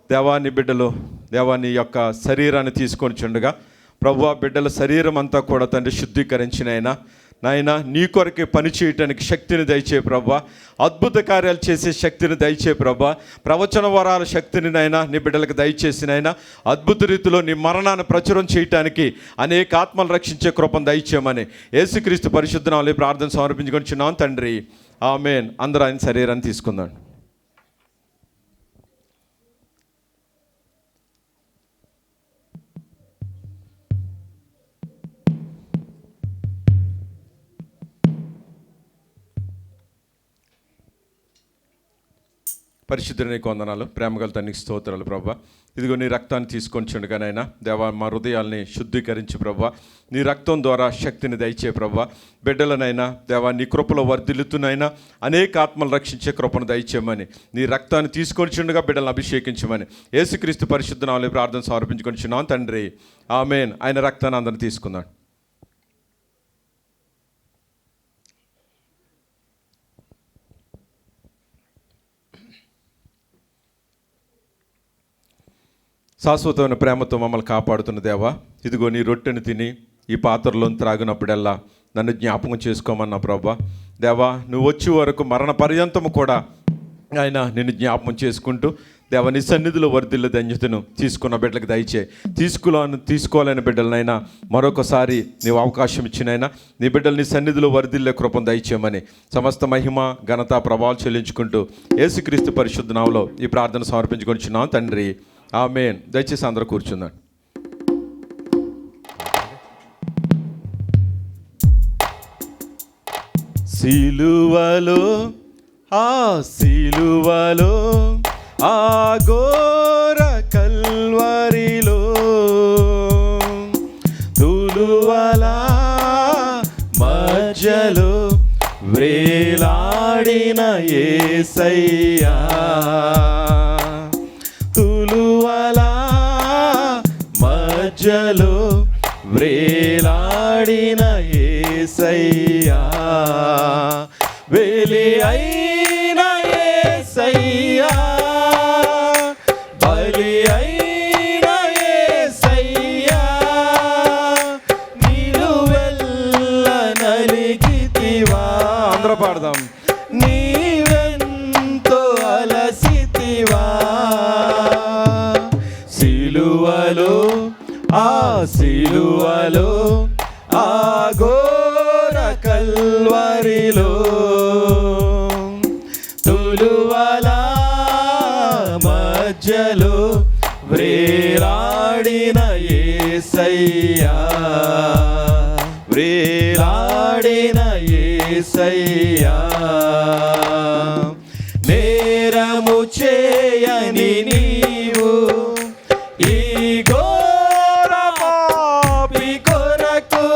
దేవా, నీ బిడ్డలు దేవా నీ యొక్క శరీరాన్ని తీసుకొని చుండగా ప్రభా, బిడ్డల శరీరం అంతా కూడా తండ్రి శుద్ధీకరించినైనా నాయన నీ కొరకే పని చేయటానికి శక్తిని దయచే ప్రభా. అద్భుత కార్యాలు చేసే శక్తిని దయచే ప్రభా. ప్రవచన వరాల శక్తిని నైనా నీ బిడ్డలకు దయచేసినైనా అద్భుత రీతిలో నీ మరణాన్ని ప్రచురం చేయటానికి అనేక ఆత్మలు రక్షించే కృపను దయచేయమని యేసుక్రీస్తు పరిశుద్ధ నామములో ప్రార్థన సమర్పించుకొని చున్నాం తండ్రి, ఆమేన్. అందరూ ఆయన శరీరాన్ని తీసుకుందాం. పరిశుద్ధునికి వందనాలు, ప్రేమగల తండ్రికి స్తోత్రాలు ప్రభా. ఇదిగో నీ రక్తాన్ని తీసుకొని చుండగానైనా దేవా మా హృదయాల్ని శుద్ధీకరించి ప్రభా, నీ రక్తం ద్వారా శక్తిని దయచే ప్రభా. బిడ్డలనైనా దేవా నీ కృపలో వర్ధిల్లుతునైనా అనేక ఆత్మలు రక్షించే కృపను దయచేయమని, నీ రక్తాన్ని తీసుకొని చుండగా బిడ్డలను అభిషేకించమని యేసుక్రీస్తు పరిశుద్ధ నామములో ప్రార్థన సమర్పించుకొని చున్నాం తండ్రి, ఆమేన్. ఆయన రక్తాన్ని అందరిని తీసుకుందాం. శాశ్వతమైన ప్రేమతో మమ్మల్ని కాపాడుతున్న దేవా, ఇదిగో నీ రొట్టెను తిని ఈ పాత్రలో త్రాగినప్పుడల్లా నన్ను జ్ఞాపకం చేసుకోమన్నా ప్రభా. దేవా, నువ్వు వచ్చే వరకు మరణ పర్యంతము కూడా ఆయన నిన్ను జ్ఞాపకం చేసుకుంటూ దేవ నీ సన్నిధిలో వర్ధిల్ల ధన్యతను తీసుకున్న బిడ్డలకు తీసుకోవాలని బిడ్డలనైనా మరొకసారి నీవు అవకాశం ఇచ్చినైనా నీ బిడ్డలు నీ సన్నిధిలో వర్ధిల్లే కృపను దయచేయమని సమస్త మహిమ ఘనత ప్రభావాలు చెల్లించుకుంటూ యేసుక్రీస్తు పరిశుద్ధ నామములో ఈ ప్రార్థన సమర్పించుకొనిచున్నాం తండ్రి, ఆమేన్. దయచేసి అందరూ కూర్చుందాం. సిలువలో ఆ ఘోర కల్వరిలో తులువల మధ్యలో వ్రేలాడిన యేసయ్యా, తులువల మధ్యలో వ్రేలాడిన యేసయ్యా, వెలి అయిన యేసయ్యా, బలి అయిన యేసయ్యా, నిలువెల్ల నలిగితివా. అందరూ పాడదాం. నీవెంతో అలసితివా, సిలువలో ఆ ఘోర కల్వరిలో తులువల మధ్యలో వ్రేలాడిన యేసయ్యా, వ్రేలాడిన యేసయ్యా, నేరము చేయని నీవు ఈ ఘోర పాపి కొరకు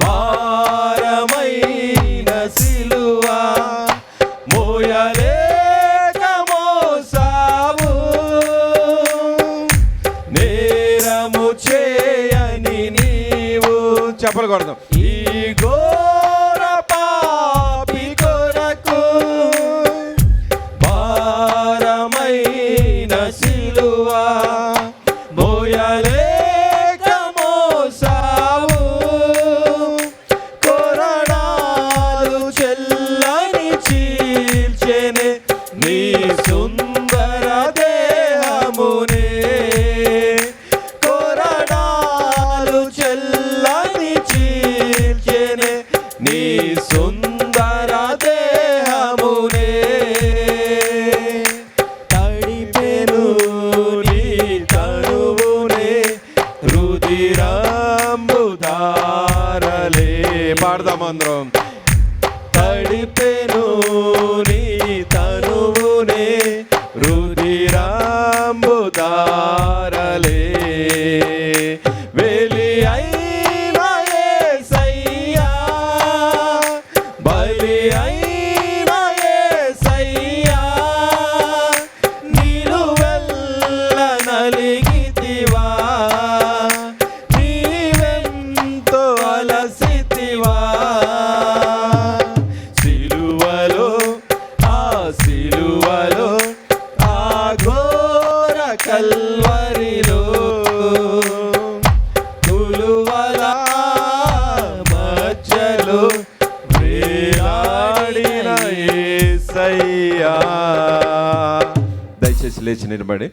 భారమైన సిలువా మోయలేక మోసావు, నేరము చేయని నీవు చెప్పలు కొడదాం. ఈ ఘోర పాపి కొరకు భారమైన సిలువా మోయలేక మోసావు, కొరడాలు చెల్లని చీల్చెనే నీ సుందర దేహమునే, కొరడాలు చెల్లని చీల్చెనే నీ సుందర దేహమునే, తడిపెను నీ తనువునే రుధిరంబుధారలే. పాడదాం అందరం. తడిపెను నీ తనువునే రుధిరంబుధారలే, వెలి అయిన యేసయ్యా, బలి అయిన యేసయ్యా, నిలువెల్ల నలిగితివా, నీవెంతో అలసితివా, సిలువలో ఆ ఘోర కల్వరిలో తులువల మధ్యలో వ్రేలాడిన యేసయ్యా. దయచేసి లేచి నిలబడి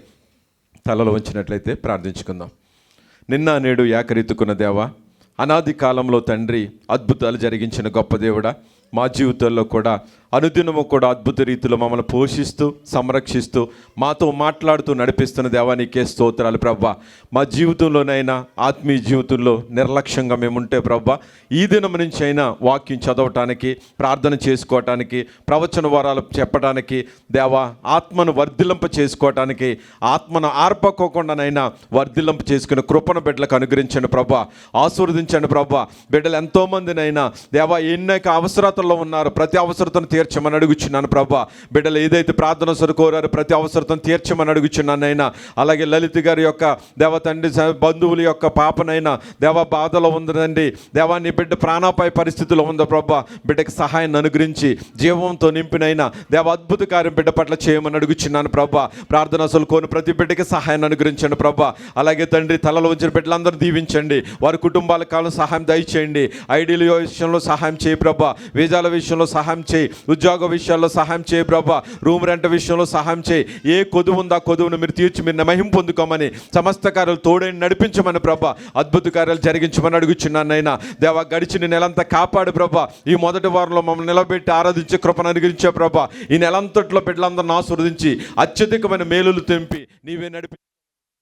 తలలో ఉంచినట్లయితే ప్రార్థించుకుందాం. నిన్న నేడు ఏకరీతుకున్న దేవా, అనాది కాలంలో తండ్రి అద్భుతాలు జరిగించిన గొప్ప దేవుడా, మా జీవితాల్లో కూడా అనుదినము కూడా అద్భుత రీతిలో మమ్మల్ని పోషిస్తూ సంరక్షిస్తూ మాతో మాట్లాడుతూ నడిపిస్తున్న దేవా నీకే స్తోత్రాలు ప్రభా. మా జీవితంలోనైనా ఆత్మీయ జీవితంలో నిర్లక్ష్యంగా మేముంటే ప్రభా, ఈ దినం నుంచి అయినా వాక్యం చదవటానికి, ప్రార్థన చేసుకోవటానికి, ప్రవచన వరాలు చెప్పడానికి దేవా, ఆత్మను వర్ధిల్లింప చేసుకోవటానికి, ఆత్మను ఆర్పకోకుండానైనా వర్ధిల్లింప చేసుకుని కృపణ బిడ్డలకు అనుగ్రహించండి ప్రభా, ఆశీర్వదించండి ప్రభా. బిడ్డలు ఎంతోమందినైనా దేవా ఎన్నైక అవసరతల్లో ఉన్నారు, ప్రతి అవసరతను తీర్చమని అడుగుచున్నాను ప్రభా. బిడ్డలు ఏదైతే ప్రార్థన సరు కోరారు ప్రతి అవసరతను తీర్చమని అడుగుచున్నానైనా, అలాగే లలిత గారి యొక్క దేవ తండ్రి బంధువుల యొక్క పాపనైనా దేవ బాధలో ఉందండి దేవా, నీ బిడ్డ ప్రాణాపాయ పరిస్థితిలో ఉందో ప్రభా, బిడ్డకి సహాయాన్ని అనుగ్రహించి జీవంతో నింపినైనా దేవ అద్భుత కార్యం బిడ్డ పట్ల చేయమని అడుగుచున్నాను ప్రభా. ప్రార్థన అసలు కోని ప్రతి బిడ్డకి సహాయాన్ని అనుగ్రహించండి ప్రభా. అలాగే తండ్రి తలలో ఉంచిన బిడ్డలందరూ దీవించండి, వారి కుటుంబాల కాలం సహాయం దయచేయండి, ఐడీల విషయంలో సహాయం చేయి ప్రభా, వీజాల విషయంలో సహాయం చేయి, ఉద్యోగ విషయాల్లో సహాయం చేయి ప్రభా. రూమ్ రెంట్ విషయంలో సహాయం చేయి. ఏ కొదువు ఉందో ఆ కొదువును మీరు తీర్చి మీరు మహిమ పొందుకోమని, సమస్త కార్యాలు తోడని నడిపించమని ప్రభా, అద్భుత కార్యాలు జరిగించమని అడుగుచున్నాను నైనా. దేవా, గడిచిన నెలంతా కాపాడు ప్రభా. ఈ మొదటి వారంలో మమ్మల్ని నిలబెట్టి ఆరాధించే కృపను అనుగ్రహించే ప్రభా. ఈ నెలంతట్లో బిడ్డలందరిని ఆశీర్వదించి అత్యధికమైన మేలులు తెంపి నీవే నడిపి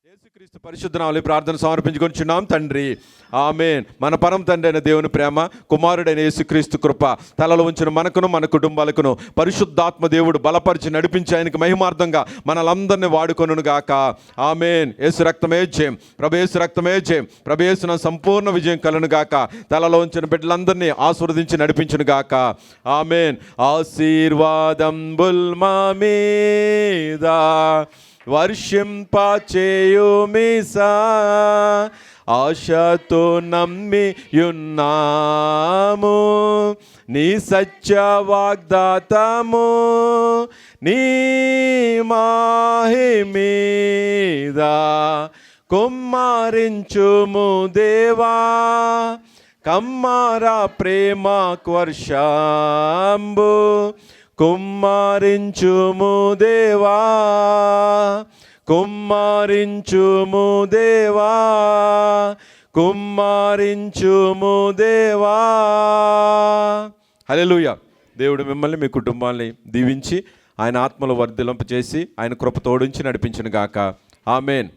యేసుక్రీస్తు పరిశుద్ధ నామములో ప్రార్థన సమర్పించుకొనిచున్నాం తండ్రి, ఆమేన్. మన పరమ తండ్రి అయిన దేవుని ప్రేమ, కుమారుడైన యేసుక్రీస్తు కృప, తలలో ఉంచిన మనకును మన కుటుంబాలకును పరిశుద్ధాత్మ దేవుడు బలపరిచి నడిపించి ఆయనకు మహిమార్థంగా మనలందరినీ వాడుకొనును గాక. ఆమేన్. యేసు రక్తమే జయం, ప్రభు యేసు రక్తమే జయం, ప్రభు యేసున సంపూర్ణ విజయం కలును గాక. తలలో ఉంచిన బిడ్డలందరినీ ఆశీర్వదించి నడిపించును గాక. ఆమేన్. ఆశీర్వాదంబుల్ మా మీద వర్షింపచేయుమిసా, ఆశతో నమ్మియున్నాము నీ సత్య వాగ్దాతము, నీ మహిమీద కుమ్మరించుము దేవా, కమ్మార ప్రేమ వర్షంబు కుమ్మరించుము దేవా, కుమ్మరించుము దేవా, కుమ్మరించుము దేవా. హల్లెలూయా. దేవుడు మిమ్మల్ని మీ కుటుంబాన్ని దీవించి ఆయన ఆత్మలో వర్ధిలింపచేసి ఆయన కృప తోడించి నడిపించును గాక. ఆమేన్.